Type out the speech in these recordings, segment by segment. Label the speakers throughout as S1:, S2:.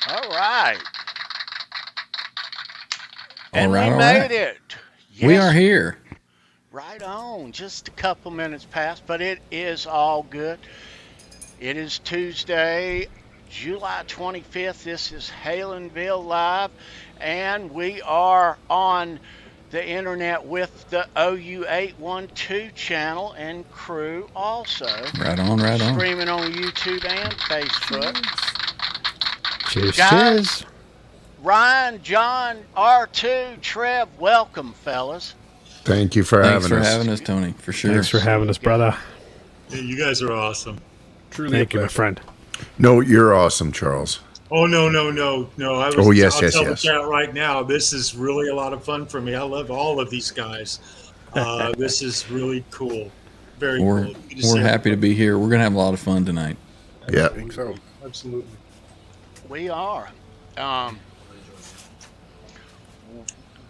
S1: All right.
S2: All
S1: And
S2: right,
S1: we
S2: all
S1: made
S2: right.
S1: it.
S2: We are
S1: Yes,
S2: here.
S1: right on. Just a couple minutes past, but it is all good. It is Tuesday, July 25th. This is Halenville Live, and we are on the internet with the OU812 channel and crew also,
S2: Right on, right on.
S1: streaming on YouTube and Facebook.
S3: Cheers,
S1: Guys,
S3: cheers.
S1: Ryan, John, R2, Trev, welcome, fellas.
S4: Thank you for
S2: Thanks
S4: having
S2: for
S4: us.
S2: having us, Tony, for sure.
S3: Thanks for having us, brother.
S5: Hey, you guys are awesome.
S4: Truly
S3: Thank you, my friend.
S4: No, you're awesome, Charles.
S5: Oh no.
S4: Oh, yes,
S5: I'll
S4: yes,
S5: tell
S4: yes.
S5: the chat right now. This is really a lot of fun for me. I love all of these guys. This is really cool. Very
S2: We're
S5: cool. Good
S2: we're
S5: see
S2: happy to
S5: everybody.
S2: be here. We're gonna have a lot of fun tonight.
S4: Yeah.
S6: think so.
S5: Absolutely.
S1: We are. Um,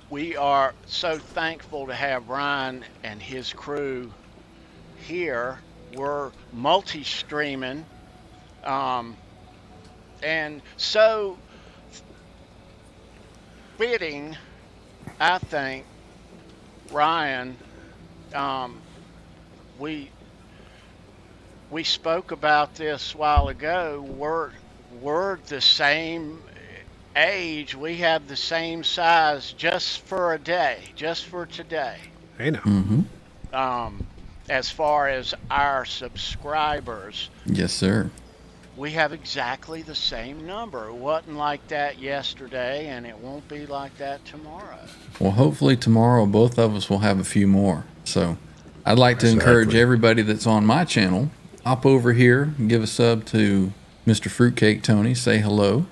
S1: we are so thankful to have Ryan and his crew here. We're multi-streaming, and so fitting, I think, Ryan. Um, we we spoke about this a while ago. We're the same age. We have the same size just for a day, just for today.
S3: I know.
S2: Mm-hmm.
S1: Um, as far as our subscribers,
S2: Yes, sir.
S1: we have exactly the same number. It wasn't like that yesterday, and it won't be like that tomorrow.
S2: Well, hopefully tomorrow both of us will have a few more. So I'd like to encourage
S4: Exactly.
S2: everybody that's on my channel, hop over here and give a sub to Mr. Fruitcake Tony, say hello.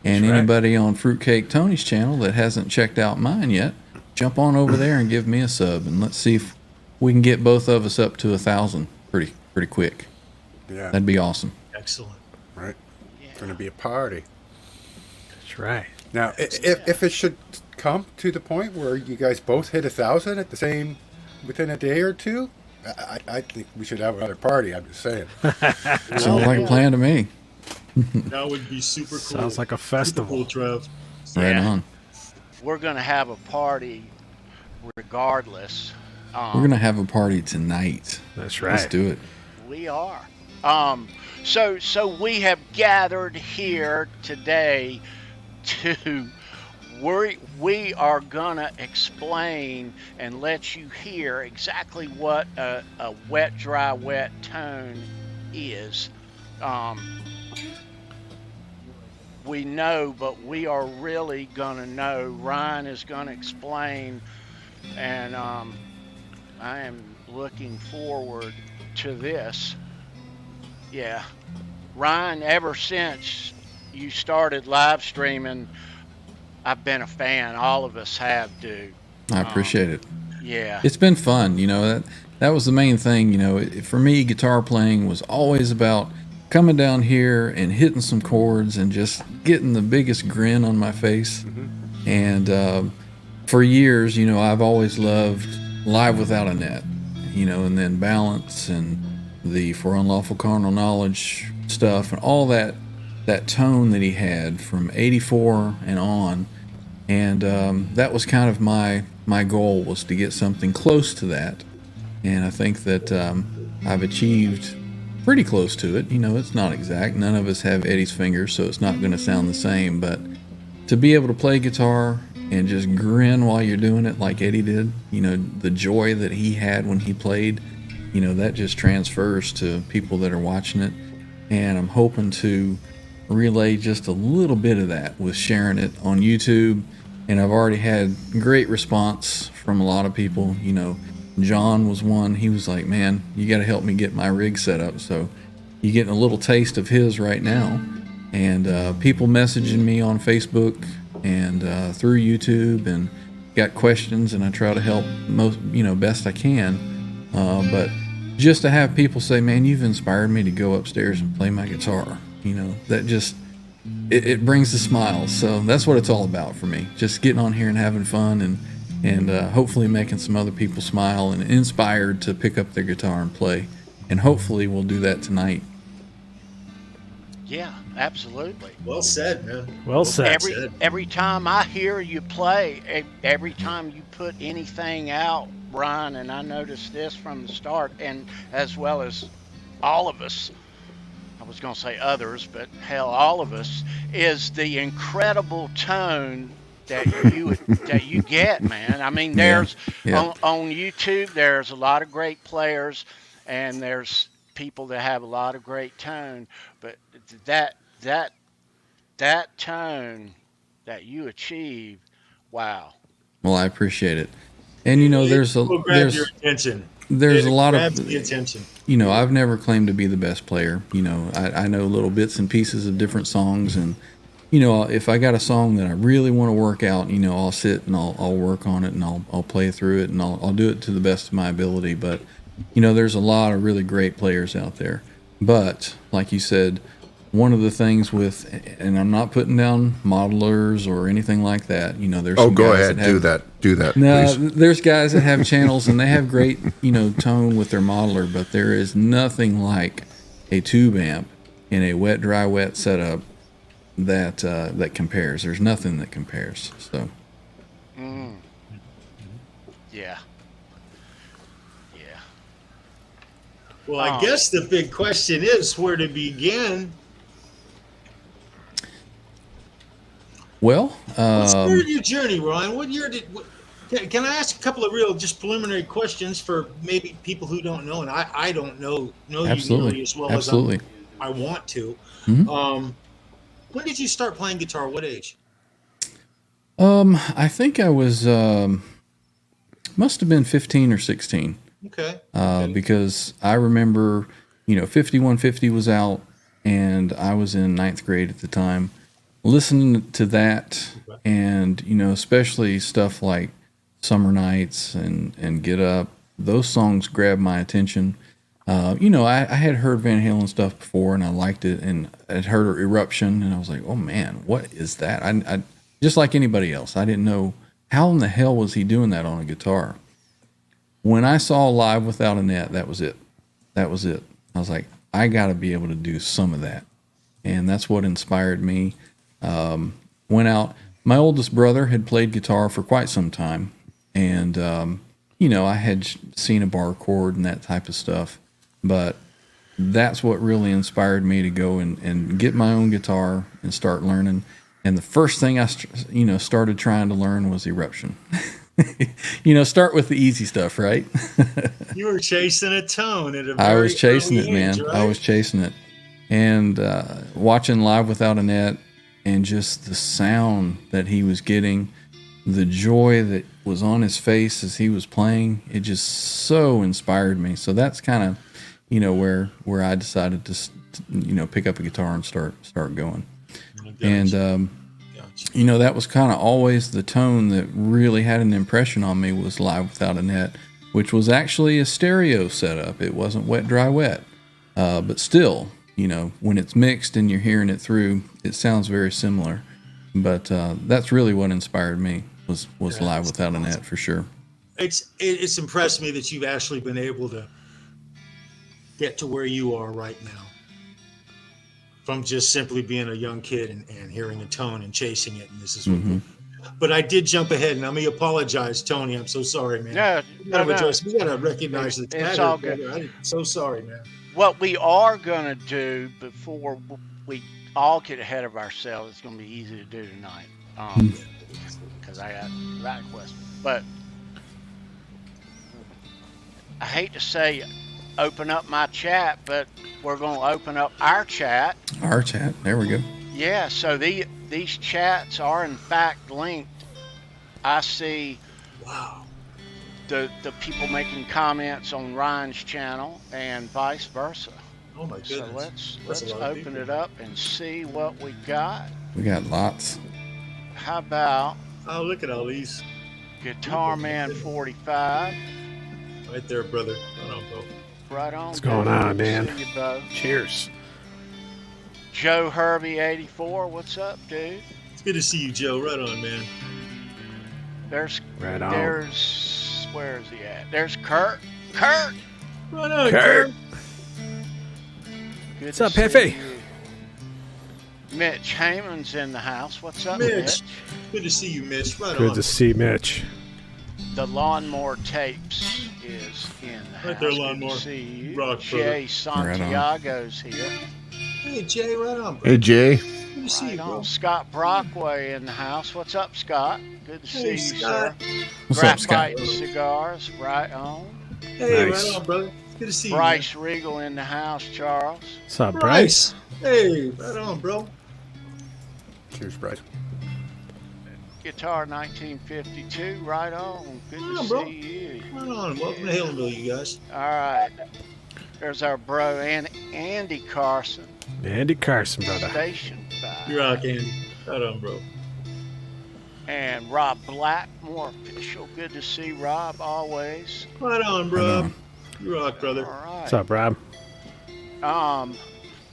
S2: And
S3: That's right.
S2: anybody on Fruitcake Tony's channel that hasn't checked out mine yet, jump on over there and give me a sub, and let's see if we can get both of us up to 1,000 pretty quick.
S6: Yeah,
S2: That'd be awesome.
S5: Excellent.
S6: right. It's
S1: Yeah.
S6: going to be a party.
S3: That's right.
S6: Now, if it should come to the point where you guys both hit 1,000 at the same within a day or two, I think we should have another party. I'm just saying.
S2: Sounds like a plan to me.
S5: That would be super cool.
S3: Sounds like a
S5: Super
S3: festival.
S5: cool, Trev.
S2: Right
S1: Yeah.
S2: on.
S1: We're going to have a party regardless.
S2: We're gonna have a party tonight.
S3: That's
S2: Let's
S3: right.
S2: do it.
S1: We are. So we have gathered here today to we are gonna explain and let you hear exactly what a wet, dry, wet tone is. We know, but we are really gonna know. Ryan is gonna explain, and I am looking forward to this. Yeah. Ryan, ever since you started live streaming, I've been a fan. All of us have, dude.
S2: I appreciate it.
S1: Yeah.
S2: It's been fun, that was the main thing, for me, guitar playing was always about coming down here and hitting some chords and just getting the biggest grin on my face. And for years, I've always loved Live Without a Net, and then Balance and the For Unlawful Carnal Knowledge stuff and all that tone that he had from 84 and on. And that was kind of my goal, was to get something close to that. And I think that I've achieved pretty close to it. It's not exact. None of us have Eddie's fingers, so it's not going to sound the same. But to be able to play guitar and just grin while you're doing it like Eddie did, the joy that he had when he played, that just transfers to people that are watching it. And I'm hoping to relay just a little bit of that with sharing it on YouTube. And I've already had great response from a lot of people. John was one. He was like, man, you got to help me get my rig set up. So you're getting a little taste of his right now. And people messaging me on Facebook and through YouTube, and got questions, and I try to help most, best I can. But just to have people say, man, you've inspired me to go upstairs and play my guitar, that just, it brings the smiles. So that's what it's all about for me. Just getting on here and having fun, and hopefully making some other people smile and inspired to pick up their guitar and play. And hopefully we'll do that tonight.
S1: Yeah, absolutely.
S5: Well said, man.
S3: Well said.
S1: Every time I hear you play, every time you put anything out, Ryan, and I noticed this from the start, and as well as all of us, I was going to say others, but hell, all of us, is the incredible tone that you get, man. I mean,
S2: Yeah.
S1: there's
S2: Yeah.
S1: on YouTube, there's a lot of great players, and there's people that have a lot of great tone, but that that that tone that you achieve, wow.
S2: Well, I appreciate it. And you know,
S5: It will grab your attention.
S2: there's
S5: It
S2: a lot
S5: grabs
S2: of,
S5: the attention.
S2: you know, I've never claimed to be the best player. You know, I know little bits and pieces of different songs, and you know, if I got a song that I really want to work out, you know, I'll sit and I'll work on it, and I'll play through it, and I'll do it to the best of my ability. But you know, there's a lot of really great players out there. But like you said, one of the things with, and I'm not putting down modelers or anything like that. You know, there's
S4: Oh,
S2: some
S4: go
S2: guys
S4: ahead.
S2: that have,
S4: Do that,
S2: no,
S4: please.
S2: there's guys that have channels and they have great, you know, tone with their modeler, but there is nothing like a tube amp in a wet, dry, wet setup that compares. There's nothing that compares. So
S1: Mm, yeah, yeah.
S5: Well, I
S1: Oh.
S5: guess the big question is where to begin.
S2: well,
S5: What started your journey, Ryan? What year did? Can I ask a couple of real, just preliminary questions for maybe people who don't know, and I don't know you
S2: absolutely,
S5: nearly as well
S2: absolutely.
S5: as I want to.
S2: Mhm.
S5: When did you start playing guitar? What age?
S2: I think I was must have been 15 or 16.
S5: Okay.
S2: Because I remember, you know, 5150 was out, and I was in ninth grade at the time, listening to that, and you know, especially stuff like Summer Nights and Get Up. Those songs grabbed my attention. You know, I had heard Van Halen stuff before, and I liked it, and I'd heard Eruption, and I was like, oh man, what is that? I just like anybody else, I didn't know how in the hell was he doing that on a guitar. When I saw Live Without a Net, that was it. That was it. I was like, I got to be able to do some of that. And that's what inspired me. Went out. My oldest brother had played guitar for quite some time. And, you know, I had seen a bar chord and that type of stuff. But that's what really inspired me to go and get my own guitar and start learning. And the first thing I, you know, started trying to learn was Eruption. You know, start with the easy stuff, right?
S5: You were chasing a tone at a very
S2: I was chasing
S5: early
S2: it, man.
S5: age, right?
S2: I was chasing it. And watching Live Without a Net, and just the sound that he was getting, the joy that was on his face as he was playing, it just so inspired me. So that's kind of, you know, where I decided to, you know, pick up a guitar and start going. And you know, that was kind of always the tone that really had an impression on me, was Live Without a Net, which was actually a stereo setup. It wasn't wet, dry, wet. But still, you know, when it's mixed and you're hearing it through, it sounds very similar. But that's really what inspired me, was Live Without a Net, for sure.
S5: It's impressed me that you've actually been able to get to where you are right now, from just simply being a young kid and hearing a tone and chasing it. And this is what But I did jump ahead, and let me apologize, Tony. I'm so sorry, man. We gotta recognize the
S1: It's all good.
S5: I'm so sorry, man.
S1: What we are going to do before we all get ahead of ourselves, it's going to be easy to do tonight, because I got right question. But I hate to say open up my chat, but we're going to open up our chat.
S2: Our chat, there we go.
S1: Yeah, so these chats are in fact linked. I see the people making comments on Ryan's channel and vice versa.
S5: Oh my goodness.
S1: So let's open it up and see what we got.
S2: We got lots.
S1: How about
S5: Oh, look at all these.
S1: Guitar Man 45?
S5: Right there, brother. Right on, bro.
S1: Right on.
S3: What's going
S1: brother.
S3: on, man?
S1: See you, Bo.
S3: Cheers.
S1: Joe Hervey 84, what's up, dude?
S5: It's good to see you, Joe. Right on, man.
S1: There's
S3: Right on.
S1: where is he at? There's Kurt. Kurt.
S5: Right on,
S3: Kurt.
S1: Good
S3: What's
S1: to
S3: up,
S1: see
S3: Pepe?
S1: you. Mitch Heyman's in the house. What's up,
S5: Mitch.
S1: Mitch?
S5: Good to see you, Mitch. Right
S3: Good
S5: on.
S3: to see Mitch.
S1: The Lawnmower Tapes is in the house.
S5: Right there,
S1: Good
S5: Lawnmower.
S1: to see you.
S5: Rock,
S1: Jay Santiago's here.
S5: Hey, Jay, right on, bro.
S4: Hey, Jay.
S5: Good to see
S1: Right
S5: you, bro.
S1: on. Scott Brockway in the house. What's up, Scott? Good to see
S5: Hey,
S1: you,
S5: Scott.
S1: sir.
S2: What's up, Scott?
S1: Graphite Cigars, right on.
S5: Hey,
S3: Nice.
S5: right on, brother. Good to see you.
S1: Bryce Regal in the house, Charles.
S3: What's up,
S5: Man.
S3: Bryce?
S5: Hey, right on, bro.
S6: Cheers, Bryce.
S1: Guitar 1952, right on. Good
S5: Right
S1: to
S5: on, bro.
S1: see you.
S5: Right on. Welcome to Halenville, you guys.
S1: All right. There's our bro, Andy Carson,
S3: Andy Carson, brother.
S1: Station 5.
S5: You rock, Andy. Right on, bro.
S1: And Rob Blackmore, official. Good to see Rob, always.
S5: Right on, bro. You rock, brother.
S1: All right.
S3: What's up, Rob?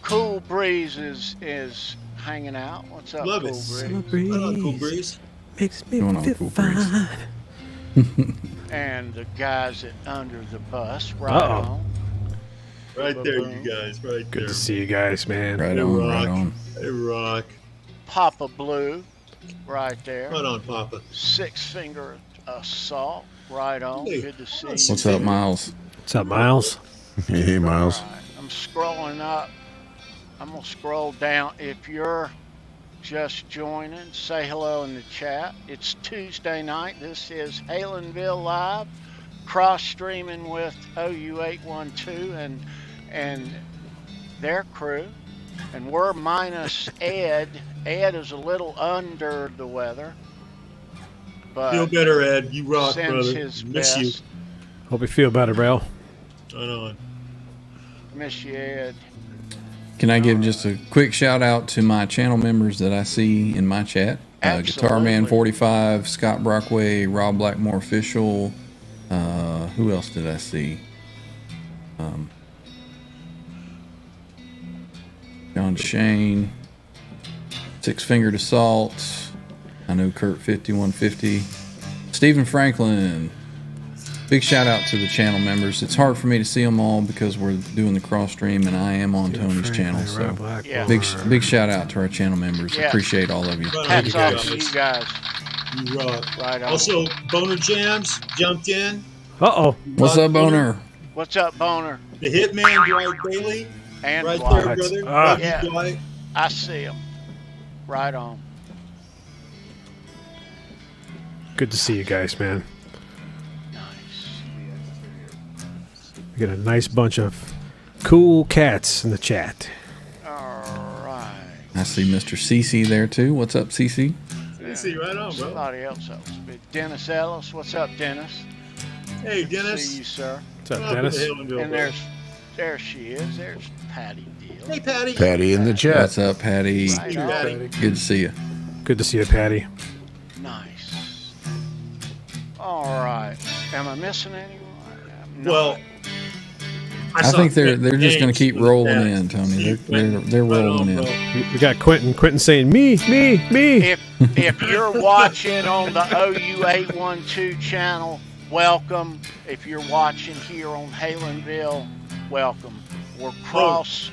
S1: Cool Breeze is hanging out. What's up,
S5: Love
S1: Cool
S5: it.
S1: Breeze?
S5: Right on, Cool Breeze.
S3: Makes me
S2: Going on,
S3: feel
S2: Cool Breeze.
S3: fine.
S1: And the guys at Under the Bus, right
S3: Uh-oh.
S1: on.
S5: Right there, you guys. Right
S3: Good
S5: there.
S3: to see you guys, man.
S2: Right
S5: Hey,
S2: on,
S5: rock.
S2: right on.
S5: Hey, rock.
S1: Papa Blue, right there.
S5: Right on, Papa.
S1: Six Finger Assault, right on.
S5: Hey,
S1: Good to see
S5: what's
S1: you.
S2: What's up, Miles?
S3: What's up, Miles?
S4: Hey, Miles.
S1: All right, I'm scrolling up. I'm gonna scroll down. If you're just joining, say hello in the chat. It's Tuesday night. This is Halenville Live, cross streaming with OU812 and their crew, and we're minus Ed. Ed is a little under the weather, but
S5: Feel better, Ed. You rock,
S1: sends
S5: brother.
S1: his
S5: Miss
S1: best.
S5: you.
S3: Hope you feel better, bro.
S5: Right on.
S1: Miss you, Ed.
S2: Can I give just a quick shout out to my channel members that I see in my chat? Guitar Man
S1: Absolutely.
S2: 45, Scott Brockway, Rob Blackmore Official. Who else did I see? John Shane, Six Fingered Assault. I know Kurt 5150, Stephen Franklin. Big shout out to the channel members. It's hard for me to see them all because we're doing the cross stream and I am on Tony's channel. So
S1: Yeah.
S2: big shout out to our channel members.
S1: Yeah.
S2: Appreciate all of you.
S5: Right on,
S1: Hats
S5: you
S1: off
S5: guys.
S1: to you guys.
S5: You rock.
S1: Right on.
S5: Also, Boner Jams jumped in.
S3: Uh-oh.
S2: What's up, Boner?
S1: What's up, Boner?
S5: The Hitman, Dwight Bailey.
S1: And
S5: Right
S1: Dwight.
S5: there, brother.
S3: Ah.
S5: Love you,
S1: Yeah.
S5: Dwight.
S1: I see him. Right on.
S3: Good to see you guys, man.
S1: Nice.
S3: We got a nice bunch of cool cats in the chat.
S1: All right.
S2: I see Mr. CC there too. What's up, CC?
S5: You see, right on, bro.
S1: Somebody else. Dennis Ellis. What's up, Dennis?
S5: Hey,
S1: See you,
S5: Dennis.
S1: sir.
S3: What's up,
S5: Welcome to
S3: Dennis?
S5: Halenville,
S1: And
S5: bro.
S1: there she is. There's Patty Deal.
S5: Hey, Patty.
S4: Patty in the chat.
S2: What's up, Patty?
S1: Right on.
S5: Patty.
S2: Good to see you.
S3: Good to see you, Patty.
S1: Nice. All right. Am I missing anyone? I'm not.
S5: Well,
S2: I
S5: saw
S2: think they're
S5: Quentin
S2: just going
S5: James
S2: to keep
S5: in the
S2: rolling
S5: chat.
S2: in, Tony.
S5: See,
S2: They're
S5: right
S2: rolling
S5: on,
S2: in.
S5: bro.
S3: We got Quentin. Quentin saying, me.
S1: If you're watching on the OU812 channel, welcome. If you're watching here on Halenville, welcome. We're cross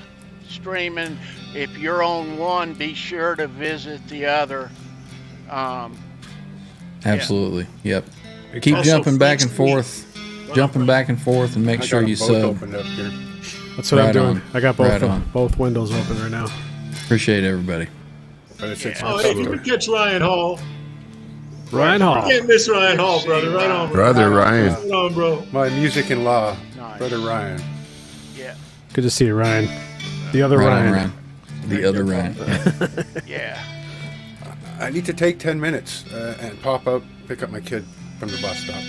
S1: streaming. If you're on one, be sure to visit the other.
S2: Absolutely. Yep.
S3: We
S2: Keep
S5: Also,
S2: jumping back and
S5: French meat.
S2: forth. Jumping back and forth and make
S6: I
S2: sure
S6: got
S2: you
S6: them both
S2: sub.
S6: opened up here.
S3: That's what I'm
S2: Right
S3: doing.
S2: on.
S3: I got
S2: Right on.
S3: both windows open right now.
S2: Appreciate everybody.
S6: But it's
S5: Oh, hey, you can catch Ryan Hall.
S3: Ryan Hall.
S5: Can't miss Ryan Hall, brother. Right on, bro.
S4: Brother Ryan.
S5: Right on, bro.
S6: my music in law,
S1: Nice.
S6: brother Ryan.
S1: Yeah,
S3: Good to see you, Ryan. The other
S2: Right
S3: Ryan.
S2: on, Ryan. The other Ryan.
S1: yeah.
S6: I need to take 10 minutes and pop out, pick up my kid from the bus stop.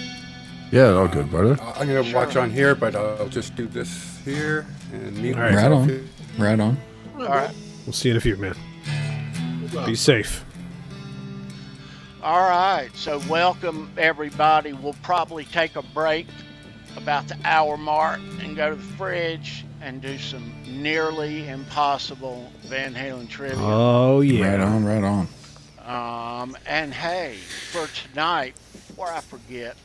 S4: Yeah, all good, brother.
S6: I'm going to watch on here, but I'll just do this here and mute
S3: All right.
S2: Right
S6: myself
S2: on.
S6: here.
S2: Right on.
S1: All right.
S3: We'll see you in a few, man. Be safe.
S1: All right. So welcome everybody. We'll probably take a break about the hour mark and go to the fridge and do some nearly impossible Van Halen trivia.
S3: Oh, yeah.
S2: Right on. Right on.
S1: And hey, for tonight, before I forget,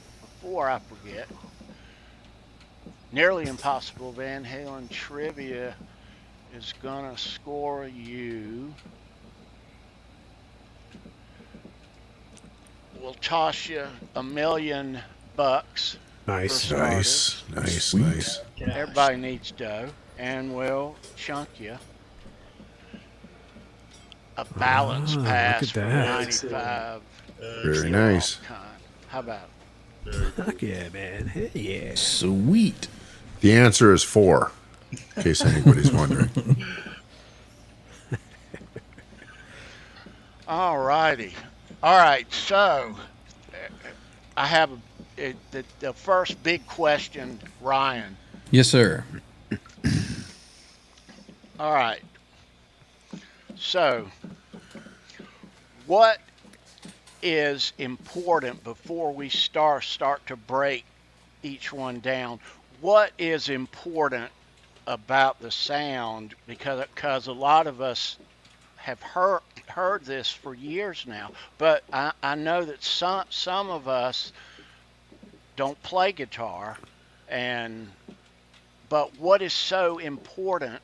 S1: nearly impossible Van Halen trivia is gonna score you will toss you $1,000,000 for
S3: Nice.
S1: starters.
S4: Nice.
S1: Everybody needs dough, and we'll chunk you a balance
S3: Look
S1: pass
S3: at
S1: for
S3: that.
S1: 95.
S4: Very nice.
S1: How about it?
S3: Fuck yeah, man. Hell yeah.
S2: Sweet.
S4: The answer is 4, in case anybody's wondering.
S1: All righty. All right, so I have the first big question, Ryan.
S2: Yes, sir.
S1: All right. So, what is important before we start to break each one down? What is important about the sound? Because a lot of us have heard this for years now, but I know that some of us don't play guitar, but what is so important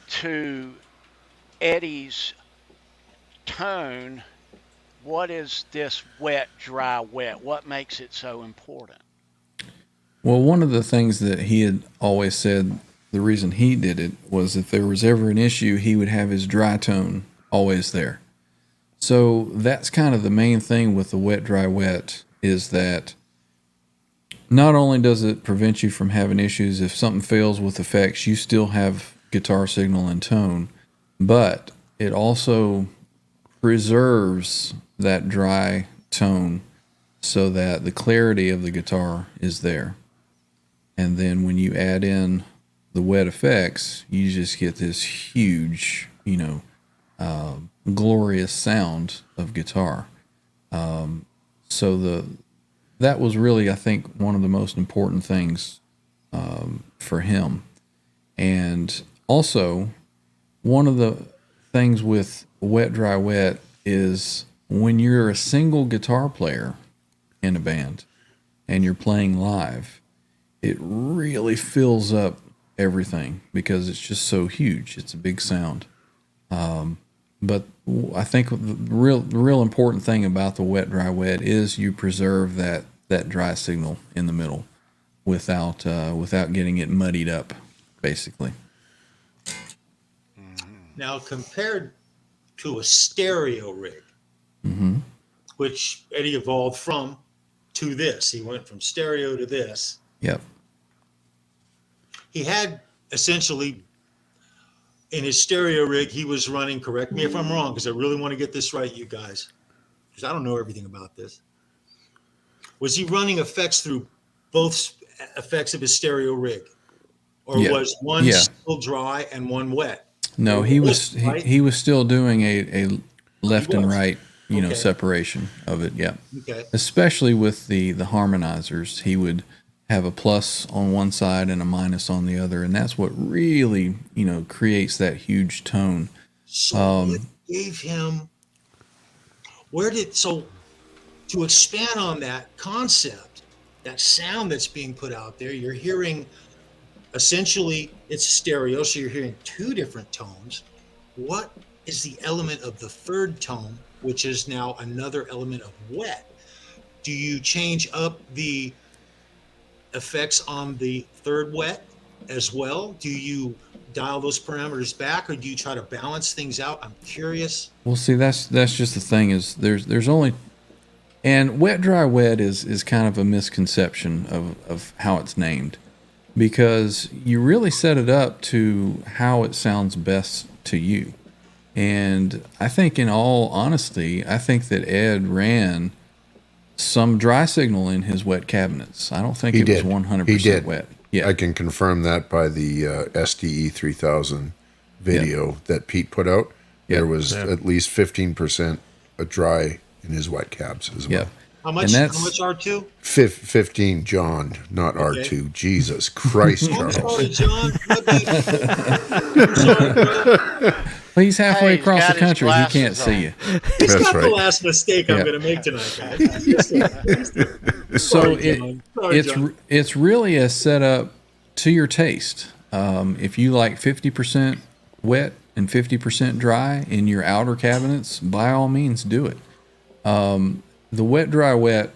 S1: to Eddie's tone? What is this wet, dry, wet? What makes it so important?
S2: Well, one of the things that he had always said, the reason he did it was if there was ever an issue, he would have his dry tone always there. So that's kind of the main thing with the wet, dry, wet, is that not only does it prevent you from having issues if something fails with effects, you still have guitar signal and tone, but it also preserves that dry tone so that the clarity of the guitar is there. And then when you add in the wet effects, you just get this huge, glorious sound of guitar. So that was really, I think, one of the most important things for him. And also, one of the things with wet, dry, wet is when you're a single guitar player in a band and you're playing live, it really fills up everything because it's just so huge. It's a big sound. But I think the real important thing about the wet, dry, wet is you preserve that dry signal in the middle without getting it muddied up, basically.
S5: Now, compared to a stereo rig, which Eddie evolved from to this, he went from stereo to this.
S2: Yep.
S5: He had essentially in his stereo rig, he was running, correct me if I'm wrong, because I really want to get this right, you guys, because I don't know everything about this. Was he running effects through both effects of his stereo rig? Or was one still dry and one wet?
S2: No, he was still doing a left and right, separation of it. Yeah.
S5: Okay.
S2: Especially with the harmonizers, he would have a plus on one side and a minus on the other, and that's what really, creates that huge tone.
S5: So it gave him to expand on that concept, that sound that's being put out there, you're hearing essentially it's stereo, so you're hearing two different tones. What is the element of the third tone, which is now another element of wet? Do you change up the effects on the third wet as well? Do you dial those parameters back, or do you try to balance things out? I'm curious.
S2: Well, see, that's just the thing is there's only, and wet, dry, wet is kind of a misconception of how it's named, because you really set it up to how it sounds best to you. And I think, in all honesty, I think that Ed ran some dry signal in his wet cabinets. I don't think it was 100% wet. Yeah,
S4: I can confirm that by the SDE 3000 video that Pete put out. There was at least 15% dry in his wet cabs as well.
S5: How much R2?
S4: 15, John, not R2. Jesus Christ, Charles.
S5: I'm sorry, John.
S2: Well, he's halfway across the country. He can't see you.
S5: He's got the last mistake I'm going to make tonight, guys.
S2: So it's really a setup to your taste. If you like 50% wet and 50% dry in your outer cabinets, by all means do it. the wet, dry, wet,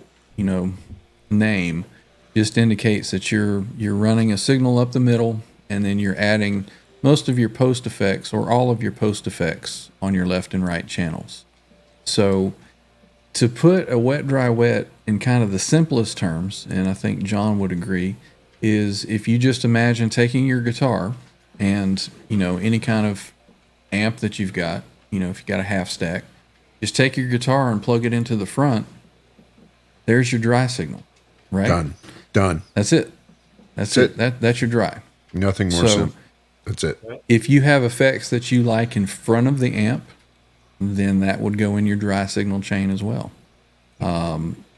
S2: name just indicates that you're running a signal up the middle, and then you're adding most of your post effects or all of your post effects on your left and right channels. So to put a wet, dry, wet in kind of the simplest terms, and I think John would agree, is if you just imagine taking your guitar and, any kind of amp that you've got, if you got a half stack, just take your guitar and plug it into the front. There's your dry signal, right?
S4: Done.
S2: That's it. That's it. That's your dry.
S4: Nothing more simple. That's it.
S2: If you have effects that you like in front of the amp, then that would go in your dry signal chain as well.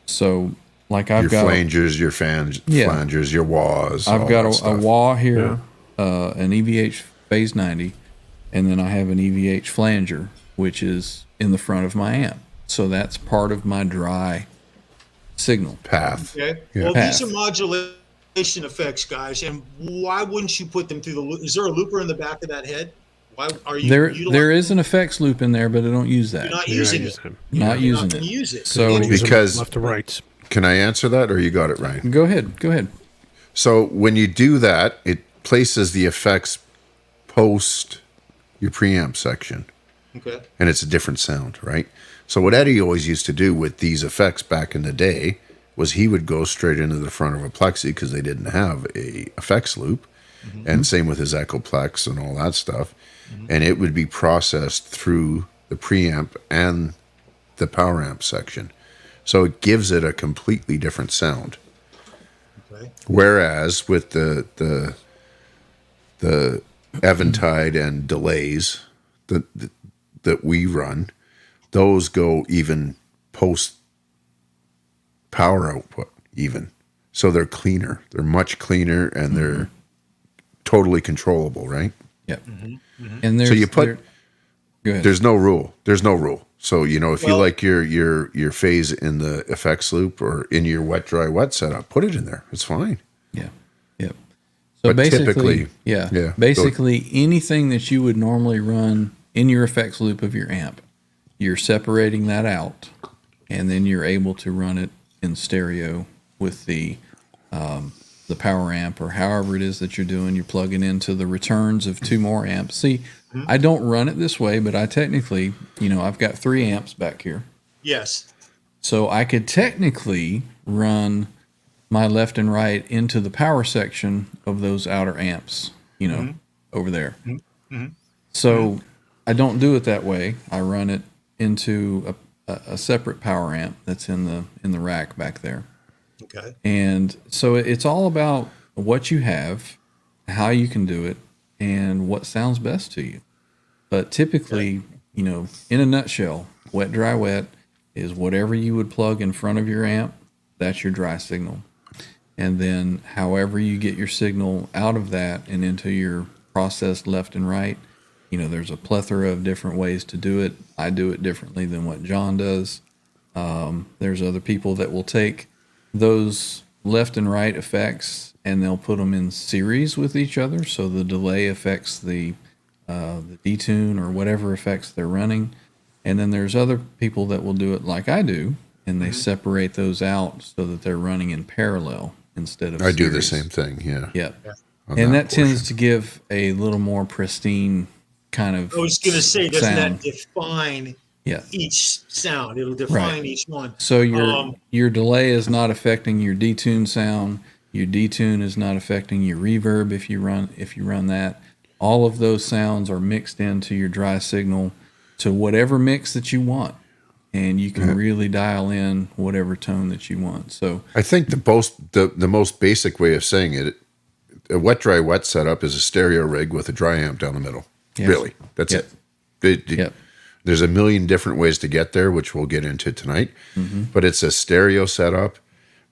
S2: So like I've got
S4: flangers, your flangers, your wahs.
S2: I've got a wah here, an EVH phase 90, and then I have an EVH flanger, which is in the front of my amp. So that's part of my dry signal
S4: path.
S5: Okay.
S4: Yeah.
S5: Well, these are modulation effects, guys, and why wouldn't you put them through the loop? Is there a looper in the back of that head? Why are you
S2: there is an effects loop in there, but I don't use that.
S5: You're not using it.
S2: Not using it.
S5: Use it.
S2: So
S4: because
S3: left to right.
S4: Can I answer that, or you got it right?
S2: Go ahead.
S4: So when you do that, it places the effects post your preamp section.
S5: Okay.
S4: And it's a different sound, right? So what Eddie always used to do with these effects back in the day was he would go straight into the front of a plexi because they didn't have a effects loop. Mm-hmm. And same with his Echoplex and all that stuff. Mm-hmm. And it would be processed through the preamp and the power amp section. So it gives it a completely different sound.
S5: Okay.
S4: Whereas with the Eventide and delays that we run, those go even post power output even. So they're cleaner. They're much cleaner, and they're totally controllable, right?
S2: Yep.
S5: Mm-hmm. Mm-hmm.
S2: And
S4: so you put
S2: go ahead.
S4: There's no rule. So if you like your phase in the effects loop or in your wet dry wet setup, put it in there. It's fine.
S2: Yeah. Yep. So
S4: but
S2: basically,
S4: typically,
S2: basically anything that you would normally run in your effects loop of your amp, you're separating that out, and then you're able to run it in stereo with the power amp or however it is that you're doing. You're plugging into the returns of 2 more amps. See, I don't run it this way, but I technically, I've got 3 amps back here.
S5: Yes.
S2: So I could technically run my left and right into the power section of those outer amps, over there. Mm-hmm. So I don't do it that way. I run it into a separate power amp that's in the rack back there.
S5: Okay. And
S2: so it's all about what you have, how you can do it, and what sounds best to you. But typically, in a nutshell, wet, dry, wet is whatever you would plug in front of your amp, that's your dry signal. And then however you get your signal out of that and into your processed left and right, there's a plethora of different ways to do it. I do it differently than what John does. There's other people that will take those left and right effects and they'll put them in series with each other. So the delay affects the detune or whatever effects they're running. And then there's other people that will do it like I do, and they separate those out so that they're running in parallel instead of
S4: I
S2: series.
S4: do the same thing, yeah.
S2: Yep. And that tends to give a little more pristine kind of
S5: I was going to say, doesn't
S2: sound.
S5: that define
S2: Yeah.
S5: each sound? It'll define each one.
S2: So your delay is not affecting your detune sound. Your detune is not affecting your reverb if you run that. All of those sounds are mixed into your dry signal to whatever mix that you want, and you can really dial in whatever tone that you want. So
S4: I think the most basic way of saying it, a wet dry wet setup is a stereo rig with a dry amp down the middle.
S2: Yes.
S4: Really, that's it. There's a million different ways to get there, which we'll get into tonight. Mm-hmm. But it's a stereo setup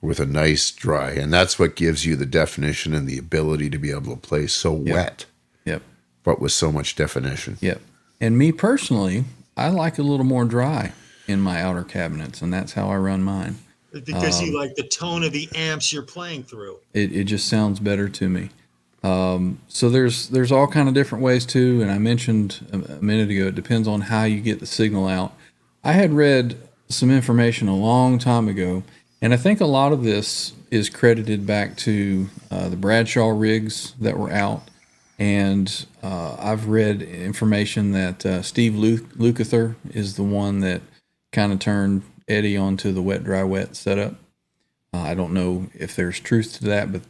S4: with a nice dry, and that's what gives you the definition and the ability to be able to play so wet.
S2: Yep.
S4: But with so much definition.
S2: Yep. And me personally, I like a little more dry in my outer cabinets, and that's how I run mine.
S5: Because you like the tone of the amps you're playing through.
S2: It just sounds better to me. So there's all kind of different ways too, and I mentioned a minute ago, it depends on how you get the signal out. I had read some information a long time ago, and I think a lot of this is credited back to the Bradshaw rigs that were out. And I've read information that Steve Lukather is the one that kind of turned Eddie onto the wet, dry, wet setup. I don't know if there's truth to that, but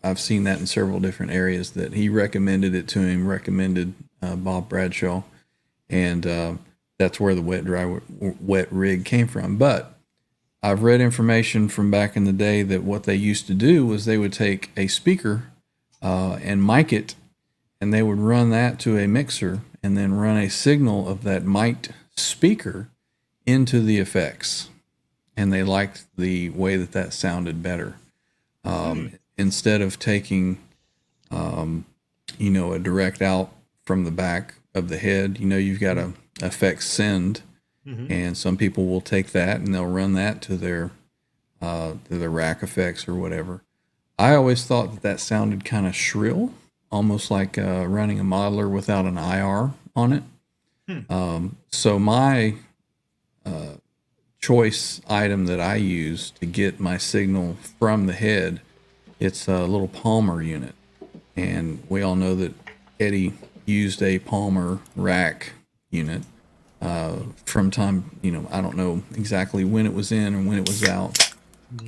S2: I've seen that in several different areas that he recommended it to him, recommended Bob Bradshaw, and that's where the wet, dry, wet rig came from. But I've read information from back in the day that what they used to do was they would take a speaker and mic it, and they would run that to a mixer and then run a signal of that mic'd speaker into the effects. And they liked the way that sounded better. Instead of taking, a direct out from the back of the head, you've got a effects send, and some people will take that and they'll run that to their rack effects or whatever. I always thought that sounded kind of shrill, almost like running a modeler without an IR on it. So my choice item that I use to get my signal from the head, it's a little Palmer unit. And we all know that Eddie used a Palmer rack unit from time, I don't know exactly when it was in and when it was out.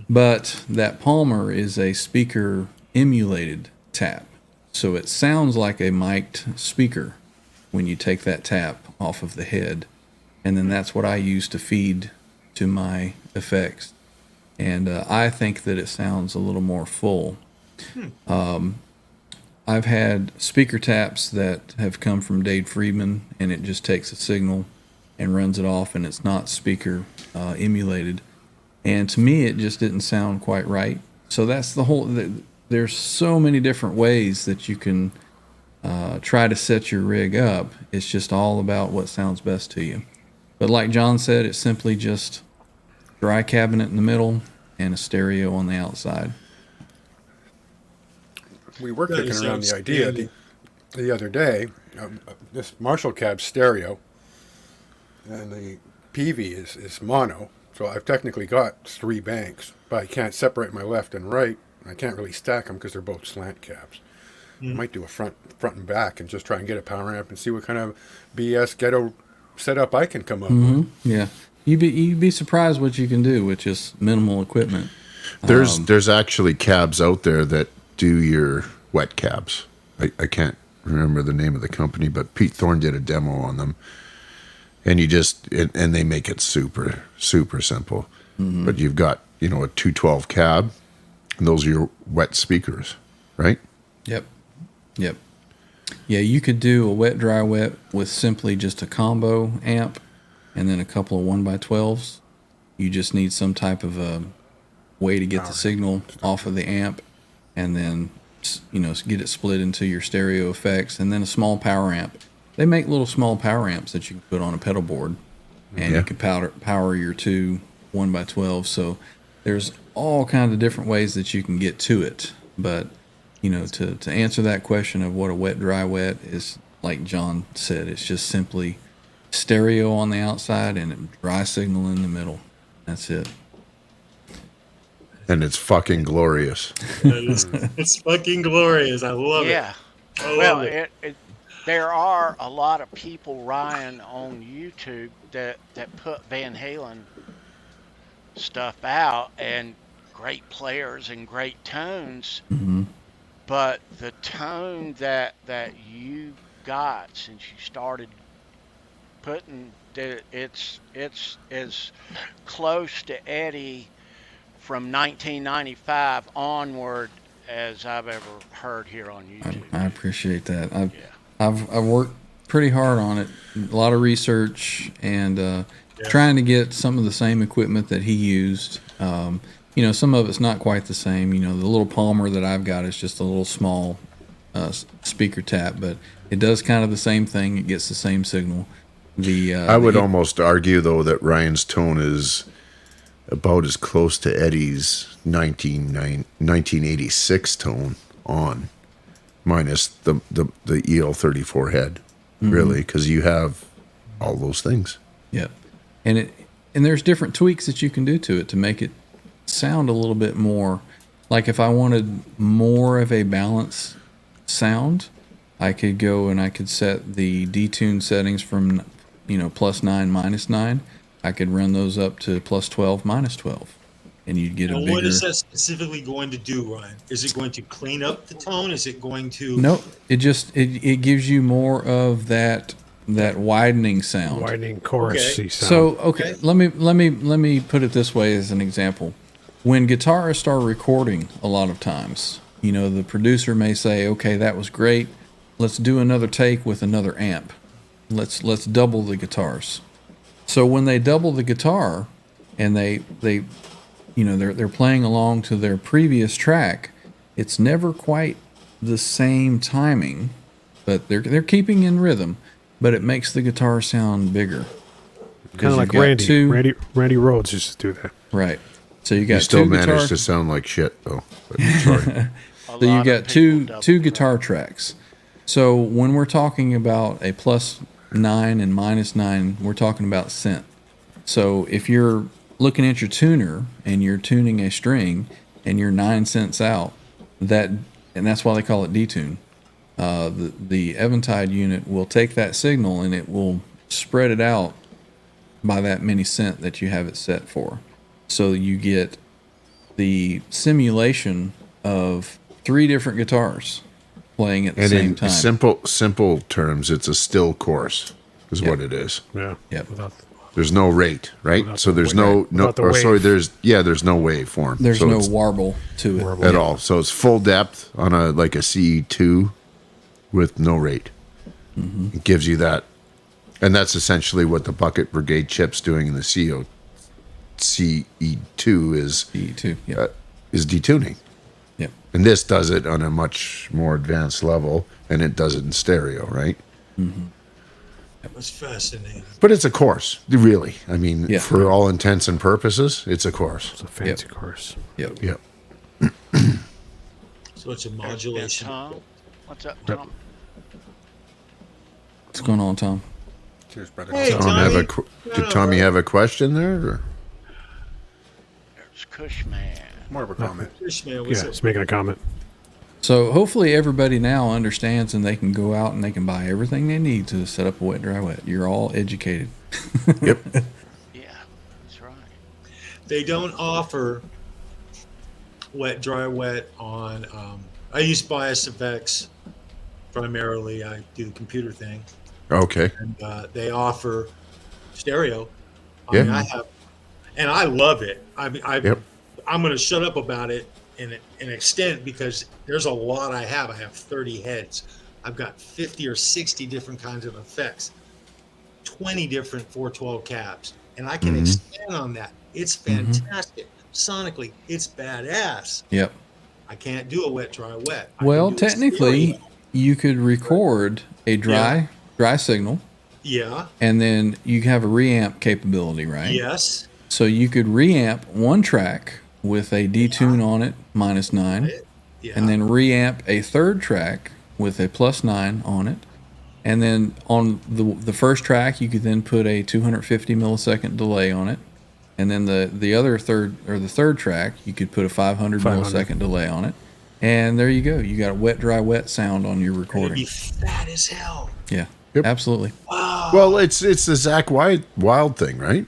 S2: But that Palmer is a speaker emulated tap. So it sounds like a mic'd speaker when you take that tap off of the head. And then that's what I use to feed to my effects. And I think that it sounds a little more full. I've had speaker taps that have come from Dave Friedman, and it just takes a signal and runs it off, and it's not speaker emulated. And to me, it just didn't sound quite right. So that's the whole... There's so many different ways that you can try to set your rig up. It's just all about what sounds best to you. But like John said, it's simply just dry cabinet in the middle and a stereo on the outside.
S6: We were kicking around the idea the other day, this Marshall cab stereo, and the PV is mono, so I've technically got 3 banks, but I can't separate my left and right. I can't really stack them because they're both slant cabs. I might do a front and back and just try and get a power amp and see what kind of BS ghetto setup I can come up with.
S2: Yeah, you'd be surprised what you can do with just minimal equipment.
S4: There's actually cabs out there that do your wet cabs. I can't remember the name of the company, but Pete Thorne did a demo on them, and and they make it super simple. But you've got a 212 cab, and those are your wet speakers, right?
S2: Yep. Yeah, you could do a wet, dry, wet with simply just a combo amp and then a couple of 1x12s. You just need some type of a way to get the signal off of the amp, and then get it split into your stereo effects, and then a small power amp. They make little small power amps that you can put on a pedal board, and you can power your 2 1x12. So there's all kinds of different ways that you can get to it. But to answer that question of what a wet, dry, wet is, like John said, it's just simply stereo on the outside and a dry signal in the middle. That's it.
S4: And it's fucking glorious.
S5: It's fucking glorious. I love it.
S1: Yeah. Well, there are a lot of people, Ryan, on YouTube that put Van Halen stuff out, and great players and great tones. But the tone that you got since you started putting it's as close to Eddie from 1995 onward as I've ever heard here on YouTube.
S2: I appreciate that. I've worked pretty hard on it, a lot of research, and trying to get some of the same equipment that he used. Some of it's not quite the same. The little Palmer that I've got is just a little small speaker tap, but it does kind of the same thing. It gets the same signal. I would
S4: almost argue, though, that Ryan's tone is about as close to Eddie's 1986 tone on, minus the EL34 head, really, because you have all those things.
S2: Yeah, and and there's different tweaks that you can do to it to make it sound a little bit more like if I wanted more of a balanced sound, I could go and I could set the detune settings from, +9, -9. I could run those up to +12, -12, and you'd get a
S5: And
S2: bigger.
S5: what is that specifically going to do, Ryan? Is it going to clean up the tone? Is it going to?
S2: No, it just it gives you more of that widening sound.
S3: Widening chorusy sound.
S2: So okay, let me put it this way as an example. When guitarists are recording, a lot of times, the producer may say, "Okay, that was great. Let's do another take with another amp. Let's double the guitars." So when they double the guitar, and they're playing along to their previous track, it's never quite the same timing, but they're keeping in rhythm, but it makes the guitar sound bigger.
S3: Kind of like Randy Rhoads used to do that.
S2: Right. So you got
S4: You still
S2: two
S4: managed
S2: guitar.
S4: to sound like shit, though. But sorry.
S2: So you got two guitar tracks. So when we're talking about a +9 and -9, we're talking about synth. So if you're looking at your tuner and you're tuning a string and you're 9 cents out, and that's why they call it detune. The Eventide unit will take that signal and it will spread it out by that many cent that you have it set for. So you get the simulation of 3 different guitars playing at the
S4: And
S2: same
S4: in
S2: time.
S4: simple terms, it's a still chorus, is what it is.
S3: Yeah.
S2: Yep.
S4: There's no rate, right?
S3: Without
S4: So
S3: the
S4: there's
S3: wave. Without the wave.
S4: there's no waveform.
S2: There's
S4: so
S2: no
S4: it's
S2: warble to it.
S4: at all. So it's full depth on a CE2 with no rate. It gives you that, and that's essentially what the Bucket Brigade chip's doing in the CE2 is
S2: E2. Yep.
S4: is detuning.
S2: Yep.
S4: And this does it on a much more advanced level, and it does it in stereo, right?
S5: That's fascinating.
S4: But it's a course, really. I mean,
S2: Yeah.
S4: for all intents and purposes, it's a course.
S3: It's a fancy chorus.
S2: Yep.
S4: Yep.
S5: So it's a
S1: There's
S5: modulation.
S1: Tom. What's up, Tom?
S2: What's going on, Tom?
S6: Cheers, brother.
S5: Hey,
S4: Did
S5: Tommy.
S4: Tommy have a question there? Or?
S1: There's Cushman.
S6: More of a comment.
S5: Ishmael, what's
S3: Yeah,
S5: up?
S3: he's making a comment.
S2: So hopefully everybody now understands and they can go out and they can buy everything they need to set up a wet, dry, wet. You're all educated.
S4: Yep.
S1: Yeah, that's right.
S5: They don't offer wet, dry, wet on. I use bias effects primarily. I do the computer thing,
S4: Okay.
S5: and they offer stereo.
S4: Yeah.
S5: I have, and I love it.
S4: Yep.
S5: I'm going to shut up about it in an extent because there's a lot I have. I have 30 heads. I've got 50 or 60 different kinds of effects, 20 different 412 cabs, and I can expand on that. It's fantastic. Sonically, it's badass.
S2: Yep.
S5: I can't do a wet, dry, wet. I
S2: Well,
S5: can do a
S2: technically,
S5: stereo.
S2: you could record a dry signal,
S5: Yeah.
S2: and then you have a reamp capability, right?
S5: Yes.
S2: So you could reamp one track with a detune on it, -9,
S5: Yeah.
S2: and then reamp a third track with a +9 on it. And then on the first track, you could then put a 250 millisecond delay on it. And then the third track, you could put a 500 millisecond delay on it. And there you go. You got a wet, dry, wet sound on your
S5: It'd
S2: recording.
S5: be fat as hell.
S2: Yeah,
S4: Yep.
S2: absolutely.
S4: Well, it's the Zach Wild thing, right?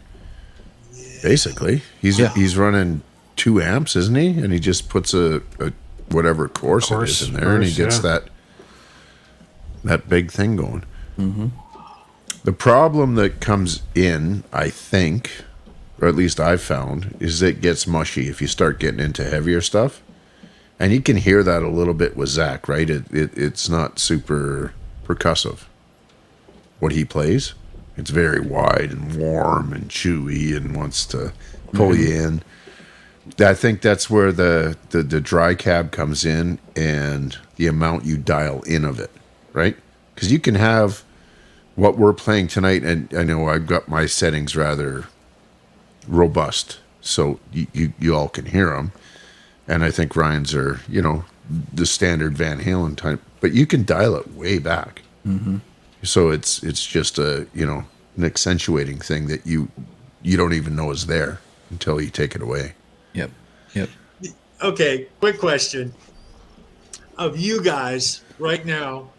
S4: Basically, he's running 2 amps, isn't he? And he just puts a whatever course it is in there, and he gets that big thing going. The problem that comes in, I think, or at least I've found, is it gets mushy if you start getting into heavier stuff. And you can hear that a little bit with Zach, right? It's not super percussive, what he plays. It's very wide and warm and chewy and wants to pull you in. I think that's where the dry cab comes in and the amount you dial in of it, right? Because you can have what we're playing tonight, and I know I've got my settings rather robust, so you all can hear them. And I think Ryan's are, the standard Van Halen type, but you can dial it way back. So it's just an accentuating thing that you don't even know is there until you take it away.
S2: Yep. Yep.
S5: Okay, quick question. Of you guys right now,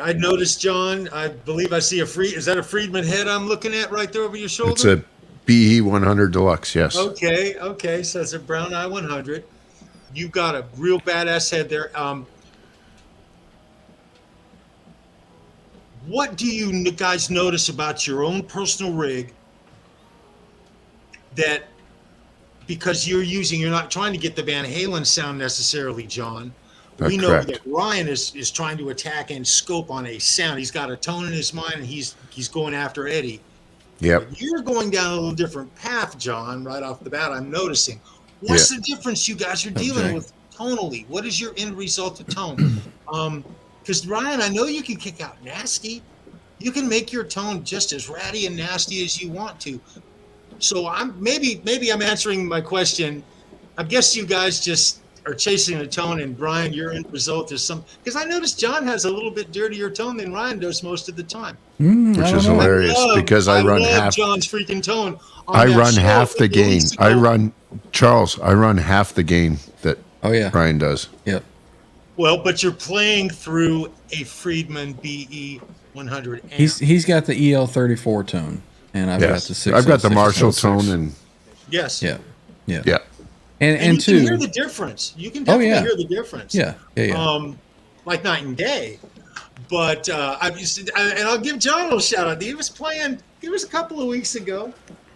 S5: I noticed, John, I believe I see is that a Friedman head I'm looking at right there over your shoulder?
S4: It's a BE 100 Deluxe, yes.
S5: Okay, so it's a Brown I 100. You've got a real badass head there. What do you guys notice about your own personal rig that, because you're not trying to get the Van Halen sound necessarily, John. We know
S4: correct.
S5: that Ryan is trying to attack and scope on a sound. He's got a tone in his mind, and he's going after Eddie.
S4: Yep.
S5: But you're going down a little different path, John, right off the bat, I'm noticing. What's the difference you guys are dealing with tonally? What is your end result of tone? Because Ryan, I know you can kick out nasty. You can make your tone just as ratty and nasty as you want to. So maybe I'm answering my question. I guess you guys just are chasing a tone, and Brian, your end result is because I noticed John has a little bit dirtier tone than Ryan does most of the time.
S4: Which is hilarious because I run half
S5: John's freaking tone.
S4: I run half the gain. I run half the gain that Brian does.
S2: Yep.
S5: Well, but you're playing through a Friedman BE 100 amp.
S2: He's got the EL34 tone, and I've got the 606.
S4: I've got the Marshall tone, and
S5: yes.
S2: Yeah.
S5: And you
S2: two,
S5: can hear the difference. You can definitely hear the difference.
S2: Yeah.
S5: Like night and day. But I'll give John a little shout out. He was a couple of weeks ago.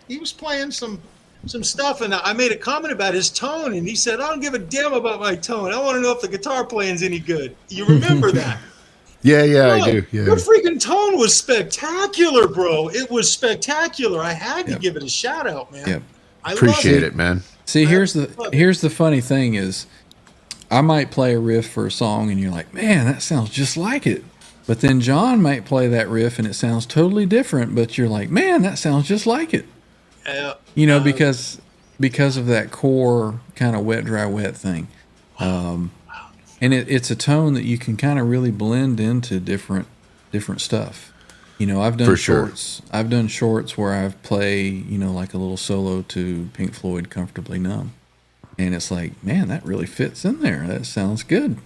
S5: He was playing some stuff, and I made a comment about his tone, and he said, "I don't give a damn about my tone. I want to know if the guitar playing's any good." You remember that?
S4: Yeah, I do. Yeah.
S5: Your freaking tone was spectacular, bro. It was spectacular. I had to give it a shout out, man.
S2: Yep.
S5: I
S4: appreciate it, man.
S2: See, here's the funny thing is, I might play a riff for a song, and you're like, "Man, that sounds just like it." But then John might play that riff, and it sounds totally different. But you're like, "Man, that sounds just like it." Because of that core kind of wet, dry, wet thing. And it's a tone that you can kind of really blend into different stuff. I've done shorts. I've done shorts where I've played, like a little solo to Pink Floyd, "Comfortably Numb," and it's like, man, that really fits in there. That sounds good.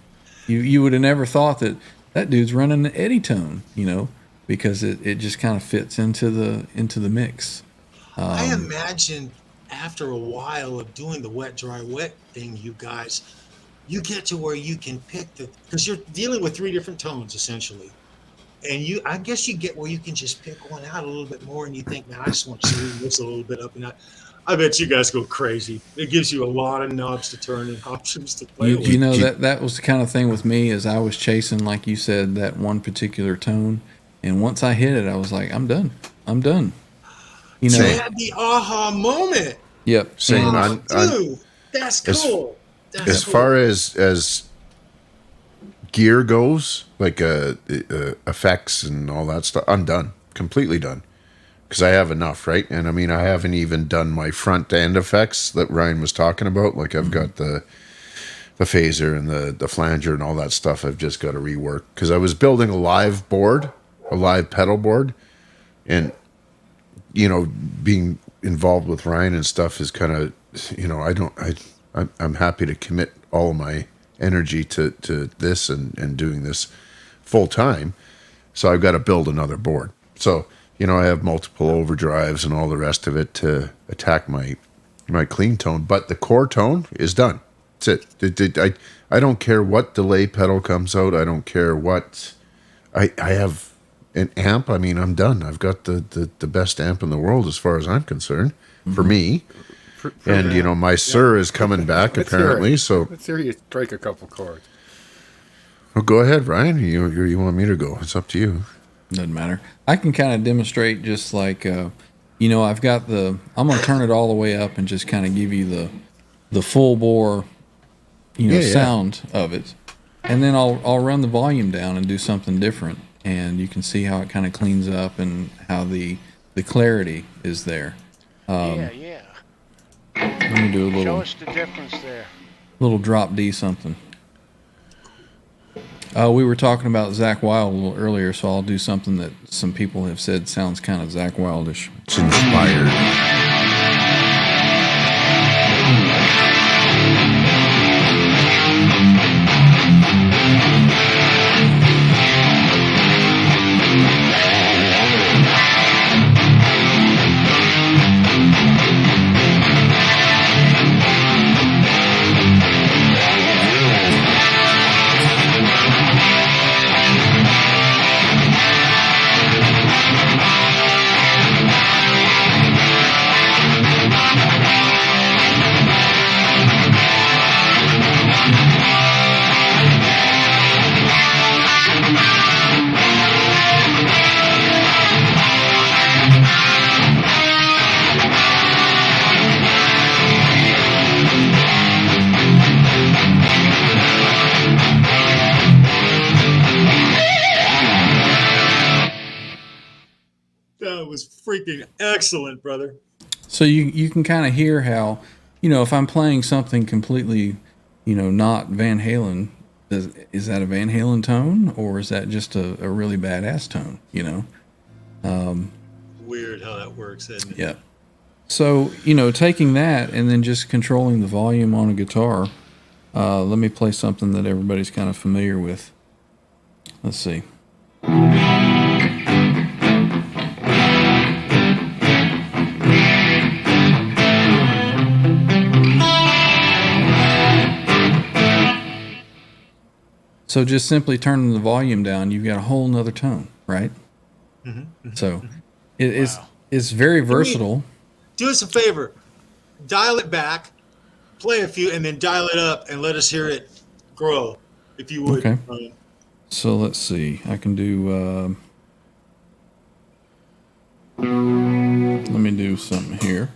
S2: You would have never thought that dude's running an Eddie tone, because it just kind of fits into the mix.
S5: I imagine after a while of doing the wet, dry, wet thing, you guys, you get to where you can pick because you're dealing with 3 different tones essentially. And I guess you get where you can just pick one out a little bit more, and you think, man, I just want to swing this a little bit up and down. I bet you guys go crazy. It gives you a lot of knobs to turn and options to play with.
S2: That was the kind of thing with me, is I was chasing, like you said, that one particular tone. And once I hit it, I was like, I'm done. You
S5: had the aha moment.
S2: Yep.
S4: Same.
S5: Dude, that's cool.
S4: As far as gear goes, like effects and all that stuff, I'm done. Completely done. Because I have enough, right? And I mean, I haven't even done my front end effects that Ryan was talking about. Like I've got the phaser and the flanger and all that stuff. I've just got to rework. Because I was building a live pedal board, and being involved with Ryan and stuff is kind of, I'm happy to commit all of my energy to this and doing this full time. So I've got to build another board. So, I have multiple overdrives and all the rest of it to attack my clean tone, but the core tone is done. That's it. I don't care what delay pedal comes out. I don't care what I have an amp. I mean, I'm done. I've got the best amp in the world as far as I'm concerned, for me. And my Sir is coming back apparently. So
S6: let's hear you strike a couple chords.
S4: Well, go ahead, Ryan. You want me to go? It's up to you.
S2: Doesn't matter. I can kind of demonstrate just like, I've got I'm going to turn it all the way up and just kind of give you the full bore, sound of it. And then I'll run the volume down and do something different. And you can see how it kind of cleans up and how the clarity is there.
S1: Yeah.
S2: Let me do a little.
S1: Show us the difference there.
S2: Little drop D something. We were talking about Zach Wild a little earlier, so I'll do something that some people have said sounds kind of Zach Wildish.
S4: It's inspired.
S5: That was freaking excellent, brother.
S2: So you can kind of hear how, if I'm playing something completely, not Van Halen, is that a Van Halen tone, or is that just a really badass tone,
S5: Weird how that works, isn't it?
S2: Yeah. So, taking that and then just controlling the volume on a guitar, let me play something that everybody's kind of familiar with. Let's see. So just simply turning the volume down, you've got a whole nother tone, right?
S5: Mm-hmm.
S2: So it's very versatile.
S5: Do us a favor. Dial it back, play a few, and then dial it up and let us hear it grow, if you would.
S2: Okay. So let's see. I can do... let me do something here.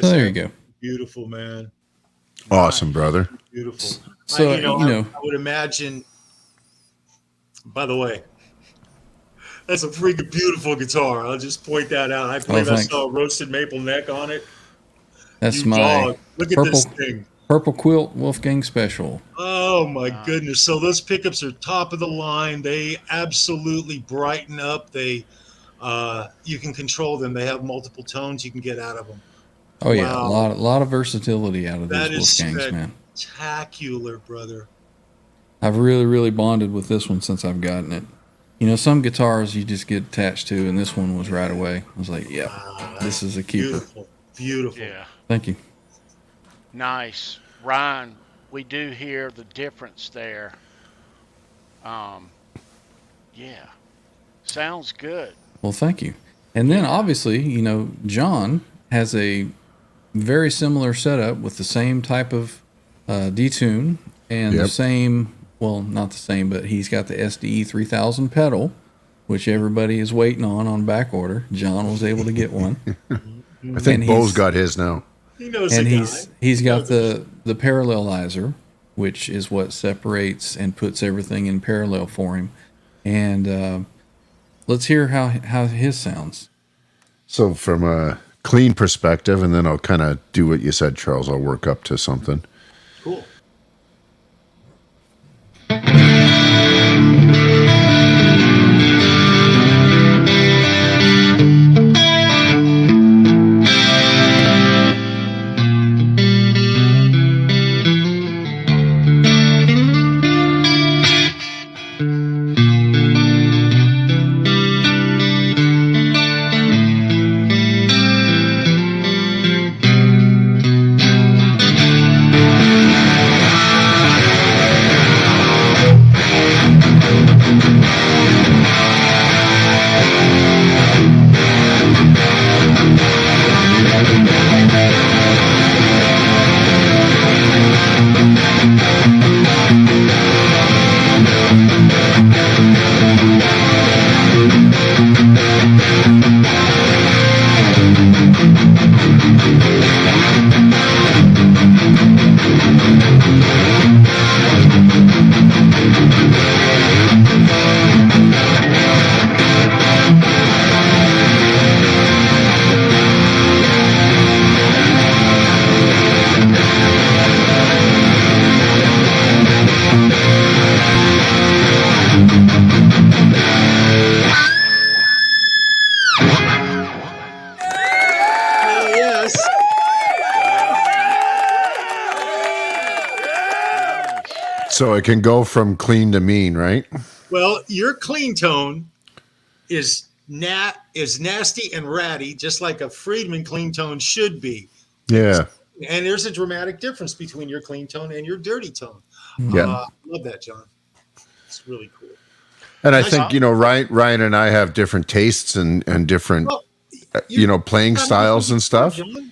S2: So there you go.
S5: Beautiful, man.
S4: Awesome, brother.
S5: Beautiful.
S2: So,
S5: I would imagine, by the way, that's a freaking beautiful guitar. I'll just point that out. I believe I saw a roasted maple neck on it.
S2: That's my
S5: Look at this thing.
S2: Purple Quilt Wolfgang Special.
S5: Oh my goodness. So those pickups are top of the line. They absolutely brighten up. They you can control them. They have multiple tones you can get out of them.
S2: Oh yeah, a lot of versatility out of these Wolfgangs, man.
S5: Spectacular, brother.
S2: I've really bonded with this one since I've gotten it. Some guitars you just get attached to, and this one was right away. I was like, yeah, this is a keeper.
S5: Beautiful.
S1: Yeah.
S2: Thank you.
S1: Nice. Ryan, we do hear the difference there. Yeah. Sounds good.
S2: Well, thank you. And then obviously, John has a very similar setup with the same type of detune and the same, well, not the same, but he's got the SDE 3000 pedal, which everybody is waiting on back order. John was able to get one.
S4: I think Bo's got his now.
S5: He knows
S2: and
S5: the guy.
S2: he's got the parallelizer, which is what separates and puts everything in parallel for him. And let's hear how his sounds.
S4: So from a clean perspective, and then I'll kind of do what you said, Charles. I'll work up to something.
S5: Cool. Yes.
S4: So it can go from clean to mean, right?
S5: Well, your clean tone is nasty and ratty, just like a Friedman clean tone should be.
S4: Yeah.
S5: And there's a dramatic difference between your clean tone and your dirty tone.
S4: Yeah.
S5: Love that, John. It's really cool.
S4: And I
S5: Nice.
S4: think, Ryan and I have different tastes and different,
S5: Well,
S4: playing styles and stuff.
S5: John.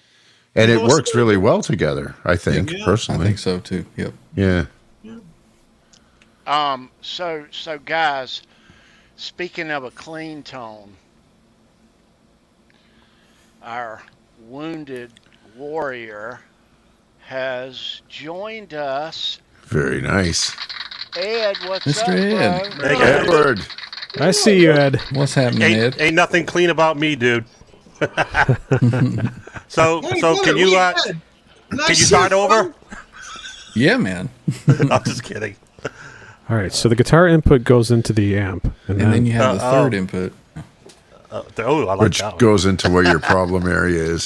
S4: And
S5: You
S4: it
S5: know,
S4: works really well together, I think,
S5: Yeah.
S2: I
S4: personally.
S2: think so too. Yep.
S4: Yeah.
S1: So guys, speaking of a clean tone, our wounded warrior has joined us.
S4: Very nice.
S1: Ed, what's
S2: Mr.
S1: up,
S2: Ed.
S1: bro?
S7: Hey, guys.
S4: Edward.
S3: I see you, Ed.
S2: What's happening, Ed?
S7: Ain't nothing clean about me, dude. So
S5: Hey,
S7: so
S5: brother,
S7: can you
S5: what you had?
S7: can you start over?
S2: Yeah, man.
S7: I'm just kidding.
S3: All right, so the guitar input goes into the amp, and
S2: And then you have the third
S7: oh.
S2: input.
S7: Oh, I like
S4: Which
S7: that one.
S4: goes into where your problem area is.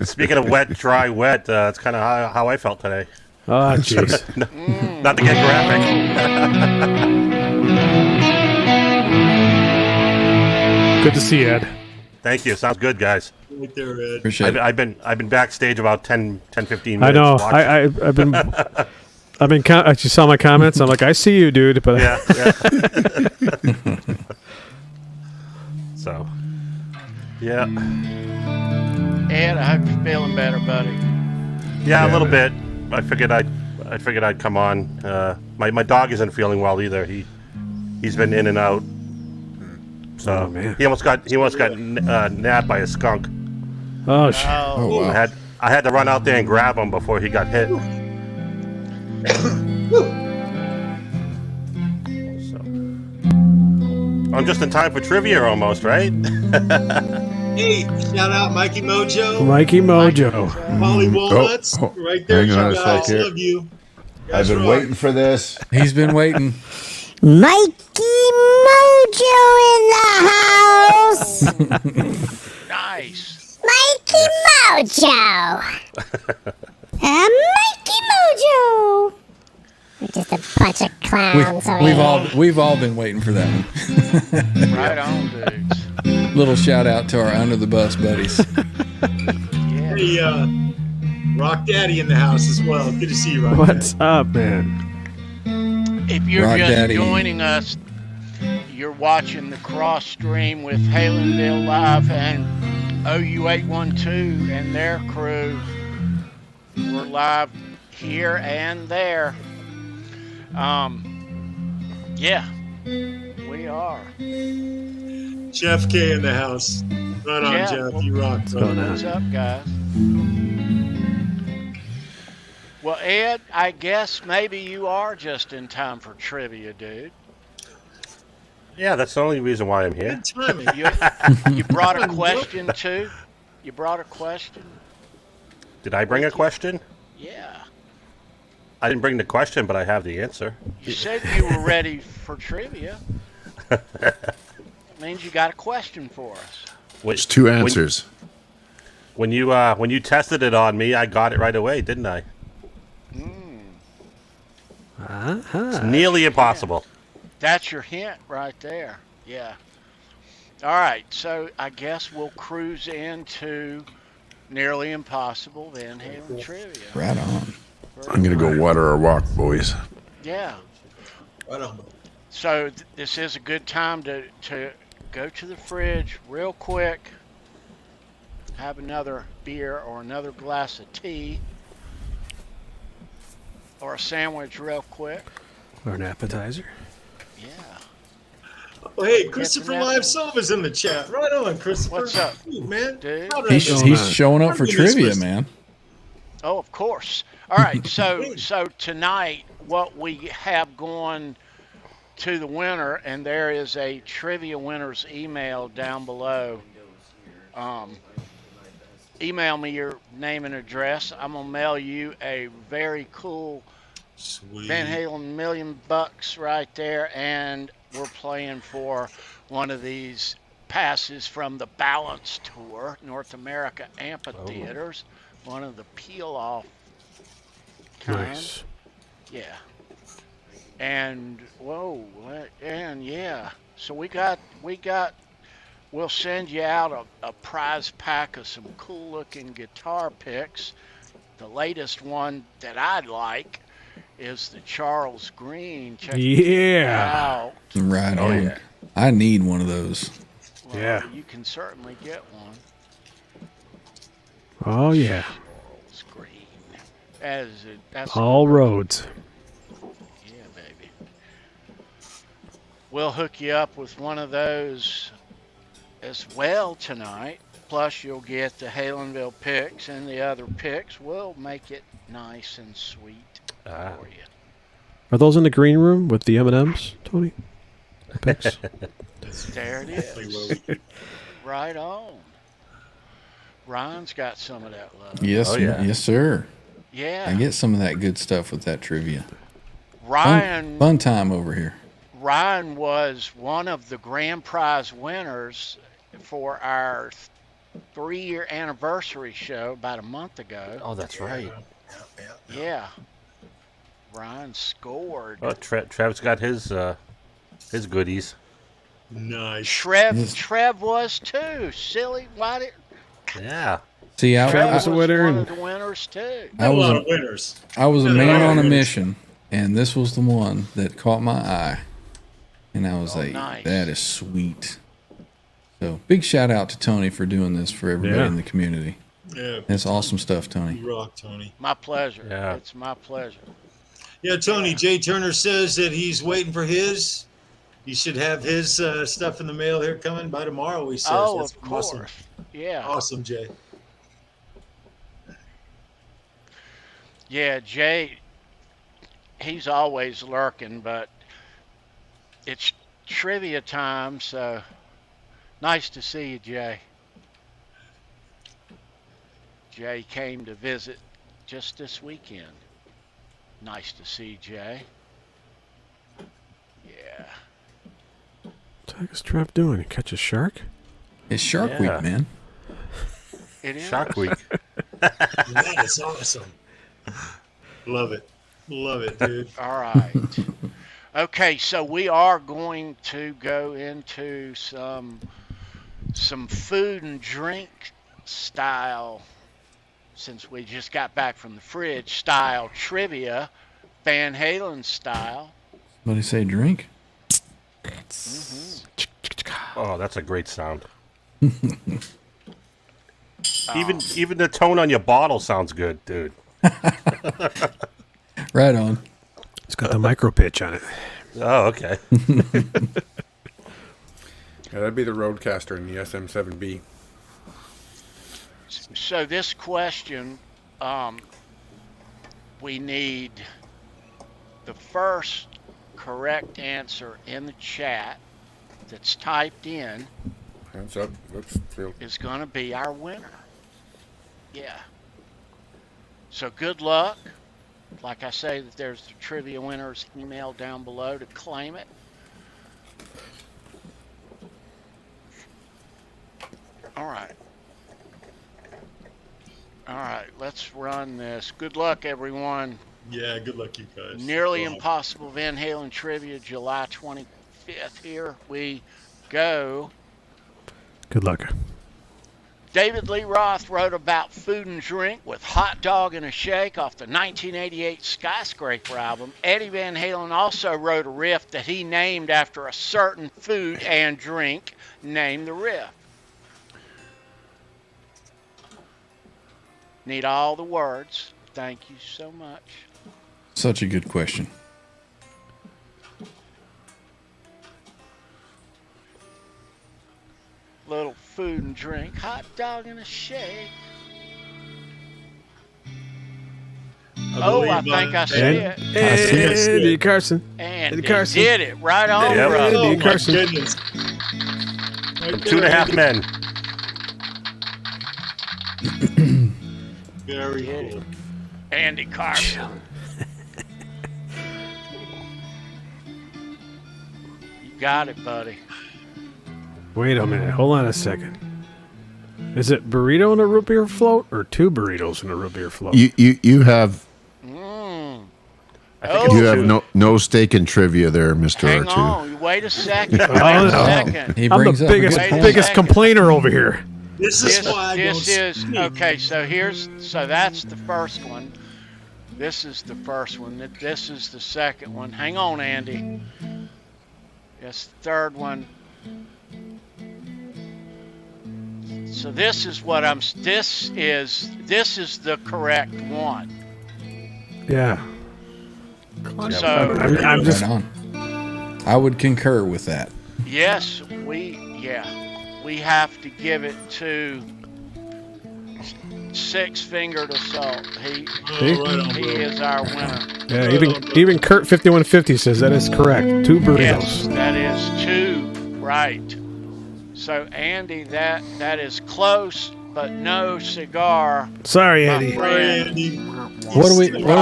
S7: Speaking of wet, dry, wet, that's kind of how I felt today.
S3: oh, jeez.
S7: Not to get graphic.
S3: Good to see you, Ed.
S7: Thank you. Sounds good, guys.
S5: Right there, Ed.
S2: Appreciate it.
S7: I've been backstage about 10, 15
S3: I
S7: minutes.
S3: know.
S7: watching.
S3: I've been. You saw my comments. I'm like, I see you, dude. But
S7: Yeah. So, yeah.
S1: Ed, I hope you're feeling better, buddy.
S7: Yeah, a little bit. I figured I'd come on. My dog isn't feeling well either. He's been in and out. So
S3: Oh, man.
S7: he almost got nabbed by a skunk.
S3: oh, shit.
S2: Oh, wow.
S7: I had to run out there and grab him before he got hit. So I'm just in time for trivia almost, right?
S5: Hey, shout out Mikey Mojo,
S3: Mikey Mojo.
S5: Molly Walnuts,
S4: oh,
S5: right there.
S4: hang on
S5: You
S4: a
S5: guys,
S4: sec here.
S5: love you.
S4: I've
S5: Guys
S4: been
S5: rock.
S4: waiting for this.
S2: He's been waiting.
S8: Mikey Mojo in the house.
S1: Nice.
S8: Mikey Mojo. Mikey Mojo. We're just a bunch of clowns over here.
S2: We've all been waiting for that one.
S1: Right on, dudes.
S2: Little shout out to our under the bus buddies.
S1: Yeah.
S5: Hey, Rock Daddy in the house as well. Good to see you, Rock
S3: What's up, man?
S1: If you're
S2: Rock
S1: just
S2: Daddy.
S1: joining us, you're watching the cross stream with Halenville Live and OU812 and their crew. We're live here and there. Yeah, we are.
S5: Daddy. Jeff K in the house. Right on,
S1: Jeff,
S5: Jeff. You rock,
S3: going
S5: brother.
S3: on?
S1: What's up, guys? Well, Ed, I guess maybe you are just in time for trivia, dude.
S7: Yeah, that's the only reason why I'm here.
S5: Good timing.
S1: You brought a question too? You brought a question?
S7: Did I bring a question?
S1: Yeah.
S7: I didn't bring the question, but I have the answer.
S1: You said you were ready for trivia. That means you got a question for us.
S4: There's two answers.
S7: When you tested it on me, I got it right away, didn't I? It's nearly impossible.
S1: That's your hint right there. Yeah. All right. So I guess we'll cruise into nearly impossible Van Halen trivia.
S2: Right on.
S4: I'm gonna go water our walk, boys.
S1: Yeah.
S5: Right on.
S1: So this is a good time to go to the fridge real quick, have another beer or another glass of tea, or a sandwich real quick.
S3: Or an appetizer.
S1: Yeah.
S5: Oh, hey, Christopher Live Silva's in the chat. Right on, Christopher.
S1: What's up,
S5: Dude, man?
S1: dude?
S5: How did I miss
S2: He's
S5: that?
S2: showing up for
S5: How did I miss
S2: trivia,
S5: this?
S2: man.
S1: Oh, of course. All right. So tonight, what we have going to the winner, and there is a trivia winner's email down below. Email me your name and address. I'm gonna mail you a very cool
S5: Sweet.
S1: Van Halen $1,000,000 right there, and we're playing for one of these passes from the Balance Tour, North America Amphitheaters, one of the peel-off kind.
S3: Nice.
S1: Yeah. And whoa, and yeah. So we'll send you out a prize pack of some cool-looking guitar picks. The latest one that I'd like is the Charles Green. Check
S3: Yeah.
S1: out.
S2: Right on.
S7: yeah.
S2: I need one of those.
S1: Well,
S3: Yeah.
S1: you can certainly get one.
S3: Oh, yeah.
S1: Charles Green. That's
S3: All roads.
S1: Yeah, baby. We'll hook you up with one of those as well tonight. Plus, you'll get the Halenville picks and the other picks. We'll make it nice and sweet for you.
S3: Are those in the green room with the M&Ms, Tony? Picks?
S1: There it is. Right on. Ryan's got some of that love.
S2: Yes,
S7: Oh, yeah.
S2: yes, sir.
S1: Yeah.
S2: I get some of that good stuff with that trivia.
S1: Ryan
S2: Fun time over here.
S1: Ryan was one of the grand prize winners for our 3-year anniversary show about a month ago.
S7: Oh, that's right.
S1: Yeah. Ryan scored.
S7: Oh, Trev's got his goodies.
S5: Nice.
S1: Trev was too. Silly. Why did
S7: Yeah.
S2: See,
S3: Trev was
S1: was
S3: a winner,
S1: one
S3: and
S1: of the winners too.
S2: I
S5: A
S2: was
S5: lot
S2: a,
S5: of winners.
S2: I was a
S5: Yeah,
S2: man
S5: yeah,
S2: on a
S5: yeah.
S2: mission, and this was the one that caught my eye. And I was like,
S1: nice.
S2: that is sweet. So, big shout out to Tony for doing this for everybody
S3: Yeah.
S2: in the community.
S5: Yeah.
S2: That's awesome stuff, Tony.
S5: You rock, Tony.
S1: My pleasure.
S7: Yeah.
S1: It's my pleasure.
S5: Yeah, Tony. Jay Turner says that he's waiting for his. He should have his stuff in the mail here coming by tomorrow. He says.
S1: Oh,
S5: That's
S1: of course.
S5: awesome.
S1: Yeah.
S5: Awesome, Jay.
S1: Yeah, Jay, he's always lurking, but it's trivia time, so nice to see you, Jay. Jay came to visit just this weekend. Nice to see Jay. Yeah.
S3: what the heck is Trev doing? He catch a shark?
S2: It's Shark
S7: Yeah.
S2: Week, man.
S1: It is.
S7: Shark Week.
S5: That is awesome. Love it. Love it, dude.
S1: All right. Okay, so we are going to go into some food and drink style, since we just got back from the fridge, style trivia, Van Halen style.
S2: What do you say, drink?
S7: Oh, that's a great sound. Even the tone on your bottle sounds good, dude.
S2: Right on.
S3: It's got the micro pitch on it.
S7: Oh, okay.
S6: Yeah, that'd be the Roadcaster and the SM7B.
S1: So this question, we need the first correct answer in the chat that's typed in
S6: Hands up. Oops. Field.
S1: is going to be our winner. Yeah. So good luck. Like I say, that there's the trivia winner's email down below to claim it. All right. All right, let's run this. Good luck, everyone.
S5: Yeah, good luck, you guys.
S1: Nearly
S5: Wow.
S1: Impossible Van Halen Trivia, July 25th. Here we go.
S3: Good luck.
S1: David Lee Roth wrote about food and drink with Hot Dog and a Shake off the 1988 Skyscraper album. Eddie Van Halen also wrote a riff that he named after a certain food and drink. Name the riff. Need all the words. Thank you so much.
S2: Such a good question.
S1: Little food and drink. Hot dog and a shake. I think I see it.
S3: Andy Carson.
S1: And
S3: Eddie
S1: he
S3: Carson.
S1: did it right on,
S7: Yep.
S1: brother.
S5: Oh, my
S3: Carson.
S5: goodness.
S7: Two and a Half Men.
S5: Very cool.
S1: Andy Carson. You got it, buddy.
S3: Wait a minute. Hold on a second. Is it burrito and a root beer float or two burritos and a root beer float?
S4: You have
S7: I think
S1: Oh.
S4: you
S7: it's
S4: have
S7: two.
S4: no stake in trivia there, Mr.
S1: Hang
S4: R2.
S1: on. Wait a second. Wait
S3: Oh,
S1: a
S3: no.
S1: second.
S2: He
S3: I'm
S2: brings
S3: the
S2: up a
S3: biggest
S2: good
S1: Wait a
S2: point.
S3: biggest
S1: second.
S3: complainer over here.
S5: This is why I don't
S1: This is
S5: speak.
S1: okay. So that's the first one. This is the first one. This is the second one. Hang on, Andy. Yes, the third one. So this is what I'm. This is the correct one.
S3: Yeah.
S1: So
S3: I'm just.
S2: Right on. I would concur with that.
S1: yes, we have to give it to Six Fingered Assault. He
S3: See?
S5: Right on,
S1: he
S5: bro.
S1: is our winner.
S3: Yeah, even Kurt 5150 says that is correct. Two
S1: Yes,
S3: burritos.
S1: that is two. Right. So Andy, that is close, but no cigar.
S3: Sorry,
S1: My
S3: Andy.
S1: friend.
S5: Andy.
S2: What do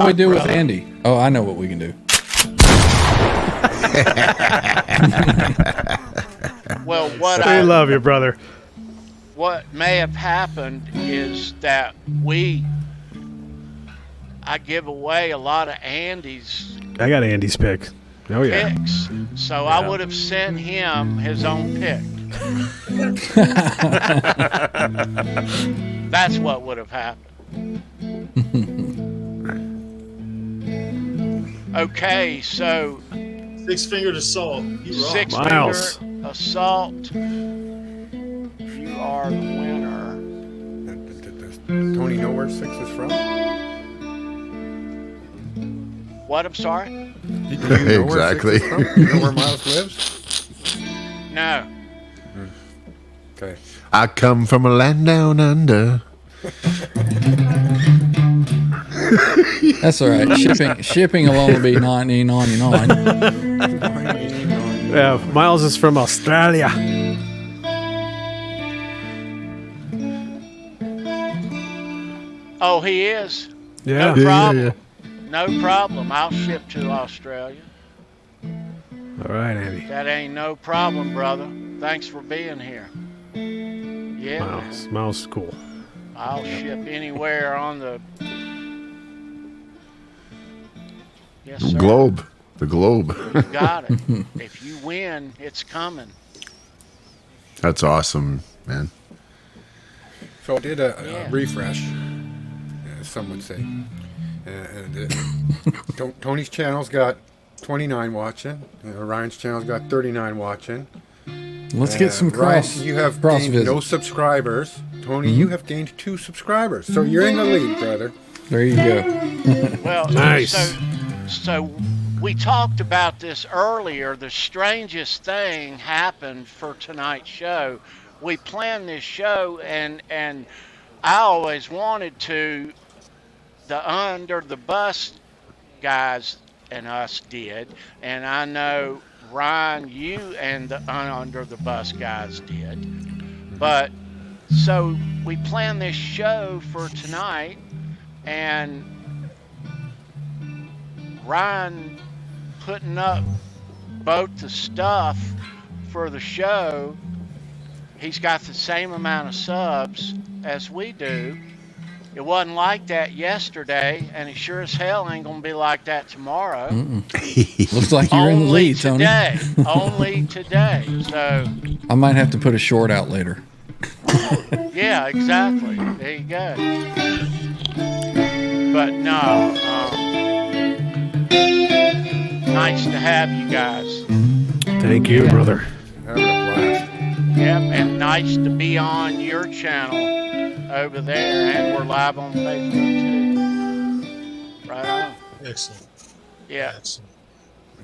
S2: we do with Andy? Oh, I know what we can do.
S1: Well, what
S3: We love you, brother.
S1: what may have happened is that I give away a lot of Andy's
S3: I got Andy's pick. Oh yeah.
S1: picks, so I would have sent him his own pick. That's what would have happened. Okay, so
S5: Six Fingered Assault. You rock.
S1: Six
S3: Miles.
S1: Finger Assault. You are the winner.
S6: Does Tony know where 6 is from?
S1: What? I'm sorry?
S6: Do you know where 6
S4: Exactly.
S6: is from? You know where Miles lives?
S1: No.
S6: Okay.
S4: I come from a land down under.
S2: That's all right. Shipping will only be $19.99.
S3: Yeah, Miles is from Australia.
S1: Oh, he is.
S3: Yeah.
S1: No problem. No problem. I'll ship to Australia.
S3: All right, Andy.
S1: That ain't no problem, brother. Thanks for being here. Yeah,
S3: Miles is cool.
S1: I'll ship anywhere on the. Yes, sir.
S4: Globe. The globe.
S1: You got it. If you win, it's coming.
S4: That's awesome, man.
S6: So I did a
S1: Yeah.
S6: refresh, as some would say. And Tony's channel's got 29 watching. Ryan's channel's got 39 watching.
S2: Let's get some
S6: Ryan,
S2: cross.
S6: you have
S2: cross
S6: gained
S2: visits.
S6: no subscribers. Tony, you have gained 2 subscribers. So you're in the lead, brother.
S2: There you go.
S1: Well,
S3: Nice.
S1: So we talked about this earlier. The strangest thing happened for tonight's show. We planned this show, and I always wanted to. The Under the Bus guys and us did, and I know Ryan, you and the Under the Bus guys did. But so we planned this show for tonight, and Ryan putting up both the stuff for the show. He's got the same amount of subs as we do. It wasn't like that yesterday, and it sure as hell ain't gonna be like that tomorrow.
S2: Looks like you're in the
S1: Only
S2: lead, Tony.
S1: today. Only today. So
S2: I might have to put a short out later.
S1: yeah, exactly. There you go. But no, nice to have you guys.
S3: Thank you, brother.
S6: Having a blast.
S1: Yep, and nice to be on your channel over there, and we're live on Facebook too. Right on.
S5: Excellent.
S1: Yeah.
S5: Excellent.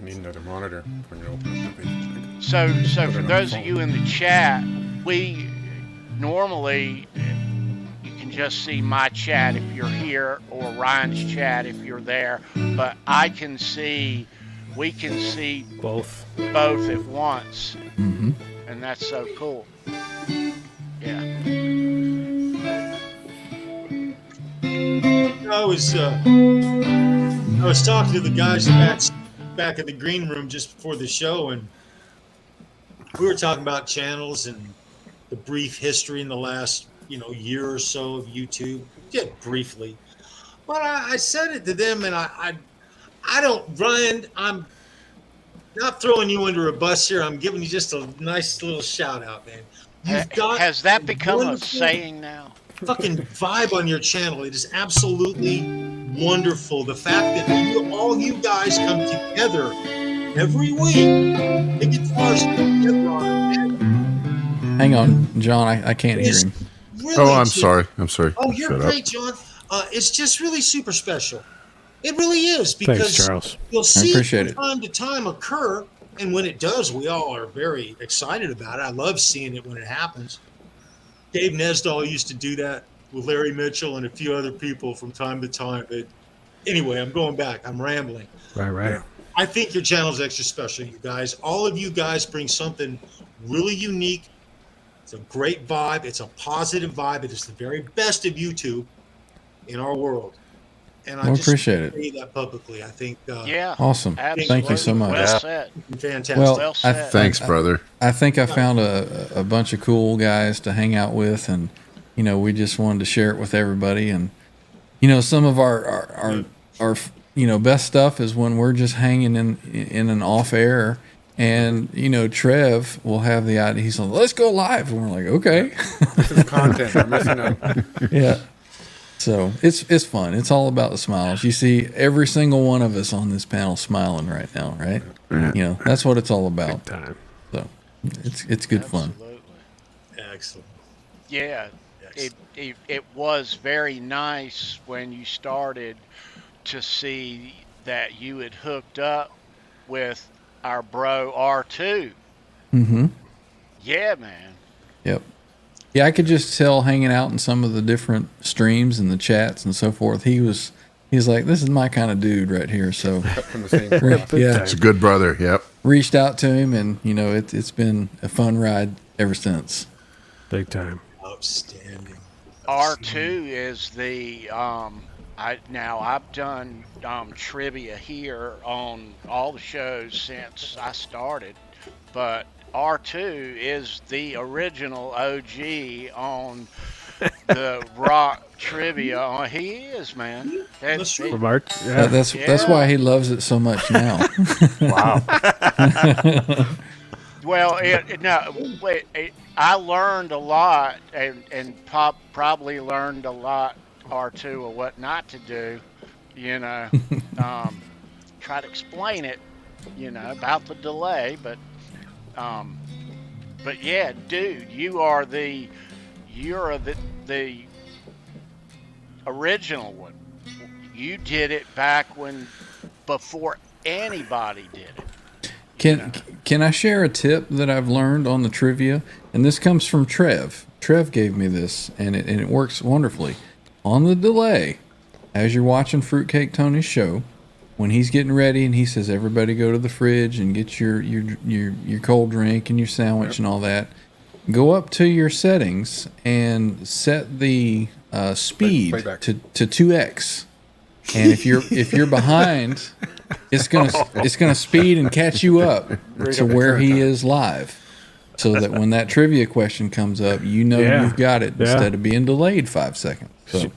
S6: I need another monitor when you open up the page.
S1: So for those of you in the chat, we normally you can just see my chat if you're here, or Ryan's chat if you're there. But we can see
S3: Both.
S1: both at once,
S2: Mm-hmm.
S1: and that's so cool. Yeah.
S5: I was talking to the guys back in the green room just before the show, and we were talking about channels and the brief history in the last year or so of YouTube, just briefly. But I said it to them, and I don't, Ryan, I'm not throwing you under a bus here. I'm giving you just a nice little shout out, man. You've got
S1: Has that become a
S5: wonderful
S1: saying now?
S5: fucking vibe on your channel. It is absolutely wonderful. The fact that all you guys come together every week, the guitars together on
S2: Hang on, John. I can't hear him.
S5: really
S4: Oh, I'm
S5: just-
S4: sorry. I'm sorry.
S5: Oh, you're
S4: Shut
S5: great, John. It's just really super special. It really is, because
S3: Thanks, Charles.
S5: you'll see
S2: appreciate
S5: from time to time occur, and when it does, we all are very excited about it. I love seeing it when it happens. Dave Nesdahl used to do that with Larry Mitchell and a few other people from time to time. But anyway, I'm going back. I'm rambling.
S3: Right.
S5: I think your channel is extra special, you guys. All of you guys bring something really unique. It's a great vibe. It's a positive vibe. It is the very best of YouTube in our world. And I
S2: Well,
S5: just
S2: appreciate it.
S5: say that publicly. I think
S1: Yeah.
S2: Awesome.
S1: Absolutely.
S2: Thank you so much.
S1: Well said.
S5: fantastic.
S2: Well,
S1: Well
S2: I,
S1: said.
S4: Thanks, brother.
S2: I think I found a bunch of cool guys to hang out with, and we just wanted to share it with everybody. And some of our best stuff is when we're just hanging in an off air, and Trev will have the idea. He's like, "Let's go live," and we're like, "Okay."
S6: This is content you're missing out.
S2: Yeah. So it's fun. It's all about the smiles. You see every single one of us on this panel smiling right now, right? That's what it's all about.
S3: Time.
S2: So it's good fun.
S1: Absolutely.
S5: Excellent.
S1: Yeah. It was very nice when you started to see that you had hooked up with our bro R2.
S2: Mm-hmm.
S1: Yeah, man.
S2: Yep. Yeah, I could just tell hanging out in some of the different streams and the chats and so forth. He's like, this is my kind of dude right here. So
S6: From the same cloth.
S2: yeah,
S4: It's a good brother. Yep.
S2: reached out to him, and it's been a fun ride ever since.
S3: Big time.
S5: Outstanding.
S1: R2 is the I've done trivia here on all the shows since I started, but R2 is the original OG on the rock trivia. He is, man.
S5: That's true.
S3: Robert? Yeah.
S2: That's why he loves it so much now.
S7: Wow.
S1: Well, I learned a lot, and probably learned a lot R2 of what not to do. Try to explain it, about the delay, but yeah, dude, you're the original one. You did it back before anybody did it.
S2: Can I share a tip that I've learned on the trivia? And this comes from Trev. Trev gave me this, and it works wonderfully. On the delay, as you're watching Fruitcake Tony's show, when he's getting ready and he says, everybody go to the fridge and get your cold drink and your sandwich and all that, go up to your settings and set the speed to 2x. And if you're behind, it's gonna speed and catch you up to where he is live, so that when that trivia question comes up, you've got it instead of being delayed 5 seconds. So,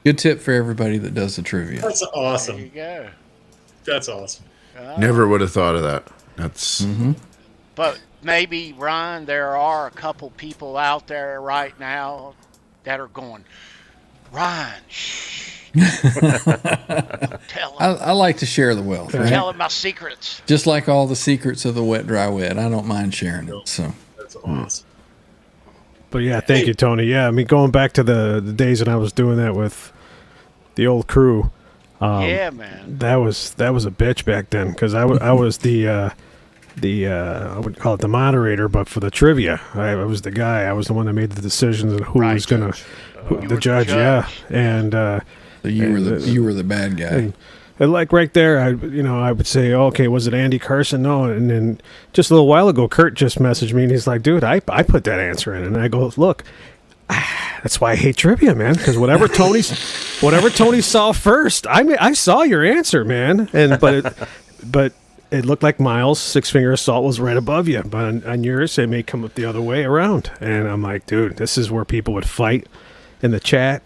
S2: good tip for everybody that does the trivia.
S5: That's awesome.
S1: There you go.
S5: That's awesome.
S4: Never would have thought of that. That's.
S1: But maybe, Ryan, there are a couple people out there right now that are going, Ryan, shh. Tell him.
S2: I like to share the wealth. Right?
S1: Tell him my secrets.
S2: Just like all the secrets of the wet, dry, wet. I don't mind sharing it. So
S5: That's awesome.
S3: But yeah, thank you, Tony. Yeah, I mean, going back to the days when I was doing that with the old crew.
S1: Yeah, man.
S3: That was a bitch back then, because I was the I would call it the moderator, but for the trivia, I was the guy. I was the one that made the decisions and who was gonna, the judge, yeah. And
S2: so you were the bad guy.
S3: And like right there, I would say, okay, was it Andy Carson? No, and then just a little while ago, Kurt just messaged me and he's like, dude, I put that answer in, and I go, look. That's why I hate trivia, man. Because whatever Tony saw first, I saw your answer, man. But it looked like Miles' 6-finger assault was right above you. But on yours, it may come up the other way around. And I'm like, dude, this is where people would fight in the chat.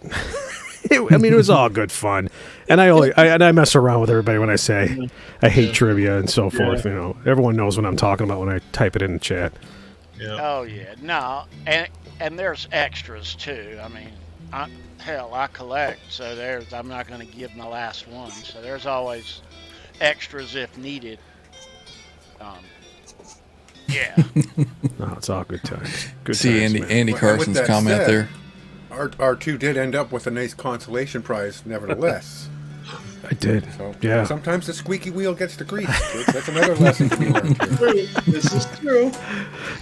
S3: It was all good fun. And I mess around with everybody when I say I hate trivia and so forth. Everyone knows what I'm talking about when I type it in the chat.
S5: Yeah.
S1: Oh yeah, no, and there's extras too. I mean, I collect, so I'm not going to give my last one. So there's always extras if needed. Yeah.
S3: No, it's all good times. Good
S2: See
S3: times,
S2: Andy
S6: With
S2: Carson's
S6: that
S2: comment
S6: said,
S2: there.
S6: Our two did end up with a nice consolation prize, nevertheless.
S3: I did.
S6: So
S3: Yeah.
S6: sometimes the squeaky wheel gets the grease. That's another lesson to be learned here.
S5: This is true.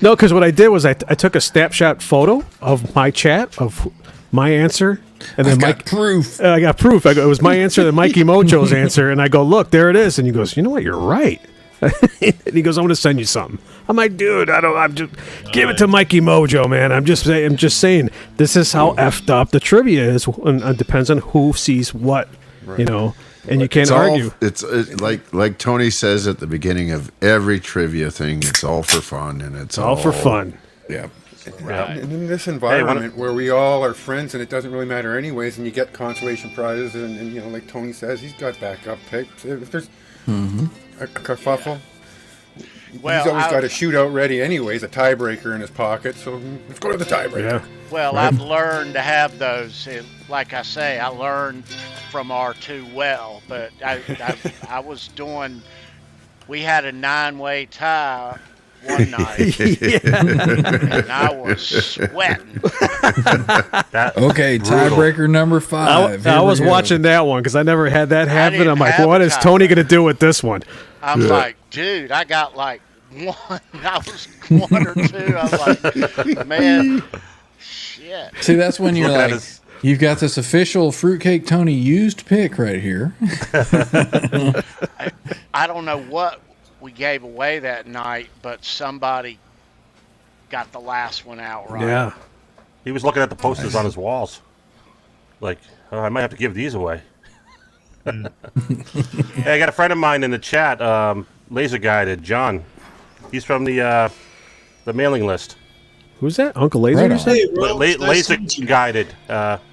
S3: No, because what I did was I took a snapshot photo of my chat of my answer, and then
S2: I got proof.
S3: I got proof. It was my answer, then Mikey Mojo's answer, and I go, look, there it is. And he goes, you know what? You're right. And he goes, I'm going to send you something. I'm like, dude, I'm just give it to Mikey Mojo, man. I'm just saying, this is how effed up the trivia is, and it depends on who sees what, and you can't argue.
S4: It's like Tony says at the beginning of every trivia thing. It's all for fun, and it's
S3: all for fun.
S4: Yeah.
S1: Right.
S6: And in this environment where we all are friends and it doesn't really matter anyways, and you get consolation prizes, and like Tony says, he's got backup picks. If there's a kerfuffle,
S1: Well,
S6: he's always got a shootout ready anyways, a tiebreaker in his pocket, so let's go to the tiebreaker.
S3: Yeah.
S1: Well, I've learned to have those. Like I say, I learned from R2 well, but I was doing. We had a 9-way tie one night, and I was sweating.
S2: Okay, tiebreaker number 5.
S3: I was watching that one because I never had that happen. I'm like, what is Tony going to do with this one?
S1: I'm like, dude, I got like one. I was 1 or 2. I was like, man, shit.
S2: See, that's when you're
S7: Look at
S2: like,
S7: his-
S2: you've got this official Fruitcake Tony used pick right here.
S1: I don't know what we gave away that night, but somebody got the last one out right.
S3: Yeah.
S7: He was looking at the posters on his walls. Like, oh, I might have to give these away. Hey, I got a friend of mine in the chat, Laser Guided, John. He's from the mailing list.
S3: Who's that? Uncle Laser?
S2: Right
S3: you
S2: on.
S3: said?
S5: Hey, bro,
S7: Laser
S5: nice to meet you.
S7: Guided.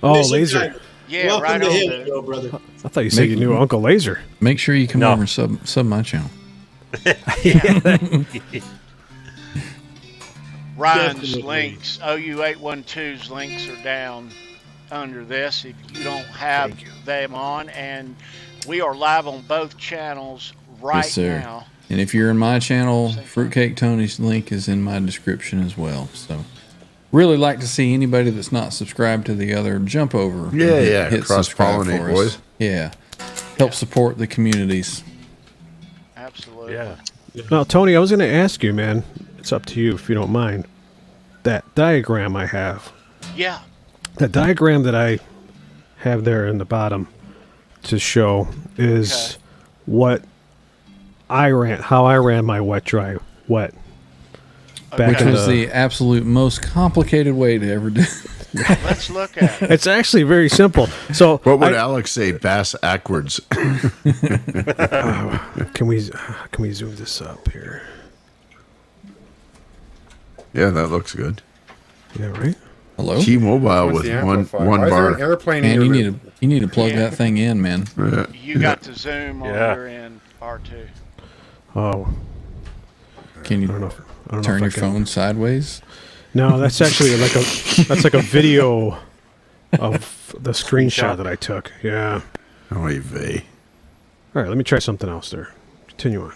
S3: Laser.
S1: Yeah,
S5: Welcome
S1: right
S5: to
S1: on.
S5: him,
S1: Dude.
S5: brother.
S3: I thought you said you knew Uncle Laser.
S2: Make sure you come
S7: No.
S2: over and sub my channel.
S1: Ryan's
S5: Definitely.
S1: links, OU812's links are down under this if you don't have them on. And we are live on both channels right
S2: Yes, sir.
S1: now.
S2: And if you're in my channel, Fruitcake Tony's link is in my description as well. So, really like to see anybody that's not subscribed to the other jump over. and
S4: Yeah.
S2: hit
S4: Cross-pollinate,
S2: subscribe for us.
S4: boys.
S2: Yeah, help support the communities.
S1: Absolutely.
S7: Yeah.
S3: Now, Tony, I was going to ask you, man. It's up to you if you don't mind. That diagram I have.
S1: Yeah.
S3: That diagram that I have there in the bottom to show is what how I ran my wet dry wet. Back
S2: Which
S3: in
S2: was the absolute most complicated way to ever do.
S1: Let's look at it.
S3: It's actually very simple. So
S4: What would Alex say? Bass backwards.
S3: can we zoom this up here?
S4: Yeah, that looks good.
S3: Yeah, right.
S2: Hello?
S4: T-Mobile
S6: What's
S4: with
S6: the
S4: one
S6: amplifier?
S4: one
S6: Why is there an
S4: bar.
S6: airplane in
S2: Man,
S6: your
S2: you need to plug
S1: Yeah.
S2: that thing in, man.
S1: You got the zoom on
S7: Yeah.
S1: your end, R2.
S3: Oh,
S2: Can
S3: I don't know.
S2: you
S3: I don't
S2: turn
S3: know
S2: your
S3: if I can.
S2: phone sideways?
S3: No, that's actually like a video of the screenshot that I took. Yeah.
S4: Oy vey.
S3: All right, let me try something else there. Continue on.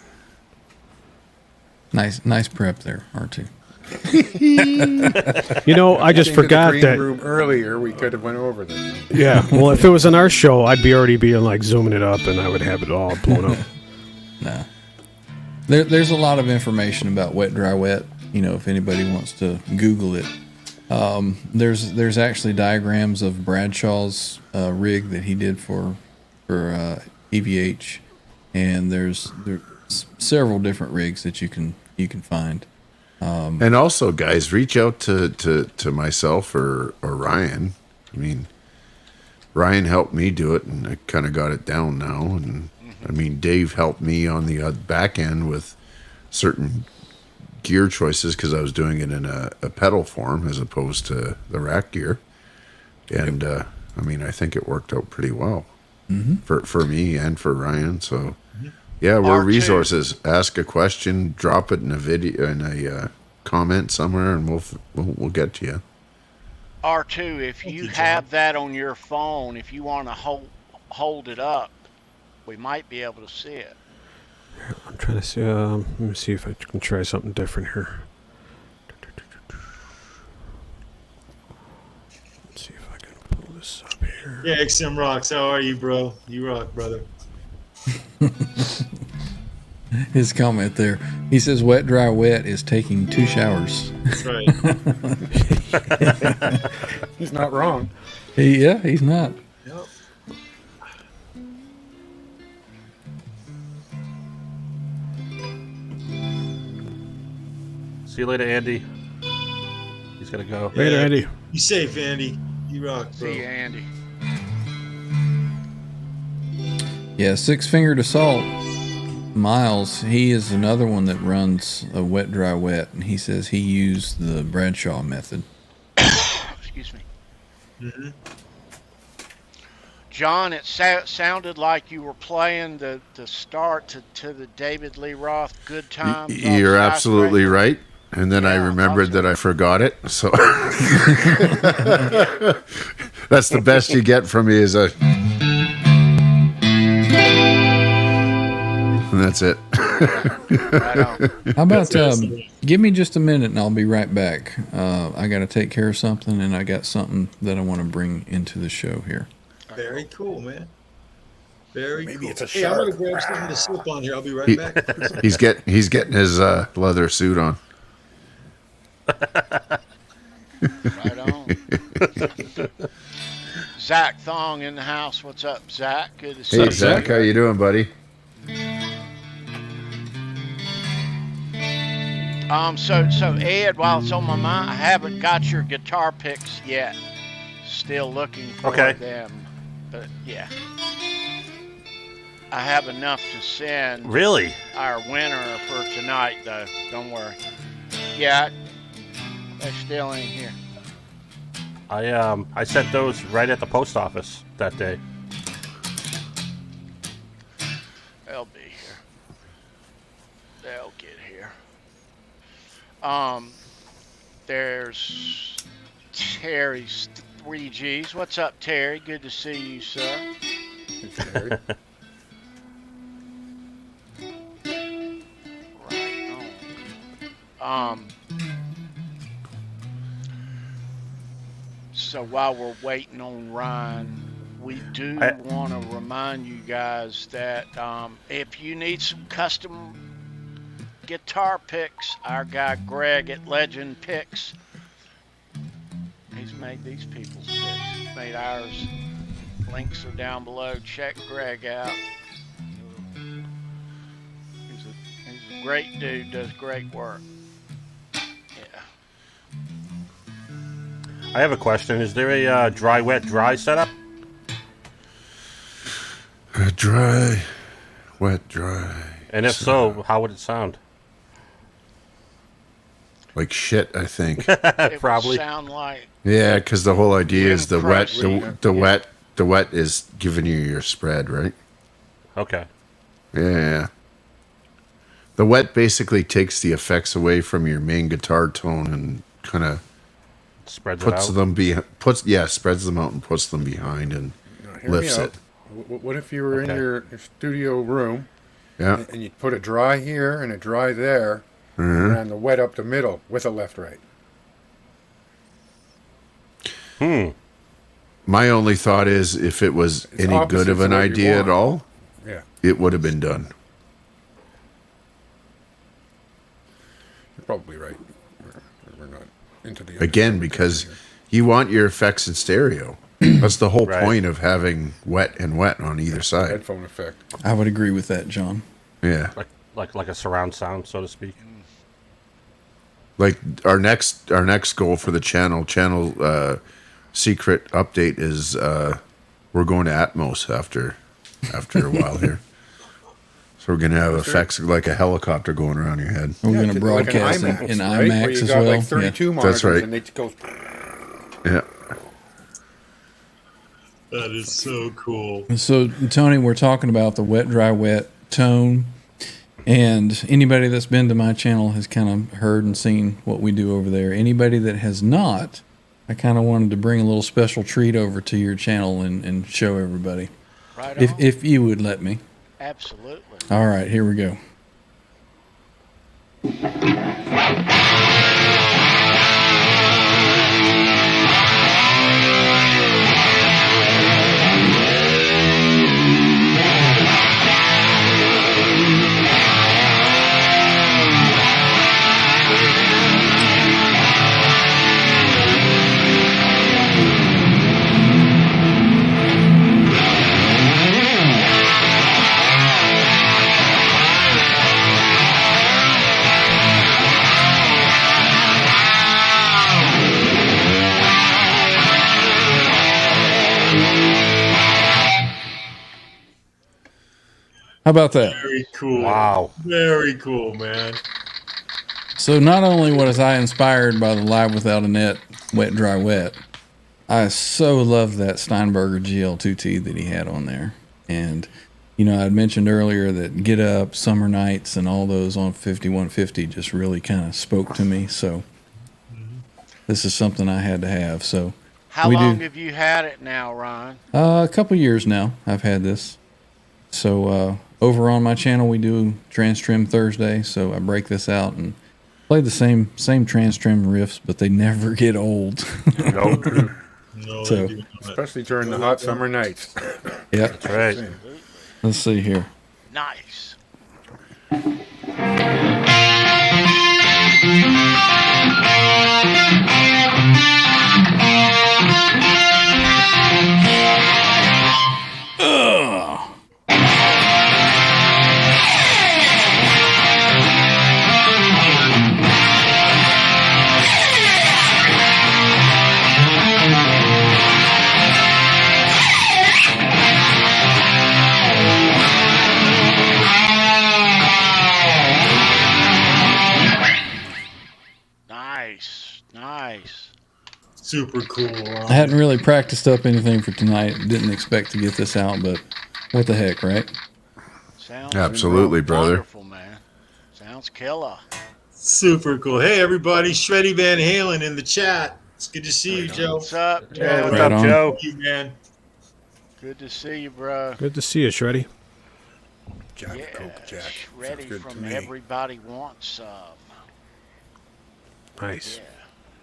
S2: Nice prep there, R2.
S3: You know, I just
S6: Into the
S3: forgot
S6: green
S3: that.
S6: room earlier, we could have went over this.
S3: Yeah. Well, if it was on our show, I'd be already being like zooming it up, and I would have it all blown up.
S2: No. There's a lot of information about wet, dry, wet. You know, if anybody wants to Google it. There's actually diagrams of Bradshaw's rig that he did for EVH, and there's several different rigs that you can find.
S4: And also, guys, reach out to myself or Ryan. I mean, Ryan helped me do it, and I kind of got it down now. And I mean, Dave helped me on the back end with certain gear choices because I was doing it in a pedal form as opposed to the rack gear. And I mean, I think it worked out pretty well for me and for Ryan. So yeah, we're
S1: R2.
S4: resources. Ask a question, drop it in a video, in a comment somewhere, and we'll get to you.
S1: R2, if you have that on your phone, if you want to hold it up, we might be able to see it.
S3: I'm trying to see. Let me see if I can try something different here. Let's see if I can pull this up here.
S5: Yeah, XM Rocks. How are you, bro? You rock, brother.
S2: His comment there. He says wet, dry, wet is taking 2 showers.
S5: That's right.
S6: He's not wrong.
S2: He's not.
S5: Yep.
S7: See you later, Andy. He's gonna go.
S3: Later, Andy.
S5: You safe, Andy. You rock, bro.
S1: See you, Andy.
S2: Yeah, Six Fingered Assault. Miles, he is another one that runs a wet, dry, wet, and he says he used the Bradshaw method.
S1: Excuse me. John, it sounded like you were playing the start to the David Lee Roth Good Times. off
S4: You're absolutely
S1: Skyscraper.
S4: right. And then I
S1: Yeah,
S4: remembered
S1: awesome.
S4: that I forgot it. So that's the best you get from me is a. And that's it.
S1: Right on.
S2: How about
S5: That's
S2: give me just a minute and I'll be right back. I got to take care of something, and I got something that I want to bring into the show here.
S5: Very cool, man. Very
S6: Maybe
S5: cool.
S6: it's a
S5: Hey, I'm
S6: shark.
S5: gonna grab something to sip on here. I'll be right
S4: He-
S5: back.
S4: He's getting his leather suit on.
S1: Right on. Zach Thong in the house. What's up, Zach? Good to see
S4: Hey
S1: you.
S4: Zach, how you doing, buddy?
S1: So Ed, while it's on my mind, I haven't got your guitar picks yet. Still looking for
S7: Okay.
S1: them, but yeah, I have enough to send
S7: Really?
S1: our winner for tonight, though. Don't worry. Yeah, they're still in here.
S7: I sent those right at the post office that day.
S1: They'll be here. They'll get here. There's Terry's 3Gs. What's up, Terry? Good to see you, sir. Right on. So while we're waiting on Ryan, we do want to remind you guys that if you need some custom guitar picks, our guy Greg at Legend Picks, he's made these people's picks. He's made ours. Links are down below. Check Greg out. Great dude, does great work. Yeah.
S7: I have a question. Is there a dry, wet, dry setup?
S4: Dry, wet, dry.
S7: And if so, how would it sound?
S4: Like shit, I think.
S1: It
S7: Probably.
S1: would sound like
S4: Yeah, because the whole idea is the wet,
S1: Crusty.
S4: the wet is giving you your spread, right?
S7: Okay.
S4: Yeah. The wet basically takes the effects away from your main guitar tone and kind of
S7: Spreads
S4: puts
S7: it out.
S4: them spreads them out and puts them behind and
S6: Now, hear me
S4: lifts
S6: out.
S4: it.
S6: What if you were in
S7: Okay.
S6: your studio room
S4: Yeah.
S6: and you put a dry here and a dry there
S4: Mhm.
S6: and the wet up the middle with a left right?
S4: My only thought is if it was
S6: It's
S4: any good of
S6: opposites
S4: an
S6: of what you
S4: idea at
S6: want.
S4: all,
S6: Yeah.
S4: it would have been done.
S6: You're probably right. We're not into the
S4: Again, because you want your effects in stereo. That's the whole
S7: Right.
S4: point of having wet and wet on either side.
S6: headphone effect.
S2: I would agree with that, John.
S4: Yeah.
S7: Like a surround sound, so to speak.
S4: Like our next goal for the channel secret update is we're going to Atmos after a while here. So we're gonna have effects like a helicopter going around your head.
S2: We're going
S6: like
S2: to
S6: an
S2: broadcast
S6: IMAX,
S2: in
S6: right? Where
S2: IMAX
S6: you
S2: as
S6: got
S2: well.
S6: like 32 monitors
S4: That's right.
S6: and it goes.
S4: Yeah.
S5: That is so cool.
S2: So, Tony, we're talking about the wet, dry, wet tone. And anybody that's been to my channel has kind of heard and seen what we do over there. Anybody that has not, I kind of wanted to bring a little special treat over to your channel and show everybody.
S1: right on.
S2: If you would let me.
S1: Absolutely.
S2: All right, here we go. How about that?
S5: Very cool.
S7: Wow.
S5: Very cool, man.
S2: So not only was I inspired by the Live Without a Net Wet Dry Wet, I so loved that Steinberger GL2T that he had on there. And, you know, I'd mentioned earlier that Get Up, Summer Nights, and all those on 5150 just really kind of spoke to me. So this is something I had to have. So
S1: How
S2: we
S1: long
S2: do.
S1: have you had it now, Ron?
S2: A couple years now I've had this. So over on my channel we do Trans Trim Thursday. So I break this out and play the same Trans Trim riffs, but they never get old.
S7: Nope.
S5: No,
S2: So-
S5: I do not.
S6: Especially during the hot summer nights.
S2: Yeah.
S7: That's right.
S2: Let's see here.
S1: Nice. Nice. Nice.
S5: Super cool.
S2: I hadn't really practiced up anything for tonight. Didn't expect to get this out, but what the heck, right?
S1: Sounds
S4: Absolutely, brother.
S1: wonderful, man. Sounds killer.
S5: Super cool. Hey, everybody. Shreddy Van Halen in the chat. It's good to see you, Joe.
S1: What's up,
S7: Hey,
S1: Joe?
S7: what's
S2: Right
S7: up,
S2: on.
S7: Joe?
S5: Thank you, man.
S1: Good to see you, bro.
S3: Good to see you, Shreddy.
S6: Jack,
S1: Yeah,
S6: Coke, Jack. Sounds
S1: ready
S6: good to
S1: from
S6: me.
S1: Everybody Wants Some.
S3: Nice.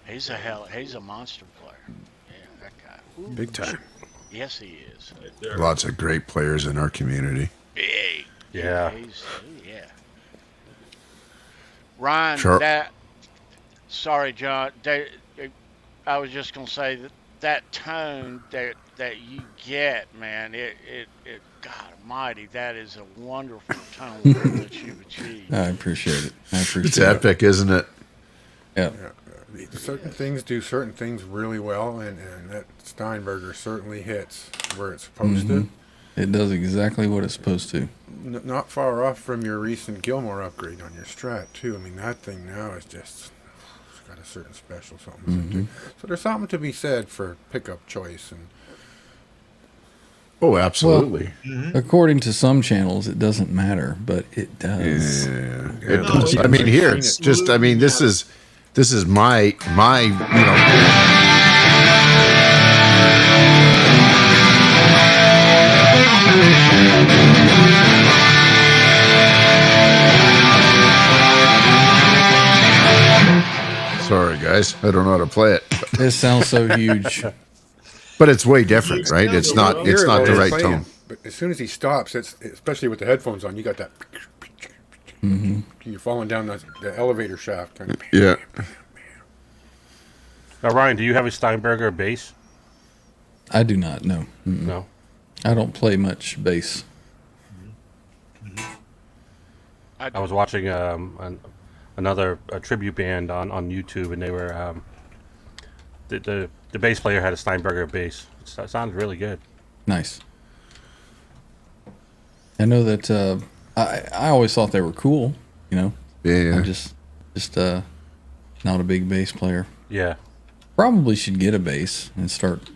S1: Yeah, he's a monster player. Yeah, that guy. Ooh,
S3: Big time.
S1: yes, he is.
S5: Right there.
S4: Lots of great players in our community.
S1: Big.
S7: Yeah.
S1: Yeah. Ryan,
S4: Sure.
S1: sorry, John. I was just gonna say that that tone that you get, man, it God Almighty, that is a wonderful tone that you've achieved.
S2: I appreciate it. I
S4: It's
S2: appreciate it.
S4: epic, isn't it?
S2: Yeah.
S6: Certain things do certain things really well, and that Steinberger certainly hits where it's supposed to.
S2: It does exactly what it's supposed to.
S6: Not far off from your recent Gilmore upgrade on your Strat, too. I mean, that thing now is just, it's got a certain special something. So there's something to be said for pickup choice. And
S4: Oh, absolutely.
S2: According to some channels, it doesn't matter, but it does.
S4: Yeah, it
S6: No,
S4: does. I
S6: it's
S4: mean, here
S6: seen
S4: it's
S6: it.
S4: just. I mean, this is my Sorry, guys, I don't know how to play it,
S2: This sounds so huge.
S4: but it's way different, right? It's not. It's not the right tone.
S6: But as soon as he stops, it's especially with the headphones on, you got that. You're falling down the elevator shaft. Kind of.
S4: Yeah.
S7: Now, Ryan, do you have a Steinberger bass?
S2: I do not know.
S7: No.
S2: I don't play much bass.
S7: I was watching another tribute band on YouTube, and they were the bass player had a Steinberger bass. It sounds really good.
S2: Nice. I know that I always thought they were cool. You know,
S4: Yeah.
S2: I'm just not a big bass player.
S7: Yeah.
S2: Probably should get a bass and start,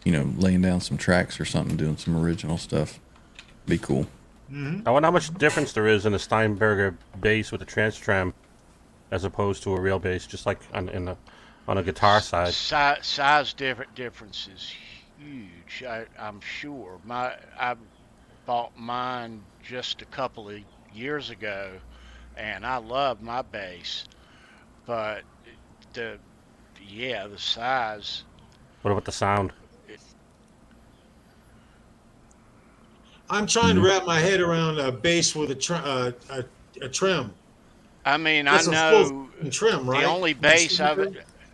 S2: laying down some tracks or something, doing some original stuff. Be cool.
S7: I wonder how much difference there is in a Steinberger bass with a trans trem as opposed to a real bass, just like on a guitar side.
S1: Size difference is huge. I'm sure. I bought mine just a couple of years ago, and I love my bass, but the size.
S7: What about the sound?
S5: I'm trying to wrap my head around a bass with a trim.
S1: I mean,
S5: That's
S1: I
S5: a
S1: know
S5: full trim, right?
S1: the only bass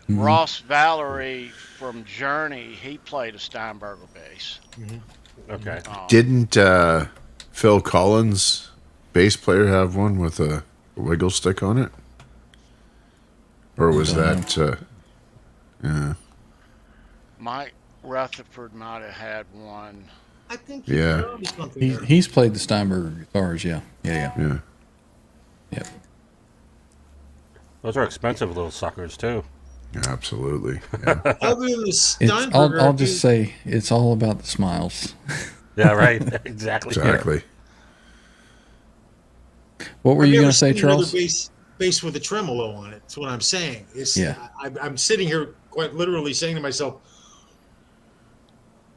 S1: Ross Valerie from Journey, he played a Steinberger bass.
S7: Okay.
S4: Didn't Phil Collins, bass player, have one with a wiggle stick on it? Or was that? Yeah.
S1: Mike Rutherford might have had one.
S5: I think
S4: Yeah.
S5: found something there.
S2: He's played the Steinberger guitars. Yeah.
S4: Yeah.
S7: Those are expensive little suckers too.
S4: Absolutely. Yeah.
S5: Other than the
S2: It's,
S5: Steinberger,
S2: I'll just say it's all about the smiles.
S7: Yeah, right. Exactly.
S4: Exactly.
S2: What were
S5: I've
S2: you
S5: never
S2: going to say,
S5: seen another
S2: Charles?
S5: bass with a tremolo on it. That's what I'm saying.
S2: Yeah.
S5: I'm sitting here quite literally saying to myself,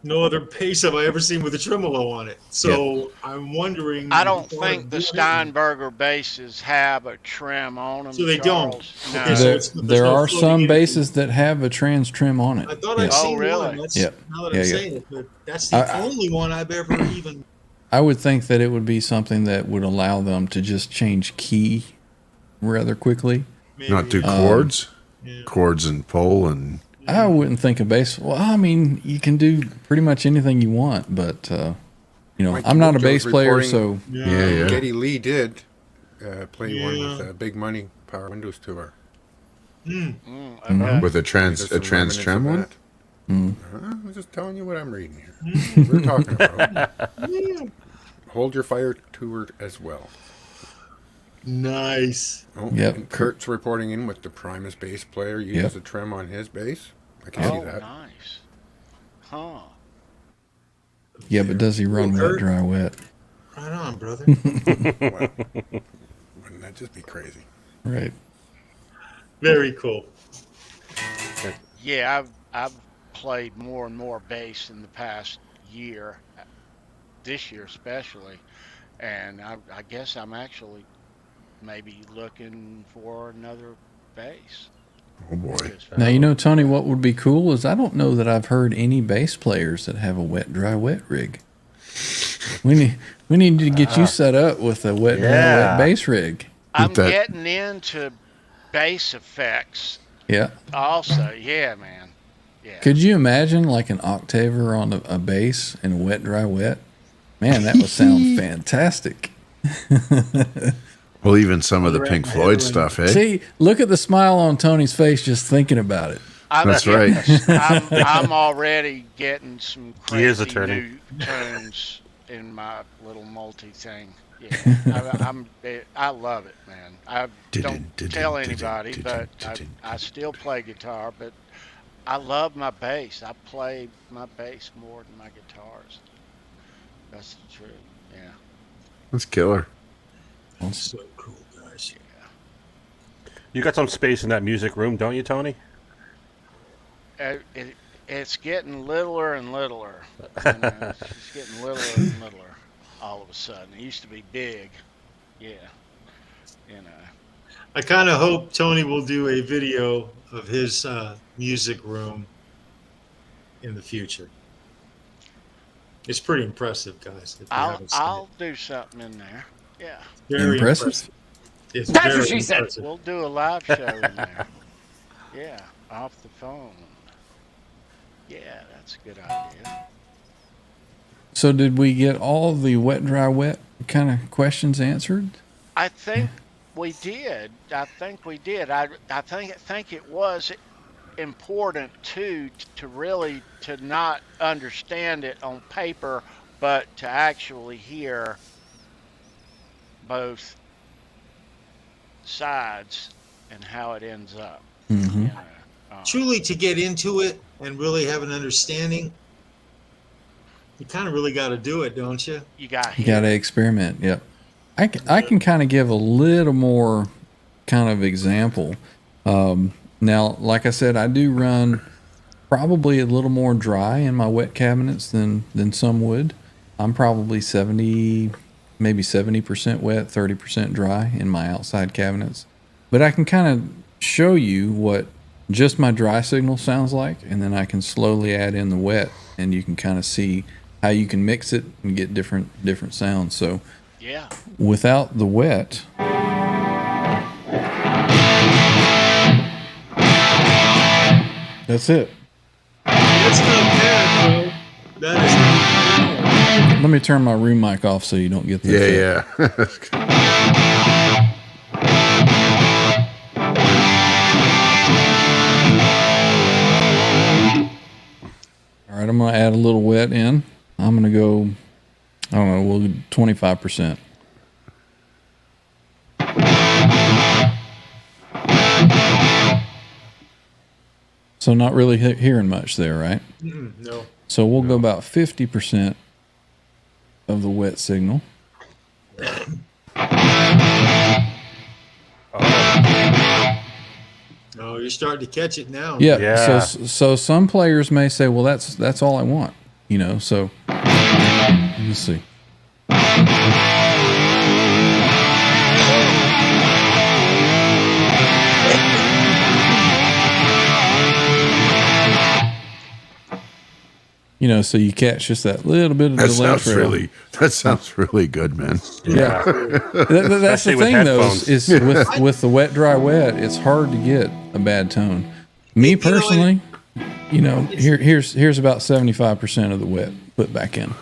S5: no other bass have I ever seen with a tremolo on it. So I'm wondering.
S1: I don't think the Steinberger basses have a trim on them.
S5: So they don't.
S1: Charles. No.
S5: Okay, so
S2: There,
S5: it's- there's
S2: there
S5: no
S2: are
S5: floating
S2: some
S5: energy.
S2: basses that have a trans trim on it.
S5: I thought
S2: Yeah.
S5: I'd seen
S1: Oh, really?
S5: one. That's,
S2: Yeah.
S5: Now that
S2: Yeah,
S5: I'm
S2: yeah.
S5: saying it, but that's the only one I've ever even.
S2: I would think that it would be something that would allow them to just change key rather quickly.
S5: Maybe,
S4: Not do chords,
S5: yeah.
S4: chords and pull and
S2: I wouldn't think a bass. Well, I mean, you can do pretty much anything you want, but
S6: Mikey
S2: I'm not a
S6: Mojo's
S2: bass player,
S6: reporting-
S2: so
S4: yeah.
S6: Geddy Lee did play one
S5: Yeah.
S6: with Big Money Power Windows Tour.
S1: Okay.
S4: with a
S6: There's some
S4: trans
S6: remnants
S4: trim
S6: of
S4: one.
S6: that. I'm just telling you what I'm reading here. We're talking about. Hold Your Fire tour as well.
S5: Nice.
S6: Oh,
S2: Yep.
S6: and Kurt's reporting in with the Primus bass player uses a trim on his bass. I can see
S1: Oh,
S6: that.
S1: nice. Huh.
S2: yeah. But does he run wet,
S5: Kurt.
S2: dry, wet?
S5: Right on, brother.
S6: Wow. Wouldn't that just be crazy?
S2: Right.
S5: Very cool.
S1: Yeah, I've played more and more bass in the past year, this year especially, and I guess I'm actually maybe looking for another bass.
S4: Oh boy.
S1: Just-
S2: Now Tony. What would be cool is I don't know that I've heard any bass players that have a wet, dry, wet rig. We need to get you set up with a wet, dry,
S7: Yeah.
S2: wet bass rig.
S1: I'm
S4: that-
S1: getting into bass effects
S2: Yeah.
S1: also. Yeah, man. Yeah.
S2: Could you imagine like an octaver on a bass and wet, dry, wet? Man, that would sound fantastic.
S4: Well, even some of the Pink Floyd stuff, eh?
S2: See, look at the smile on Tony's face just thinking about it.
S4: That's right.
S1: I'm already getting some
S7: He is a
S1: crazy
S7: turning.
S1: new tunes in my little multi thing. Yeah, I love it, man. I don't tell anybody, but I still play guitar. But I love my bass. I play my bass more than my guitars. That's the truth. Yeah.
S4: That's killer.
S5: So cool, guys.
S7: You got some space in that music room, don't you, Tony?
S1: It's getting littler and littler. You know, it's getting littler and littler all of a sudden. It used to be big. Yeah. You know.
S5: I kind of hope Tony will do a video of his music room in the future. It's pretty impressive, guys. If you haven't seen
S1: I'll do something in there. Yeah.
S5: it. Very
S2: Impressive.
S5: It's
S9: That's
S5: very
S9: what she said.
S5: impressive.
S1: We'll do a live show in there. Yeah, off the phone. Yeah, that's a good idea.
S2: So did we get all the wet, dry, wet kind of questions answered?
S1: I think we did. I think it was important too to really to not understand it on paper, but to actually hear both sides and how it ends up.
S2: Mm-hmm.
S1: You know,
S5: Truly, to get into it and really have an understanding, you kind of really got to do it, don't you?
S1: you got
S2: You got to experiment. Yep. I can kind of give a little more kind of example. Now, like I said, I do run probably a little more dry in my wet cabinets than some would. I'm probably 70, maybe 70% wet, 30% dry in my outside cabinets. But I can kind of show you what just my dry signal sounds like, and then I can slowly add in the wet, and you can kind of see how you can mix it and get different sounds. So
S1: Yeah.
S2: without the wet, that's it.
S5: That's not bad, bro. That is not bad.
S2: Let me turn my room mic off so you don't get the effect.
S4: Yeah.
S2: All right, I'm going to add a little wet in. I'm going to go, I don't know, we'll do 25%. So not really hearing much there, right?
S5: No.
S2: So we'll go about 50% of the wet signal.
S5: No, you're starting to catch it now.
S2: Yeah.
S7: Yeah.
S2: So some players may say, well, that's all I want, you know. So let's see. You know, so you catch just that little bit of delay trail.
S4: That sounds really good, man.
S2: Yeah, that's the
S7: Especially with
S2: thing though.
S7: headphones.
S2: Is with the wet, dry, wet, it's hard to get a bad tone. Me personally, you know, here's about 75% of the wet put back in.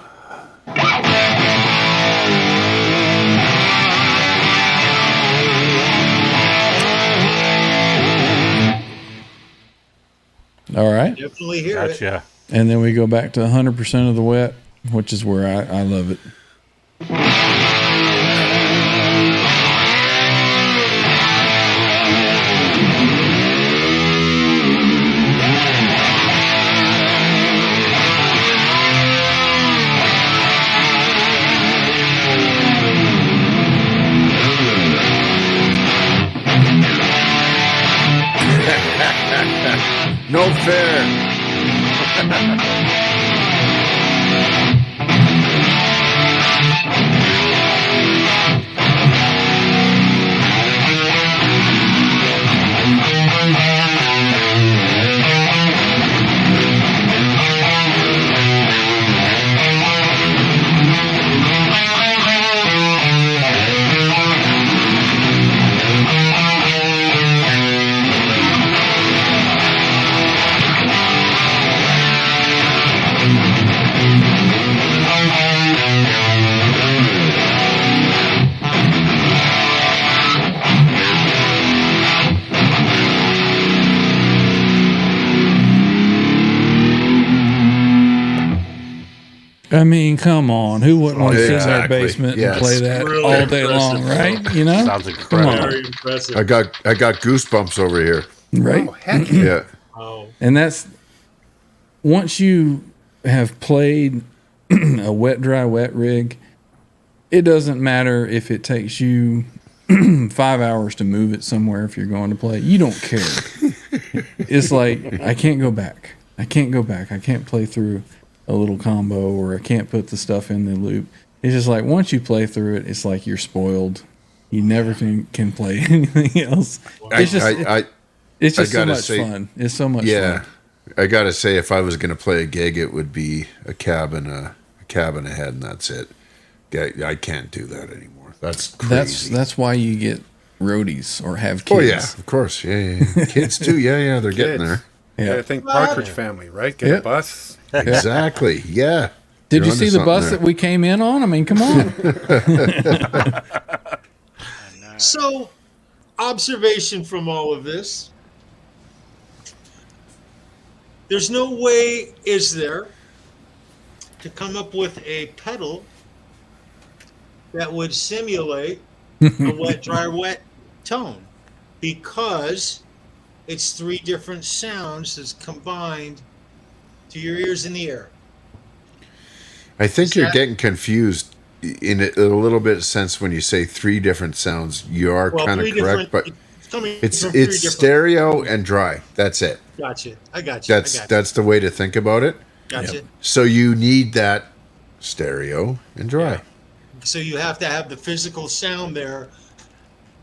S2: All right,
S5: Definitely hear it.
S7: Gotcha.
S2: and then we go back to 100% of the wet, which is where I love it.
S4: No fair.
S2: I mean, come on. Who wouldn't want to sit in their
S4: Exactly.
S2: basement
S4: Yes.
S2: and play that
S5: Really
S2: all day
S5: impressive,
S2: long,
S5: bro.
S2: right? You know?
S7: Sounds
S2: Come
S7: incredible.
S2: on.
S5: Very impressive.
S4: I got goosebumps over here.
S2: Right?
S6: Oh, heck yeah.
S4: Yeah.
S5: Oh,
S2: And that's once you have played a wet, dry, wet rig, it doesn't matter if it takes you 5 hours to move it somewhere if you're going to play. You don't care. It's like, I can't go back. I can't go back. I can't play through a little combo, or I can't put the stuff in the loop. It's just like once you play through it, it's like you're spoiled. You never can play anything else. It's just it's just so
S4: gotta
S2: much
S4: say-
S2: fun. It's so much
S4: Yeah.
S2: fun.
S4: I gotta say, if I was gonna play a gig, it would be a cabin ahead, and that's it. I can't do that anymore. That's crazy.
S2: That's why you get roadies or have
S4: Oh
S2: kids.
S4: yeah, of course. Yeah. Kids too. Yeah. They're getting
S6: Kids.
S4: there.
S6: You
S2: Yeah.
S6: gotta think Partridge Family, right? Get
S2: Yeah.
S6: a bus.
S4: Exactly. Yeah.
S2: Did
S4: You're
S2: you
S4: onto
S2: see the
S4: something
S2: bus
S4: there.
S2: that we came in on? I mean, come on.
S5: so observation from all of this. There's no way, is there, to come up with a pedal that would simulate a wet, dry, wet tone, because it's three different sounds that's combined to your ears in the air.
S4: I think
S5: Is
S4: you're
S5: that-
S4: getting confused in a little bit of sense when you say three different sounds. You are
S5: Well,
S4: kind of
S5: three
S4: correct, but
S5: it's coming
S4: it's
S5: from three
S4: it's
S5: different.
S4: stereo and dry. That's it.
S5: Gotcha. I got you.
S4: That's the way to think about it.
S5: Gotcha.
S4: So you need that stereo and dry.
S5: So you have to have the physical sound there.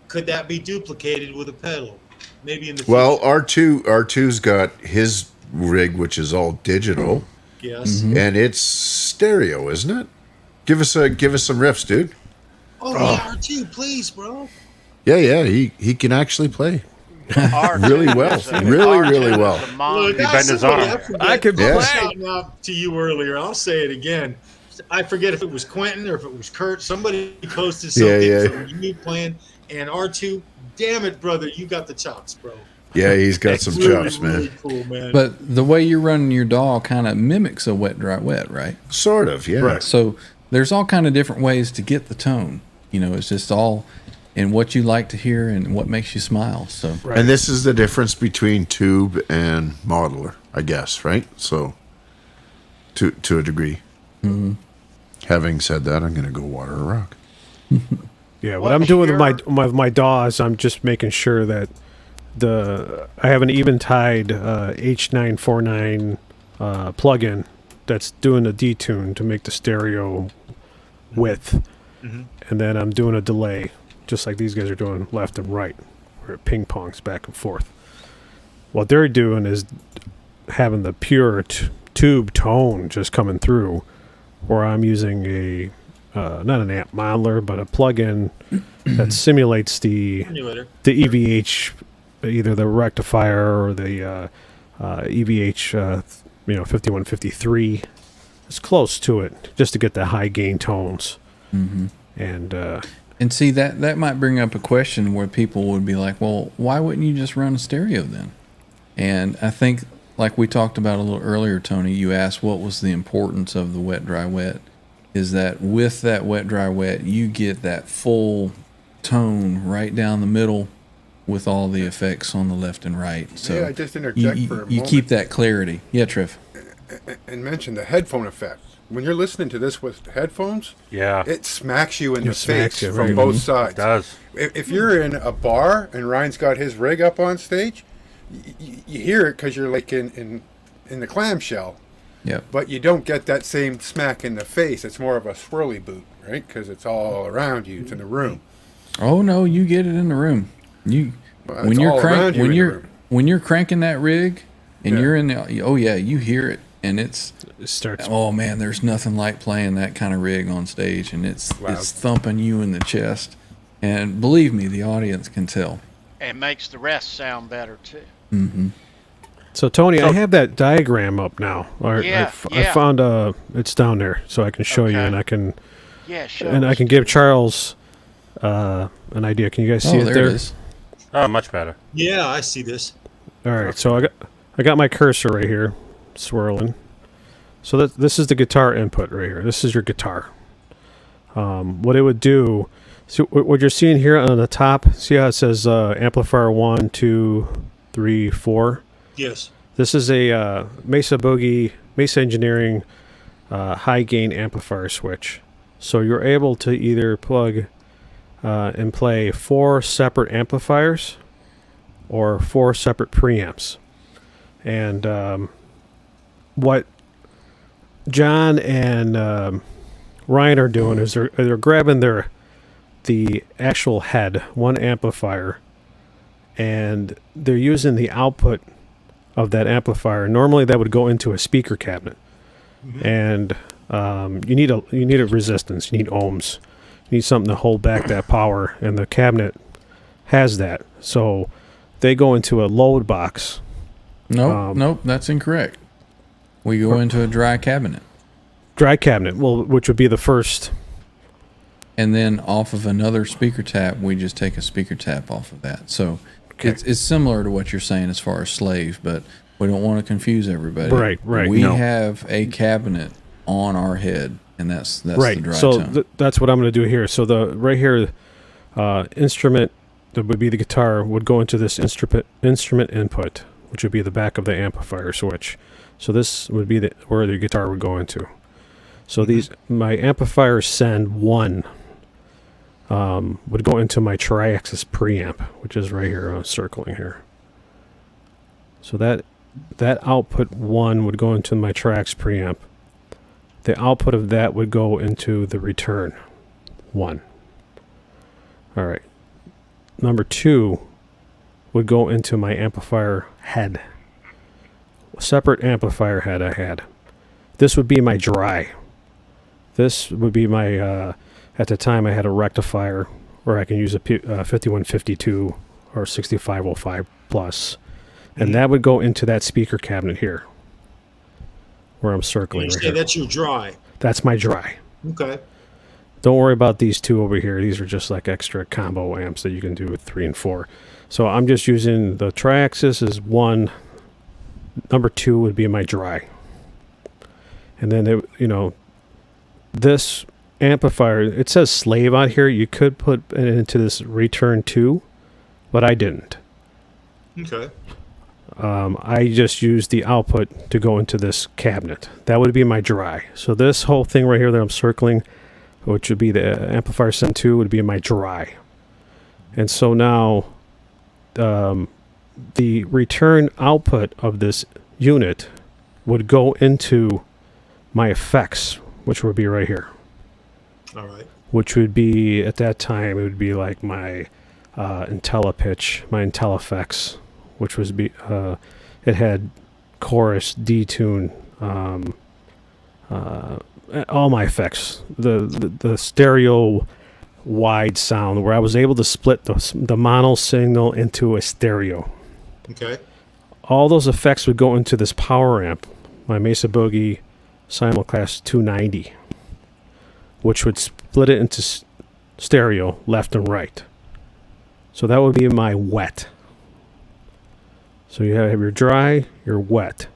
S5: Could that be duplicated with a pedal? Maybe in the
S4: Well,
S5: future.
S4: R2's got his rig, which is all digital,
S5: Yes.
S4: and it's stereo, isn't it? Give us some riffs, dude.
S5: Oh, yeah, R2, please, bro.
S4: Yeah, he can actually play
S1: R2
S4: really well,
S1: is a-
S4: really
S1: R2
S4: well.
S1: is a monster.
S5: Look,
S7: bent his arm.
S3: I could
S4: Yeah.
S5: I shouted out to you earlier. I'll say it again. I forget if it was Quentin or if it was Kurt. Somebody posted something
S4: Yeah.
S5: from you playing, and R2. Damn it, brother, you got the chops, bro.
S4: Yeah, he's got some
S5: Really,
S4: chops, man.
S5: really cool, man.
S2: But the way you're running your DAW kind of mimics a wet, dry, wet, right?
S4: Sort of, yeah.
S3: Right.
S2: So there's all kind of different ways to get the tone. You know, it's just all in what you like to hear and what makes you smile. So
S4: And this is the difference between tube and modeler, I guess, right? So, to a degree.
S2: Mm-hmm.
S4: Having said that, I'm going to go water a rock.
S3: Yeah, what I'm doing with
S1: What's
S3: my DAW is I'm just making sure that I have an Eventide H949 plugin that's doing a detune to make the stereo width, and then I'm doing a delay, just like these guys are doing left and right, where it ping pongs back and forth. What they're doing is having the pure tube tone just coming through, where I'm using a not an amp modeler, but a plugin that simulates the
S5: Simulator.
S3: EVH, either the rectifier or the EVH, 5153. It's close to it, just to get the high gain tones. And
S2: and see that might bring up a question where people would be like, well, why wouldn't you just run a stereo then? And I think, like we talked about a little earlier, Tony, you asked what was the importance of the wet, dry, wet. Is that with that wet, dry, wet, you get that full tone right down the middle with all the effects on the left and right. So
S6: May I just interject
S2: you,
S6: for a
S2: you
S6: moment?
S2: keep that clarity. Yeah, Triff.
S6: And mention the headphone effect. When you're listening to this with headphones,
S7: Yeah,
S6: it smacks you in the
S3: smacks
S6: face
S3: you,
S6: from
S3: right.
S6: both
S7: it
S6: sides.
S7: does.
S6: If you're in a bar and Ryan's got his rig up on stage, you hear it because you're like in the clamshell,
S2: Yep.
S6: but you don't get that same smack in the face. It's more of a swirly boot, right? Because it's all around you. It's in the room.
S2: Oh no, you get it in the room. You
S6: Well,
S2: when
S6: it's
S2: you're
S6: all around you in the room.
S2: when you're cranking that rig and
S6: Yeah.
S2: you're in the oh yeah, you hear it and it's
S3: it starts.
S2: oh man, there's nothing like playing that kind of rig on stage and it's thumping you in the chest. And believe me, the audience can tell.
S1: It makes the rest sound better too.
S3: So Tony, I have that diagram up now. Or
S1: Yeah,
S3: I
S1: yeah.
S3: found it's down there, so I can show you,
S1: Okay.
S3: and I can
S1: Yeah, sure.
S3: I can give Charles an idea. Can you guys see
S2: Oh,
S3: it
S2: there
S3: there?
S2: it is.
S7: Oh, much better.
S5: Yeah, I see this.
S3: All right, so I got my cursor right here, swirling. So this is the guitar input right here. This is your guitar. What it would do, so what you're seeing here on the top, see how it says amplifier 1, 2, 3, 4?
S5: Yes.
S3: This is a Mesa Engineering high gain amplifier switch. So you're able to either plug and play 4 separate amplifiers or 4 separate preamps. And what John and Ryan are doing is they're grabbing the actual head, one amplifier, and they're using the output of that amplifier. Normally that would go into a speaker cabinet. And you need a resistance, you need ohms. You need something to hold back that power, and the cabinet has that. So they go into a load box.
S2: Nope, that's incorrect. We go into a dry cabinet.
S3: Dry cabinet, well, which would be the first.
S2: And then off of another speaker tap, we just take a speaker tap off of that. So it's similar to what you're saying as far as slave, but we don't want to confuse everybody.
S3: Right.
S2: We have a cabinet on our head, and that's
S3: right.
S2: the dry
S3: So
S2: tone.
S3: that's what I'm going to do here. So the right here, instrument that would be the guitar would go into this instrument input, which would be the back of the amplifier switch. So this would be where the guitar would go into. So my amplifier send 1 would go into my tri-axis preamp, which is right here. I'm circling here. So that output 1 would go into my tri-axis preamp. The output of that would go into the return 1. All right. Number 2 would go into my amplifier head. A separate amplifier head I had. This would be my dry. This would be my, at the time I had a rectifier where I can use a 5152 or 6505 plus. And that would go into that speaker cabinet here where I'm circling.
S5: You
S3: right
S5: say
S3: here.
S5: that's your dry.
S3: That's my dry.
S5: Okay.
S3: Don't worry about these 2 over here. These are just like extra combo amps that you can do with 3 and 4. So I'm just using the tri-axis as 1. Number 2 would be my dry. And then, this amplifier, it says slave on here. You could put it into this return 2, but I didn't.
S5: Okay.
S3: I just used the output to go into this cabinet. That would be my dry. So this whole thing right here that I'm circling, which would be the amplifier send 2, would be my dry. And so now the return output of this unit would go into my effects, which would be right here.
S5: All right.
S3: Which would be, at that time, it would be like my IntelliPitch, my IntelliFX, which was it had chorus, detune, all my effects, the stereo wide sound, where I was able to split the mono signal into a stereo.
S5: Okay.
S3: All those effects would go into this power amp, my Mesa Boogie Simulcast 290, which would split it into stereo, left and right. So that would be my wet. So you have your dry, your wet.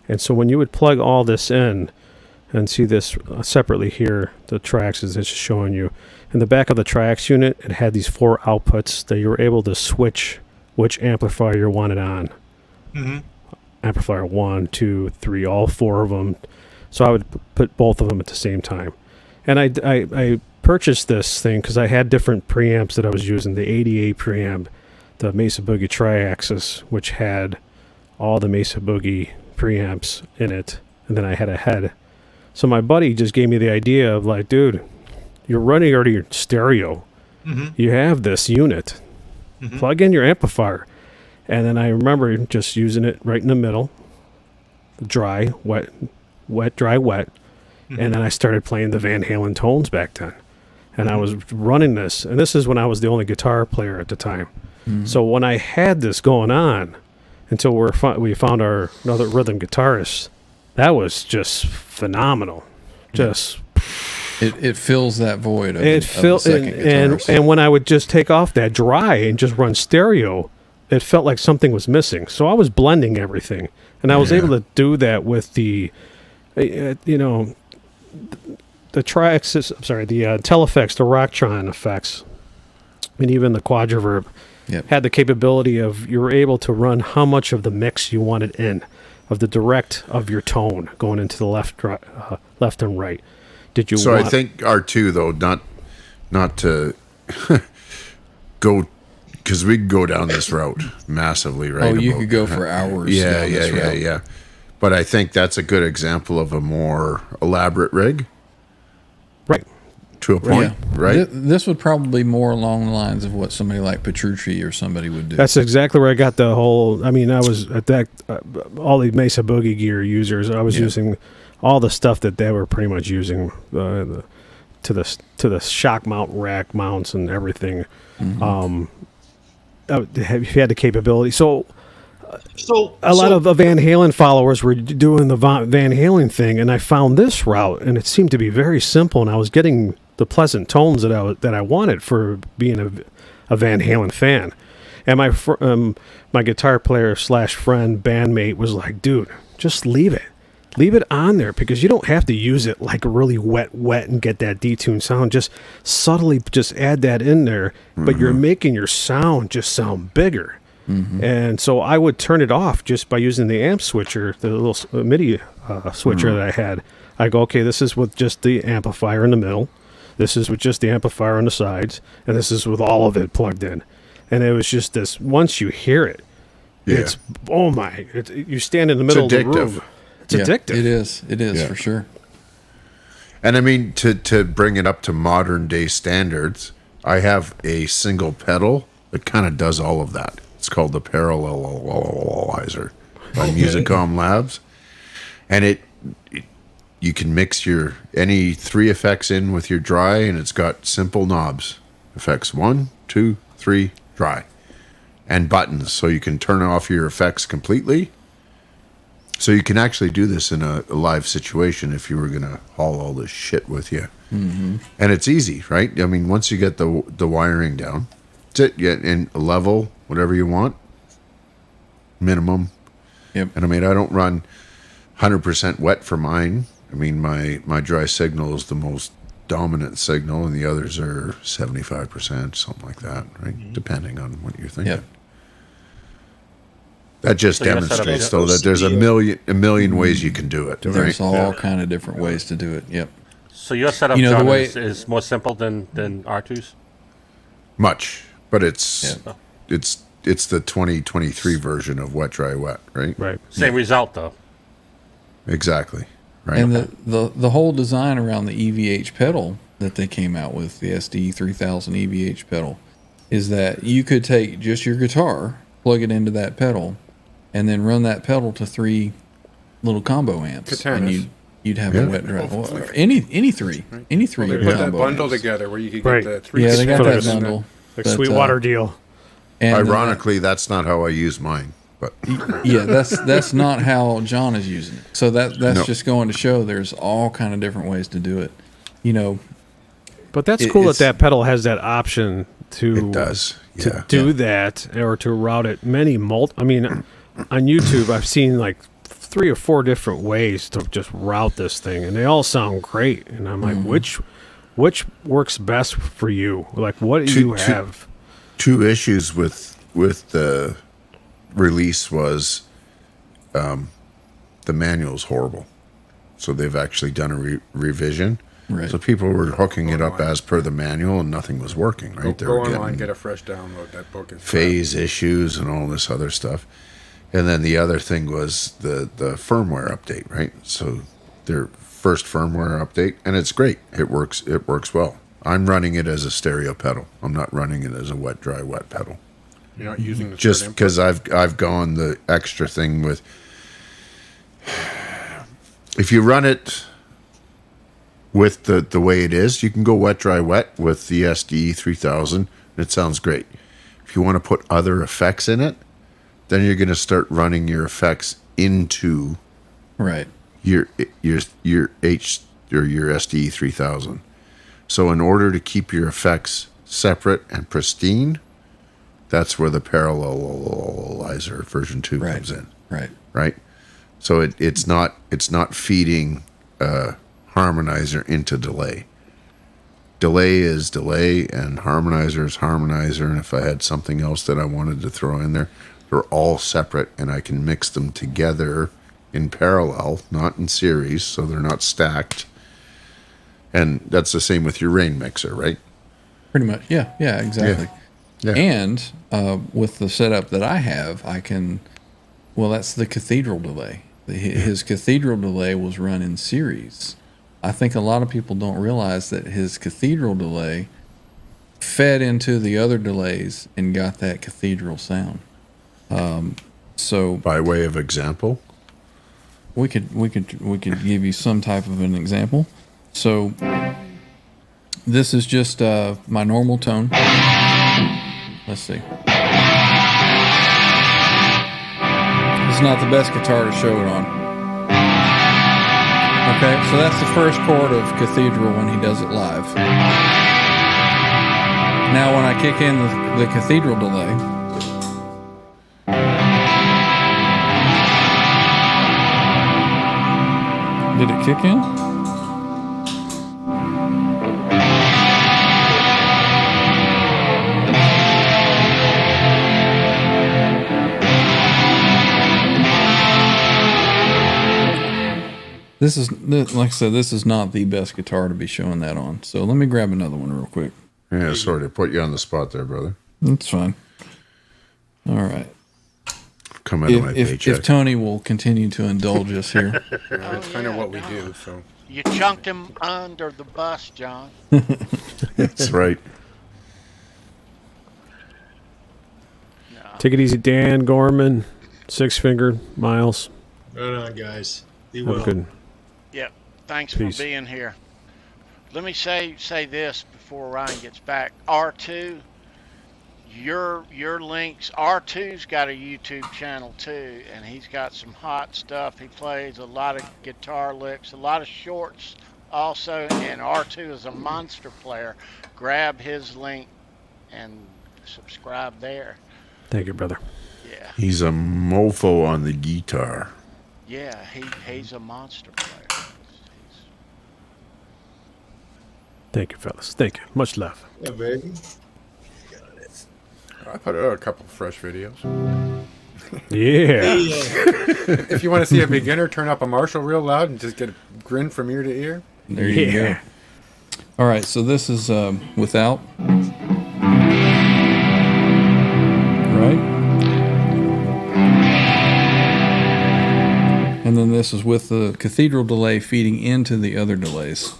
S3: And so when you would plug all this in, and see this separately here, the tracks is just showing you. In the back of the tracks unit, it had these 4 outputs that you were able to switch which amplifier you wanted on.
S5: Mm-hmm.
S3: Amplifier 1, 2, 3, all 4 of them. So I would put both of them at the same time. And I purchased this thing because I had different preamps that I was using. The 88 preamp, the Mesa Boogie Tri-Axis, which had all the Mesa Boogie preamps in it. And then I had a head. So my buddy just gave me the idea of like, dude, you're running already your stereo.
S5: Mm-hmm.
S3: You have this unit.
S5: Mm-hmm.
S3: Plug in your amplifier. And then I remember just using it right in the middle. Dry, wet, wet, dry, wet.
S5: Mm-hmm.
S3: And then I started playing the Van Halen tones back then. And I was running this. And this is when I was the only guitar player at the time.
S2: Mm-hmm.
S3: So when I had this going on, until we found our another rhythm guitarist, that was just phenomenal. Just
S2: it fills that void of,
S3: it
S2: of the second guitarist.
S3: and when I would just take off that dry and just run stereo, it felt like something was missing. So I was blending everything, and I was able to do that with the you know, the Triaxis, I'm sorry, the Teleflex, the Rocktron effects, and even the Quadraverb had the capability of you were able to run how much of the mix you wanted in, of the direct of your tone going into the left and right. Did you?
S4: So I think R2 though, not to go, because we could go down this route massively, right?
S2: Oh, you could go for hours.
S4: Yeah. But I think that's a good example of a more elaborate rig.
S3: Right.
S4: To a point, right?
S2: This would probably be more along the lines of what somebody like Petrucci or somebody would do.
S3: That's exactly where I got the whole. I mean, I was at that all the Mesa Boogie gear users. I was using all the stuff that they were pretty much using to the shock mount rack mounts and everything. You had the capability. So a lot of Van Halen followers were doing the Van Halen thing, and I found this route, and it seemed to be very simple, and I was getting the pleasant tones that I wanted for being a Van Halen fan. And my guitar player / friend bandmate was like, dude, just leave it on there, because you don't have to use it like really wet and get that detuned sound. Just subtly just add that in there, but you're making your sound just sound bigger. And so I would turn it off just by using the amp switcher, the little MIDI switcher that I had. I go, okay, this is with just the amplifier in the middle. This is with just the amplifier on the sides. And this is with all of it plugged in. And it was just this, once you hear it, it's, oh my, you stand in the middle of the room. It's addictive.
S2: It is for sure.
S4: And I mean, to bring it up to modern day standards, I have a single pedal that kind of does all of that. It's called the Parallelizer by Musicom Labs, and you can mix any 3 effects in with your dry, and it's got simple knobs, effects 1, 2, 3, dry, and buttons, so you can turn off your effects completely. So you can actually do this in a live situation if you were gonna haul all this shit with you, and it's easy, right? I mean, once you get the wiring down, that's it. Get in a level, whatever you want, minimum. And I mean, I don't run 100% wet for mine. I mean, my dry signal is the most dominant signal, and the others are 75%, something like that, right? Depending on what you're thinking. That just demonstrates, though, that there's a million ways you can do it.
S2: There's all kind of different ways to do it.
S7: So your setup, John, is more simple than R2's?
S4: Much, but it's the 2023 version of wet, dry, wet, right?
S3: Right.
S7: Same result, though.
S4: Exactly. Right.
S2: And the whole design around the EVH pedal that they came out with, the SD 3000 EVH pedal, is that you could take just your guitar, plug it into that pedal, and then run that pedal to 3 little combo amps, and you'd have a wet, dry, any 3
S6: Well, they put that bundle
S2: amps
S6: together where you could get the 3.
S2: Yeah, they got that bundle.
S3: Like Sweetwater deal.
S2: And,
S4: ironically, that's not how I use mine. But
S2: that's not how John is using it. So that's just going to show there's all kind of different ways to do it.
S3: But that's cool that pedal has that option to
S4: it does.
S3: To do that, or to route it I mean, on YouTube I've seen like 3 or 4 different ways to just route this thing, and they all sound great. And I'm like, which works best for you? Like, what do you have?
S4: 2 issues with the release was the manual's horrible, so they've actually done a revision.
S2: Right.
S4: So people were hooking it up as per the manual, and nothing was working. Right?
S6: Go online, get a fresh download. That book is
S4: phase issues and all this other stuff. And then the other thing was the firmware update. Right. So their first firmware update, and it's great. It works well. I'm running it as a stereo pedal. I'm not running it as a wet, dry, wet pedal.
S6: You're not using the
S4: just because I've gone the extra thing with. If you run it with the way it is, you can go wet, dry, wet with the SD 3000. It sounds great. If you want to put other effects in it, then you're going to start running your effects into your H or your SD 3000. So in order to keep your effects separate and pristine, that's where the Parallelizer version 2 comes in.
S2: Right.
S4: So it's not feeding harmonizer into delay. Delay is delay, and harmonizer is harmonizer. And if I had something else that I wanted to throw in there, they're all separate, and I can mix them together in parallel, not in series, so they're not stacked. And that's the same with your rain mixer, right?
S2: Pretty much. Yeah, exactly.
S4: Yeah.
S2: And with the setup that I have, I can, well, that's the cathedral delay. His cathedral delay was run in series. I think a lot of people don't realize that his cathedral delay fed into the other delays and got that cathedral sound. So
S4: By way of example,
S2: we could give you some type of an example. So this is just my normal tone. Let's see. It's not the best guitar to show it on. Okay, so that's the first chord of Cathedral when he does it live. Now when I kick in the Cathedral delay, did it kick in? This is, like I said, this is not the best guitar to be showing that on. So let me grab another one real quick.
S4: yeah, sorry to put you on the spot there, brother.
S2: That's fine. All right.
S4: Come out of my paycheck.
S2: If Tony will continue to indulge us here.
S6: That's kind of what we do. So
S1: You chunked him under the bus, John.
S4: That's right.
S3: Take it easy, Dan Gorman, Six Finger Miles.
S5: Right on, guys. Be
S3: Have
S5: well.
S3: a good.
S1: Yep. Thanks
S3: Peace.
S1: for being here. Let me say this before Ryan gets back. R2, your links. R2's got a YouTube channel too, and he's got some hot stuff. He plays a lot of guitar licks, a lot of shorts also, and R2 is a monster player. Grab his link and subscribe there.
S3: Thank you, brother.
S1: Yeah.
S4: He's a mofo on the guitar.
S1: Yeah, he's a monster player.
S3: Thank you, fellas. Thank you. Much love.
S5: Yeah, baby.
S6: I put out a couple of fresh videos.
S3: Yeah.
S6: If you want to see a beginner turn up a Marshall real loud and just get a grin from ear to ear,
S2: There you go. All right, so this is without. Right? And then this is with the cathedral delay feeding into the other delays.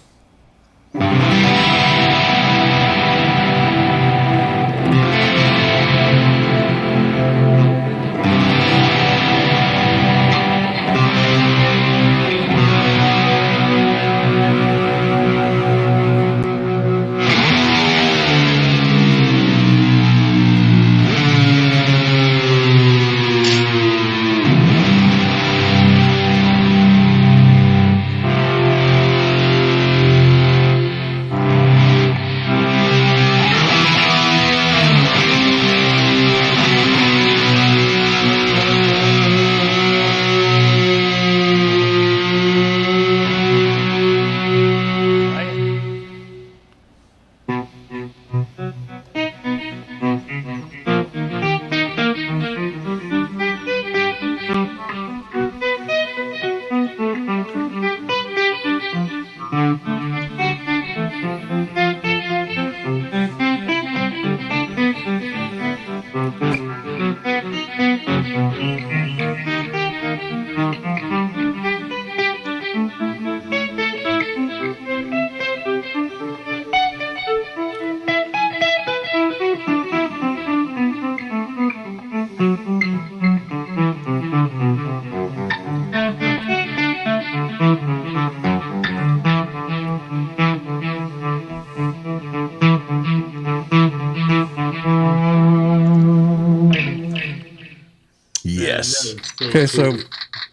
S4: Yes.
S2: Okay, so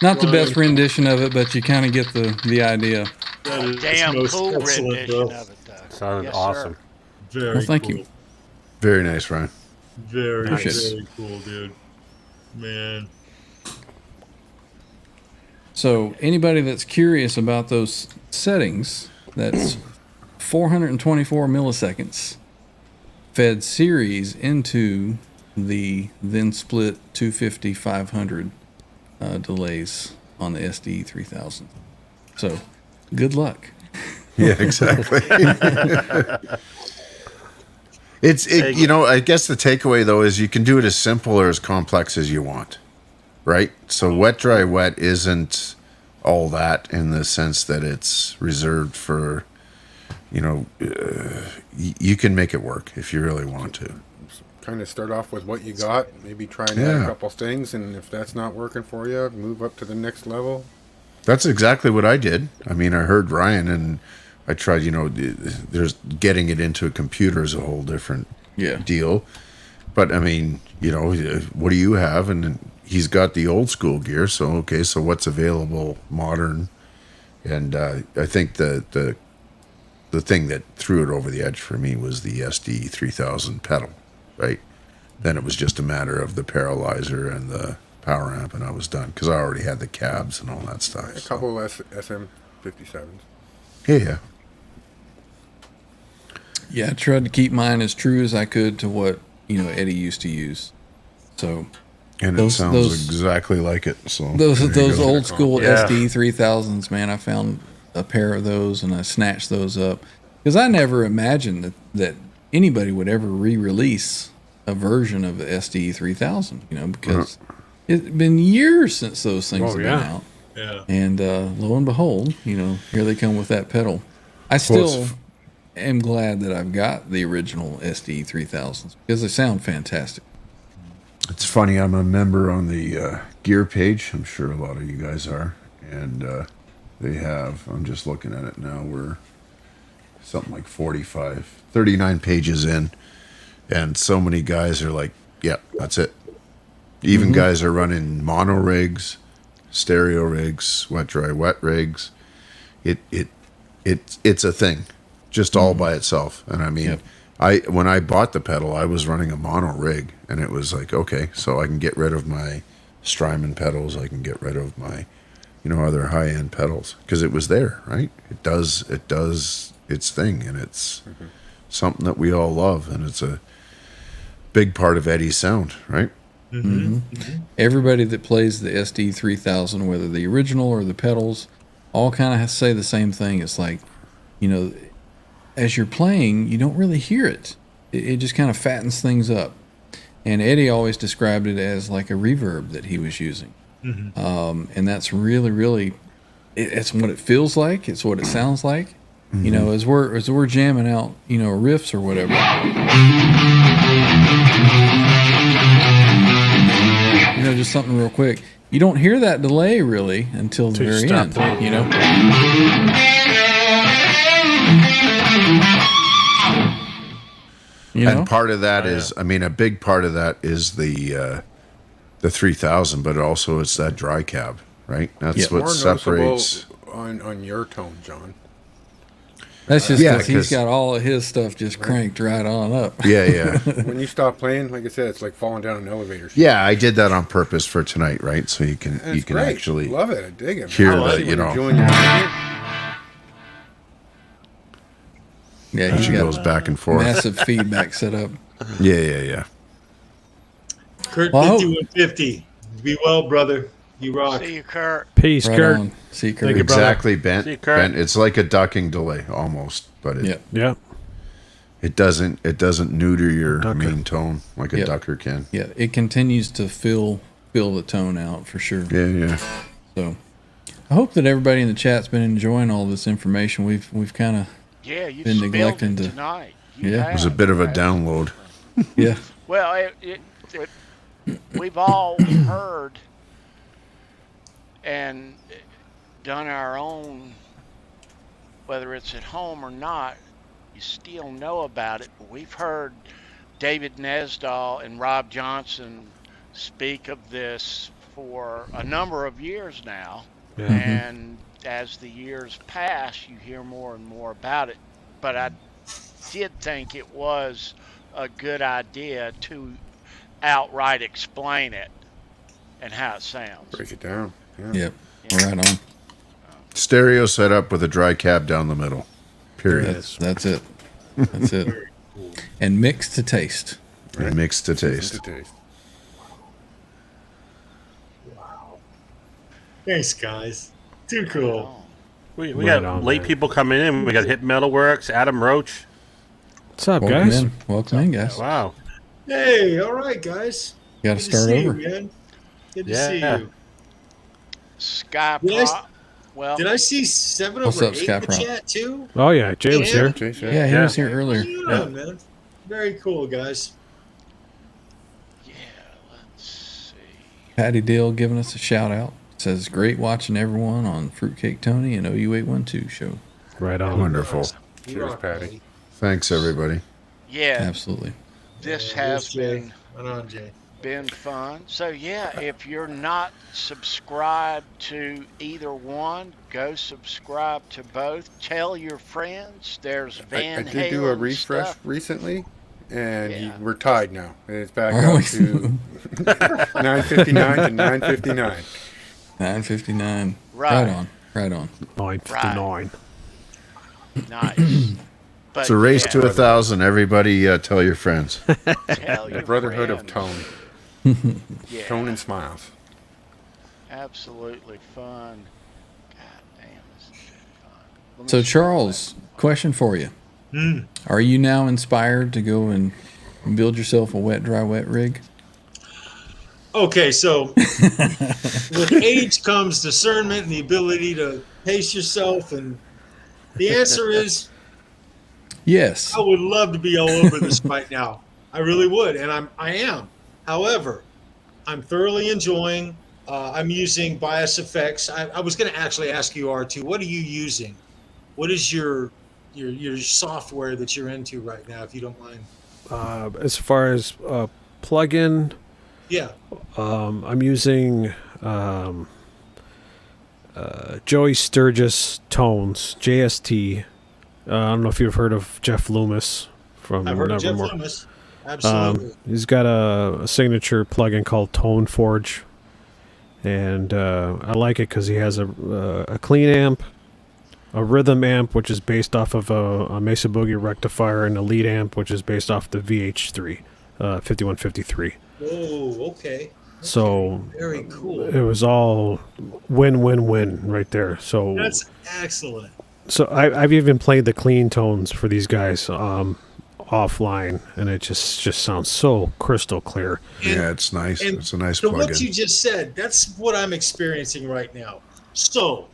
S2: not the best rendition of it, but you kind of get the idea.
S5: That is
S1: Damn
S5: most
S1: cool
S5: excellent,
S1: rendition
S5: bro.
S1: of it, though.
S7: Sounded
S1: Yes,
S7: awesome.
S1: sir.
S5: Very
S2: Well, thank
S5: cool.
S2: you.
S4: Very nice, Ryan.
S5: Very,
S2: Appreciate it.
S5: very cool, dude. Man.
S2: So anybody that's curious about those settings, that's 424 milliseconds fed series into the then split 250-500 delays on the SD 3000. So good luck.
S4: Yeah, exactly. You know, I guess the takeaway though is you can do it as simple or as complex as you want, right? So wet, dry, wet isn't all that in the sense that it's reserved for, you know, you can make it work if you really want to.
S6: Kind of start off with what you got, maybe try and add a couple things, and if that's not working for you, move up to the next level.
S4: That's exactly what I did. I mean, I heard Ryan and I tried, you know, there's getting it into a computer is a whole different deal. But I mean, you know, what do you have? And he's got the old school gear. So, okay, so what's available modern? And I think the thing that threw it over the edge for me was the SD 3000 pedal, right? Then it was just a matter of the paralyzer and the power amp, and I was done because I already had the cabs and all that stuff.
S6: A couple of SM57s.
S4: Yeah.
S2: Yeah, I tried to keep mine as true as I could to what, you know, Eddie used to use. So,
S4: and it sounds exactly like it. So
S2: those old school SD 3000s, man, I found a pair of those and I snatched those up because I never imagined that anybody would ever re-release a version of the SD 3000. You know, because it's been years since those things have been out.
S5: Yeah.
S2: And lo and behold, you know, here they come with that pedal. I still am glad that I've got the original SD 3000s because they sound fantastic.
S4: It's funny, I'm a member on the gear page. I'm sure a lot of you guys are. And they have, I'm just looking at it now, we're something like 39 pages in. And so many guys are like, yeah, that's it. Even guys are running mono rigs, stereo rigs, wet, dry, wet rigs. It's a thing, just all by itself. And I mean, when I bought the pedal, I was running a mono rig, and it was like, okay, so I can get rid of my Strymon pedals, I can get rid of my, you know, other high end pedals because it was there, right? It does its thing, and it's something that we all love, and it's a big part of Eddie's sound, right?
S2: Everybody that plays the SD 3000, whether the original or the pedals, all kind of say the same thing. It's like, you know, as you're playing, you don't really hear it. It just kind of fattens things up. And Eddie always described it as like a reverb that he was using. And that's really, really, it's what it feels like. It's what it sounds like. You know, as we're jamming out, you know, riffs or whatever. You know, just something real quick. You don't hear that delay really until the very end. You know.
S4: And part of that is, I mean, a big part of that is the 3000, but also it's that dry cab, right? That's what
S6: more
S4: separates
S6: on your tone, John.
S2: That's just because he's got all of his stuff just cranked right on up.
S4: Yeah.
S6: When you stop playing, like I said, it's like falling down an elevator.
S4: Yeah, I did that on purpose for tonight, right? So you can
S6: great.
S4: actually
S6: love it. I dig it.
S4: hear that, you know.
S2: Yeah,
S4: he goes back and forth.
S2: Massive feedback set up.
S4: Yeah.
S5: Kurt 5150. Be well, brother. You rock.
S1: See you, Kurt.
S3: Peace,
S2: Right
S3: Kurt.
S2: on. See you, Kurt.
S3: Thank you, brother.
S4: Exactly, Bent.
S7: See you, Kurt.
S4: Bent. It's like a ducking delay almost, but
S3: Yeah.
S4: it doesn't neuter your main tone like a ducker can.
S2: Yeah, it continues to fill the tone out for sure.
S4: Yeah.
S2: So, I hope that everybody in the chat's been enjoying all this information. We've kind of
S1: You
S2: been
S1: spilled
S2: neglecting
S1: it
S2: to.
S1: tonight.
S4: It was a bit of a download.
S2: Yeah.
S1: Well, we've all heard and done our own, whether it's at home or not, you still know about it. But we've heard David Nesdahl and Rob Johnson speak of this for a number of years now. And as the years pass, you hear more and more about it. But I did think it was a good idea to outright explain it and how it sounds.
S6: Break it down.
S2: Yep. Right on.
S4: Stereo set up with a dry cab down the middle. Period.
S2: That's it. That's it. And mixed to taste.
S4: And mixed to taste.
S5: Thanks, guys. Too cool.
S7: We
S3: Right
S7: got
S3: on,
S7: late
S3: man.
S7: people coming in. We got Hit Metalworks, Adam Roach.
S3: What's up,
S2: Welcome
S3: guys?
S2: in. Welcome in, guys.
S7: Wow.
S5: Hey, all right, guys.
S2: Got
S5: Good
S2: to start
S5: see
S2: over.
S5: You, man. Good to
S7: Yeah.
S5: see you.
S1: Sky
S5: Yes.
S1: Prop. Well,
S5: Did I see 7
S2: What's
S5: over
S2: up,
S5: 8
S2: Sky
S5: in the
S2: Prop?
S5: chat too?
S3: Oh yeah, Jay was
S5: Yeah.
S3: here.
S2: Yeah, he was here earlier.
S5: Yeah, man. Very cool, guys.
S1: yeah, let's see.
S2: Patty Dill giving us a shout out. Says, great watching everyone on Fruitcake Tony and OU812 show.
S3: Right on.
S4: Wonderful.
S5: You
S6: Cheers,
S5: rock,
S6: Patty.
S5: buddy.
S4: Thanks, everybody.
S1: Yeah,
S2: Absolutely.
S1: this
S5: Yeah,
S1: has
S5: here's Jay.
S1: been
S5: Right on, Jay.
S1: fun. So yeah, if you're not subscribed to either one, go subscribe to both. Tell your friends. There's
S6: I
S1: Van
S6: did do a
S1: Halen
S6: refresh
S1: stuff.
S6: recently, and
S1: Yeah.
S6: we're tied now. It's back
S2: Are
S6: up
S2: we?
S6: to 9:59 to 9:59.
S2: 9:59.
S1: Right.
S2: Right on. Right on.
S3: 9:59.
S1: Nice. But
S4: It's a race
S1: yeah,
S4: to 1,000. Everybody tell your friends.
S1: tell
S6: The
S1: your
S6: Brotherhood of
S1: friends.
S6: Tone.
S1: Yeah,
S6: Tone and Smiles.
S1: absolutely fun. God damn, this has been fun. Let me
S2: So,
S1: see.
S2: Charles, question for you. Are you now inspired to go and build yourself a wet, dry, wet rig?
S5: Okay, so with age comes discernment and the ability to pace yourself, and the answer is
S2: Yes.
S5: I would love to be all over this right now. I really would, and I am. However, I'm thoroughly enjoying. I'm using Bias Effects. I was going to actually ask you, R2, what are you using? What is your software that you're into right now, if you don't mind?
S3: As far as plugin,
S5: Yeah.
S3: I'm using Joey Sturgis Tones, JST. I don't know if you've heard of Jeff Loomis from
S5: I've heard of Jeff
S3: Nevermore.
S5: Loomis. Absolutely.
S3: He's got a signature plugin called Tone Forge, and I like it because he has a clean amp, a rhythm amp, which is based off of a Mesa Boogie rectifier, and a lead amp, which is based off the VH3 5153.
S5: Oh, okay.
S3: So
S5: Very cool.
S3: it was all win-win-win right there. So
S5: That's excellent.
S3: so I've even played the clean tones for these guys offline, and it just sounds so crystal clear.
S4: Yeah, it's nice.
S5: And
S4: It's a nice
S5: so what you
S4: plug-in.
S5: just said, that's what I'm experiencing right now. So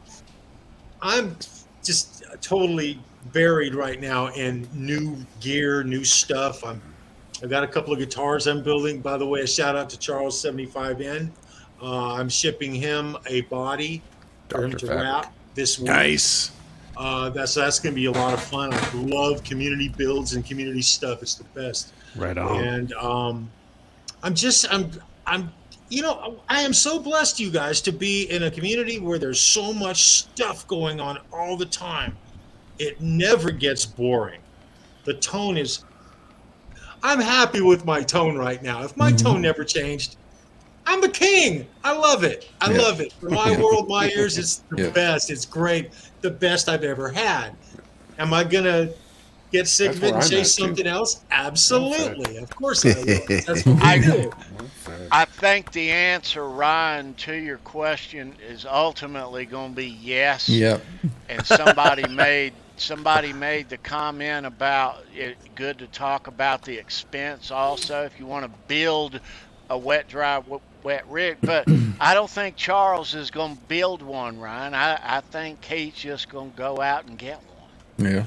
S5: I'm just totally buried right now in new gear, new stuff. I've got a couple of guitars I'm building. By the way, a shout out to Charles 75N. I'm shipping him a body for him
S6: Dr.
S5: to
S6: Fabric.
S5: wrap this week.
S4: Nice.
S5: That's going to be a lot of fun. I love community builds and community stuff. It's the best.
S3: Right on.
S5: And I am so blessed, you guys, to be in a community where there's so much stuff going on all the time. It never gets boring. The tone is. I'm happy with my tone right now. If my tone never changed, I'm the king. I love it. I
S2: Yeah.
S5: love it. For my world, my ears, it's the
S2: Yeah.
S5: best. It's great. The best I've ever had. Am I gonna get sick
S6: That's
S5: of it
S6: where
S5: and
S6: I'm
S5: say
S6: at, too.
S5: something else? Absolutely. Of course I will. That's what
S1: I-
S5: we do.
S1: I think the answer, Ryan, to your question is ultimately going to be yes.
S2: Yep.
S1: And somebody made the comment about it. Good to talk about the expense also if you want to build a wet, dry, wet rig. But I don't think Charles is going to build one, Ryan. I think he's just going to go out and get one.
S2: Yeah.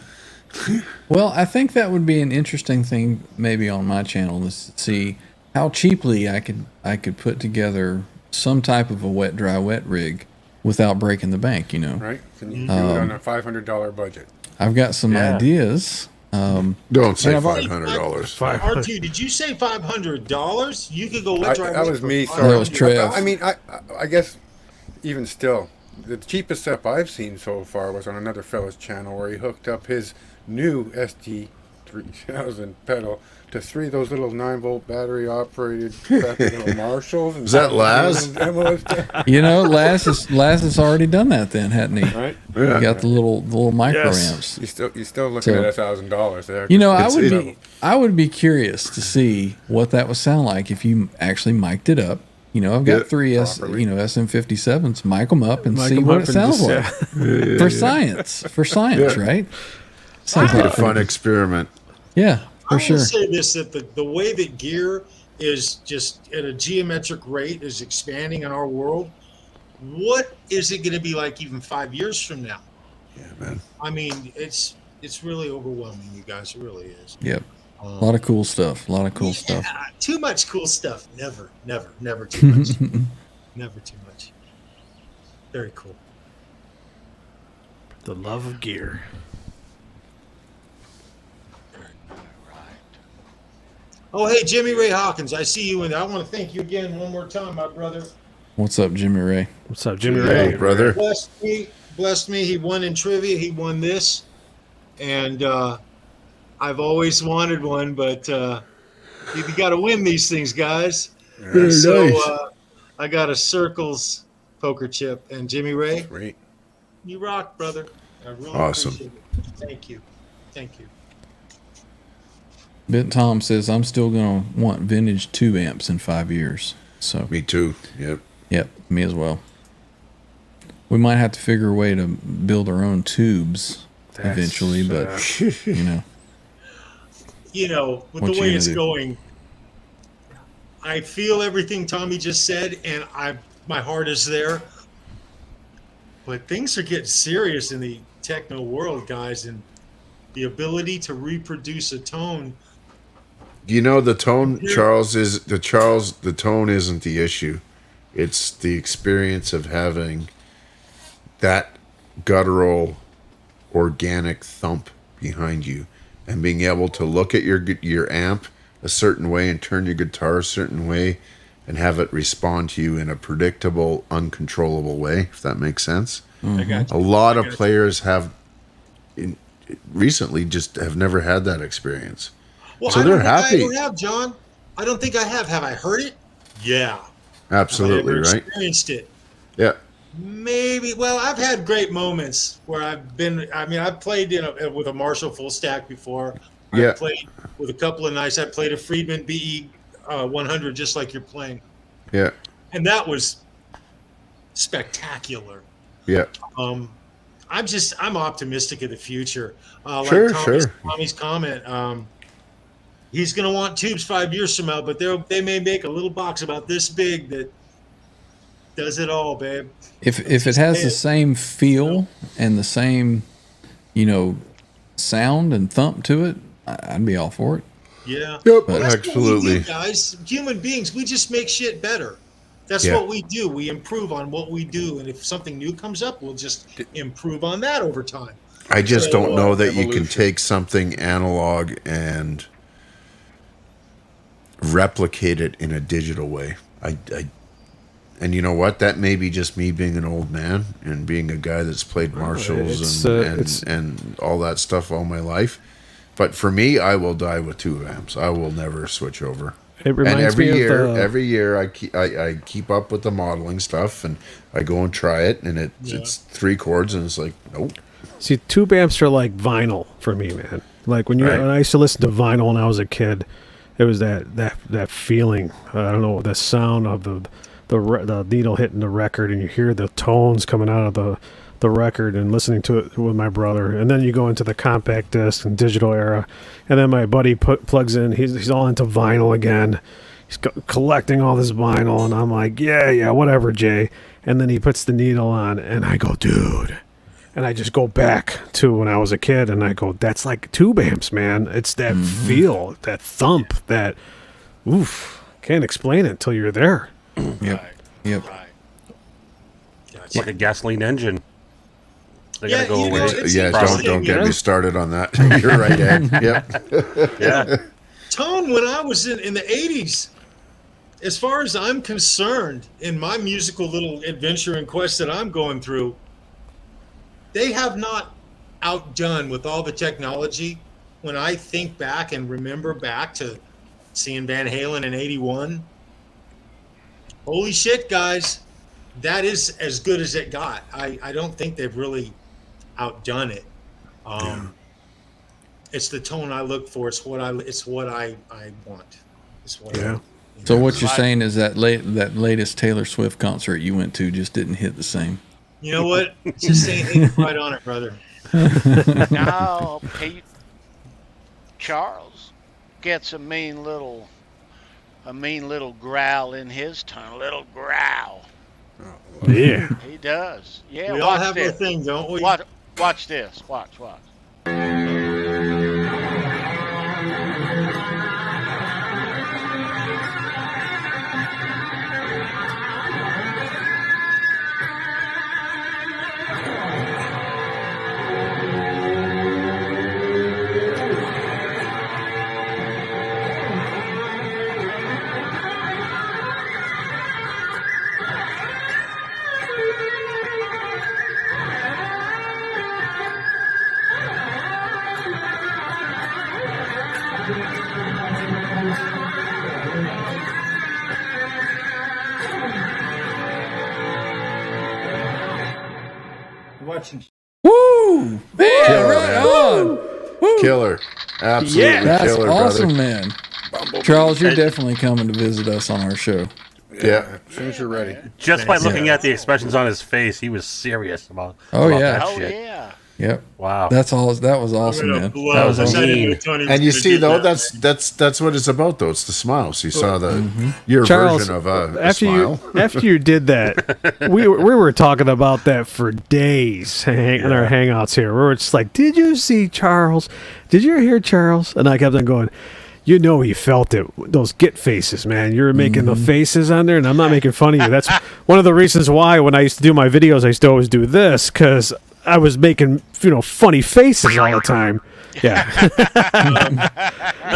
S2: Well, I think that would be an interesting thing maybe on my channel is to see how cheaply I could put together some type of a wet, dry, wet rig without breaking the bank, you know.
S6: Right? Can you do it on a $500 budget?
S2: I've got some
S7: Yeah.
S2: ideas.
S4: Don't say
S2: And I've already-
S4: $500.
S5: R2, did you say $500? You could go wet, dry,
S6: That
S5: wet
S6: was
S5: for
S6: me.
S5: $500.
S6: Sorry.
S2: That was Trev.
S6: I mean, I guess even still, the cheapest setup I've seen so far was on another fellow's channel where he hooked up his new ST3000 pedal to 3 of those little 9-volt battery operated little Marshalls. And
S4: Is that Laz?
S2: You know, Laz has already done that then, hadn't he?
S6: Right?
S4: Yeah.
S2: He got the little
S3: Yes.
S2: microamps.
S6: You're still looking
S2: So-
S6: at $1,000 there.
S2: You know,
S4: It's-
S2: I would be curious to see what that would sound like if you actually mic'd it up. You know, I've got
S4: Yeah,
S2: three
S6: properly.
S2: SM57s. Mic them up and
S3: Mic
S2: see
S3: 'em
S2: what
S3: up
S2: it
S3: and
S2: sounds
S3: just-
S2: like for science. For science,
S4: Yeah.
S2: right? Sounds
S4: Be a
S2: like
S4: fun experiment.
S2: yeah,
S5: I
S2: for sure.
S5: will say this: that the way that gear is just at a geometric rate is expanding in our world. What is it going to be like even 5 years from now?
S4: Yeah, man.
S5: I mean, it's really overwhelming, you guys. It really is.
S2: Yep. A lot of cool stuff. A lot of cool stuff.
S5: Too much cool stuff. Never too much. Never too much. Very cool.
S3: The love of gear.
S5: Oh, hey, Jimmy Ray Hawkins, I see you, and I want to thank you again one more time, my brother.
S2: What's up, Jimmy Ray?
S3: What's up, Jimmy
S4: Hey,
S3: Ray?
S4: brother.
S5: Blessed me. He won in trivia. He won this, and I've always wanted one, but you got to win these things, guys.
S4: Very
S5: So
S4: nice.
S5: I got a Circles poker chip, and Jimmy Ray,
S6: Great.
S5: you rock, brother. I really
S4: Awesome.
S5: appreciate it. Thank you.
S2: Bent Tom says I'm still gonna want vintage tube amps in 5 years. So
S4: Me too. Yep.
S2: yep, me as well. We might have to figure a way to build our own tubes eventually, but you know,
S5: You know, with
S2: What
S5: the
S2: you
S5: way
S2: gonna
S5: it's
S2: do?
S5: going, I feel everything Tommy just said, and my heart is there. But things are getting serious in the techno world, guys, and the ability to reproduce a tone.
S4: You know, the tone, the tone isn't the issue. It's the experience of having that guttural, organic thump behind you, and being able to look at your amp a certain way and turn your guitar a certain way, and have it respond to you in a predictable, uncontrollable way. If that makes sense.
S5: I got
S4: A
S5: you.
S4: lot of players recently just have never had that experience.
S5: Well,
S4: So
S5: I don't
S4: they're
S5: think
S4: happy.
S5: I don't have, John. I don't think I have. Have I heard it? Yeah.
S4: Absolutely,
S5: have I ever
S4: right?
S5: experienced it?
S4: Yeah.
S5: Maybe. Well, I've had great moments where I've been. I mean, I've played with a Marshall full stack before.
S4: Yeah.
S5: I've played with a couple of nights. I played a Friedman BE 100, just like you're playing,
S4: Yeah.
S5: and that was spectacular.
S4: Yeah.
S5: I'm optimistic of the future.
S4: Sure,
S5: like
S4: sure.
S5: Tommy's comment. He's going to want tubes 5 years from now, but they may make a little box about this big that does it all, babe.
S2: if it has the same feel and the same, you know, sound and thump to it, I'd be all for it.
S5: Yeah.
S4: Yep.
S5: Well, that's what we
S4: Absolutely.
S5: do, guys. Human beings, we just make shit better. That's
S4: Yeah.
S5: what we do. We improve on what we do, and if something new comes up, we'll just improve on that over time.
S4: I just
S5: So,
S4: don't know that you can
S6: evolution.
S4: take something analog and replicate it in a digital way. And you know what? That may be just me being an old man and being a guy that's played Marshalls and all that stuff all my life. But for me, I will die with tube amps. I will never switch over.
S3: It
S4: And
S3: reminds
S4: every
S3: me
S4: year,
S3: of
S4: every year, I keep up with the modeling stuff, and I go and try it, and it's 3 chords, and it's like, nope.
S3: See, tube amps are like vinyl for me, man. Like when
S4: Right.
S3: when I used to listen to vinyl when I was a kid, it was that feeling. I don't know, the sound of the needle hitting the record, and you hear the tones coming out of the record, and listening to it with my brother. And then you go into the compact disc and digital era, and then my buddy plugs in. He's all into vinyl again. He's collecting all this vinyl, and I'm like, yeah, whatever, Jay. And then he puts the needle on, and I go, dude. And I just go back to when I was a kid, and I go, that's like tube amps, man. It's that feel, that thump, that oof. Can't explain it until you're there.
S2: Yep. Yep.
S7: It's like a gasoline engine. They
S5: Yeah,
S7: gotta go
S5: you know,
S7: away.
S5: it's
S4: Yeah,
S5: interesting,
S4: don't get
S5: you know?
S4: me started on that. You're right, Ed. Yep.
S7: Yeah.
S5: Tone, when I was in the 80s, as far as I'm concerned, in my musical little adventure and quest that I'm going through, they have not outdone with all the technology when I think back and remember back to seeing Van Halen in '81, holy shit, guys, that is as good as it got. I don't think they've really outdone it. It's the tone I look for. It's what I want. It's what I,
S2: So what you're saying is that latest Taylor Swift concert you went to just didn't hit the same.
S5: You know what? Just ain't right on it, brother.
S1: No, Pete. Charles gets a mean little growl in his tone. A little growl.
S3: Yeah.
S1: He does. Yeah.
S5: We all have our thing, don't we?
S1: Watch this. Watch.
S5: Watching.
S2: Woo! Man,
S4: Killer,
S2: right
S4: man.
S2: on. Woo.
S4: Killer. Absolutely
S2: That's
S4: killer,
S2: awesome,
S4: brother.
S2: man. Charles, you're definitely coming to visit us on our show.
S4: Yeah.
S6: As soon as you're ready.
S7: Just by looking at the expressions on his face, he was serious about.
S2: Oh,
S7: about
S2: yeah.
S7: that
S1: Oh
S7: shit.
S1: yeah.
S2: Yep.
S7: Wow.
S2: That was awesome, man. That was
S7: I
S2: awesome.
S7: mean,
S4: And you see, though, that's what it's about, though. It's the smiles. You saw your
S3: Charles,
S4: version of a
S3: after
S4: smile.
S3: after you did that, we were talking about that for days in our hangouts here. We were just like, "Did you see Charles? Did you hear Charles?" And I kept on going. You know he felt it. Those get faces, man. You were making the faces on there, and I'm not making fun of you. That's one of the reasons why when I used to do my videos, I used to always do this because I was making funny faces all the time. Yeah.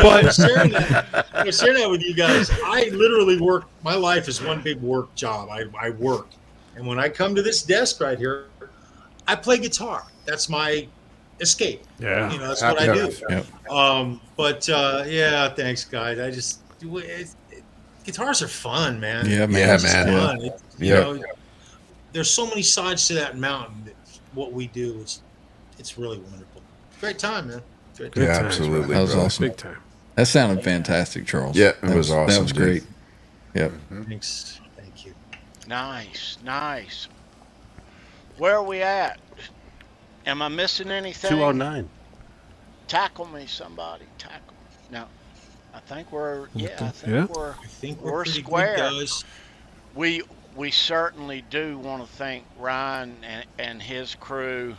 S5: But sharing that with you guys, I literally work. My life is one big work job. I work, and when I come to this desk right here, I play guitar. That's my escape.
S3: Yeah.
S5: That's what I do.
S2: Yep.
S5: Yeah. Thanks, guys. Guitars are fun, man.
S2: Yeah, man.
S4: Yeah,
S5: It's
S4: man.
S5: fun.
S4: Yeah.
S5: There's so many sides to that mountain. What we do it's really wonderful. Great time, man. Great time.
S4: Yeah,
S3: times,
S4: absolutely.
S2: That was
S4: brother.
S2: awesome.
S3: Big time.
S2: That sounded fantastic, Charles.
S4: Yeah, it
S2: That
S4: was awesome,
S2: That was
S4: dude.
S2: great. Yep.
S5: Thanks. Thank you.
S1: Nice. Where are we at? Am I missing anything?
S7: 209.
S1: Tackle me, somebody. Tackle me. No. I think we're
S3: Yeah.
S5: I think we're
S1: We're
S5: pretty
S1: square.
S5: good, guys.
S1: We certainly do want to thank Ryan and his crew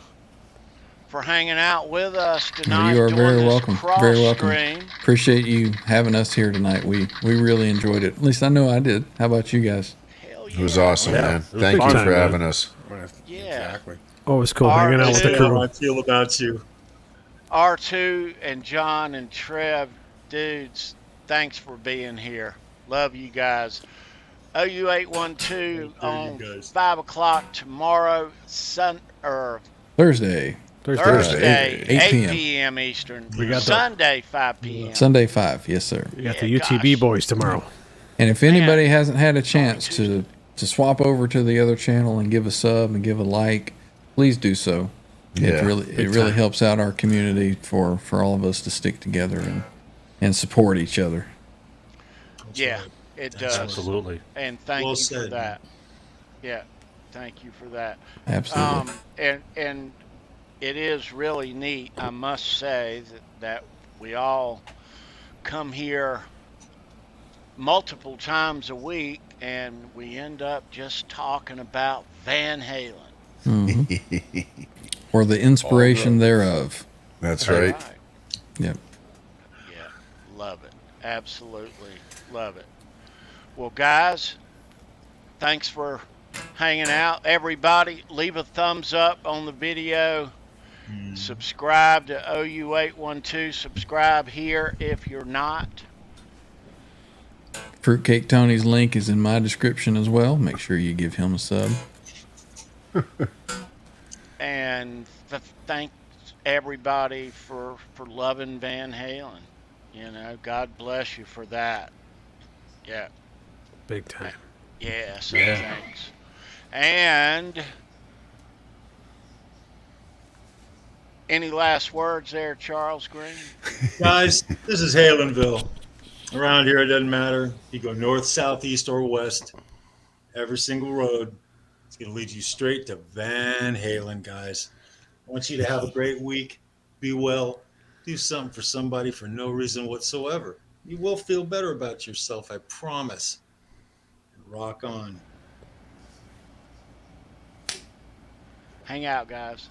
S1: for hanging out with us tonight.
S2: You are
S1: doing
S2: very
S1: this
S2: welcome.
S1: cross
S2: Very welcome.
S1: stream.
S2: Appreciate you having us here tonight. We really enjoyed it. At least I know I did. How about you guys?
S1: Hell
S4: It was
S1: yeah.
S4: awesome,
S7: Yeah,
S4: man.
S7: it was
S4: Thank
S7: fun.
S4: you for having us.
S1: Yeah.
S6: Exactly.
S3: Always cool hanging out with the
S1: R2.
S3: crew.
S5: I feel about you.
S1: R2 and John and Trev, dudes, thanks for being here. Love you guys. OU812 on
S5: guys.
S1: 5 o'clock tomorrow,
S2: Thursday,
S1: Thursday,
S2: 8
S1: 8
S2: p.m.
S1: p.m. Eastern.
S3: We got the-
S1: Sunday, 5 p.m.
S2: Sunday 5. Yes, sir.
S3: We got
S1: Yeah,
S3: the UTB
S1: gosh.
S3: boys tomorrow.
S2: And if anybody hasn't had a chance to swap over to the other channel and give a sub and give a like, please do so.
S4: Yeah,
S2: it really helps out our community for all of us to stick together and support each other.
S1: Yeah, it does.
S7: Absolutely.
S1: And thank
S5: Well
S1: you for
S5: said.
S1: that. Yeah, thank you for that.
S2: Absolutely.
S1: And it is really neat, I must say, that we all come here multiple times a week and we end up just talking about Van Halen.
S2: Or the inspiration thereof.
S4: That's right.
S2: Yep.
S1: Yeah, love it. Absolutely love it. Well, guys, thanks for hanging out. Everybody, leave a thumbs up on the video. Subscribe to OU812. Subscribe here if you're not.
S2: Fruitcake Tony's link is in my description as well. Make sure you give him a sub.
S1: And thanks everybody for loving Van Halen. You know, God bless you for that. Yeah.
S3: Big time.
S1: Yeah, so thanks. And any last words there, Charles Green?
S5: Guys, this is Halenville. Around here, it doesn't matter. You go north, south, east, or west. Every single road, it's going to lead you straight to Van Halen, guys. I want you to have a great week. Be well. Do something for somebody for no reason whatsoever. You will feel better about yourself, I promise. And rock on.
S1: Hang out, guys.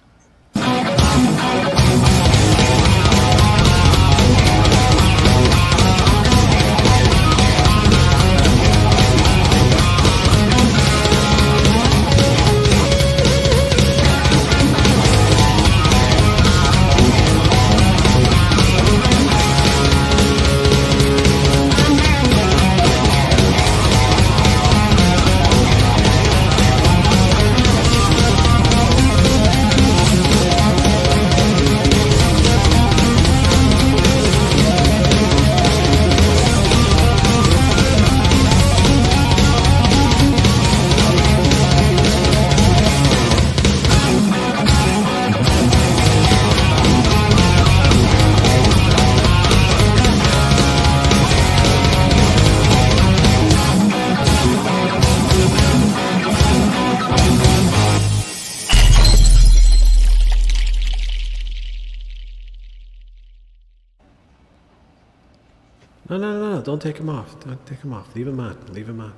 S3: No. Don't take him off. Don't take him off. Leave him on. Leave him on.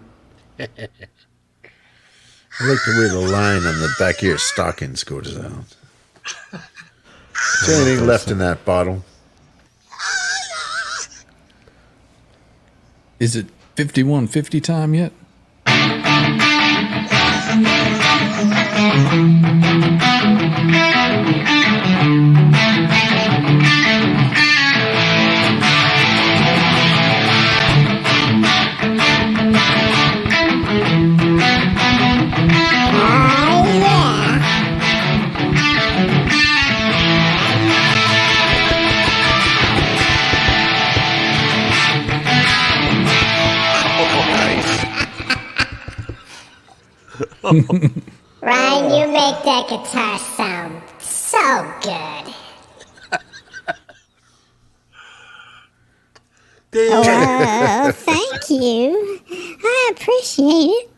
S4: I like the way the line on the back of your stockings goes out. Is there anything left in that bottle?
S2: Is it 5150 time yet?
S8: Ryan, you make that guitar sound so good. Oh, thank you. I appreciate it.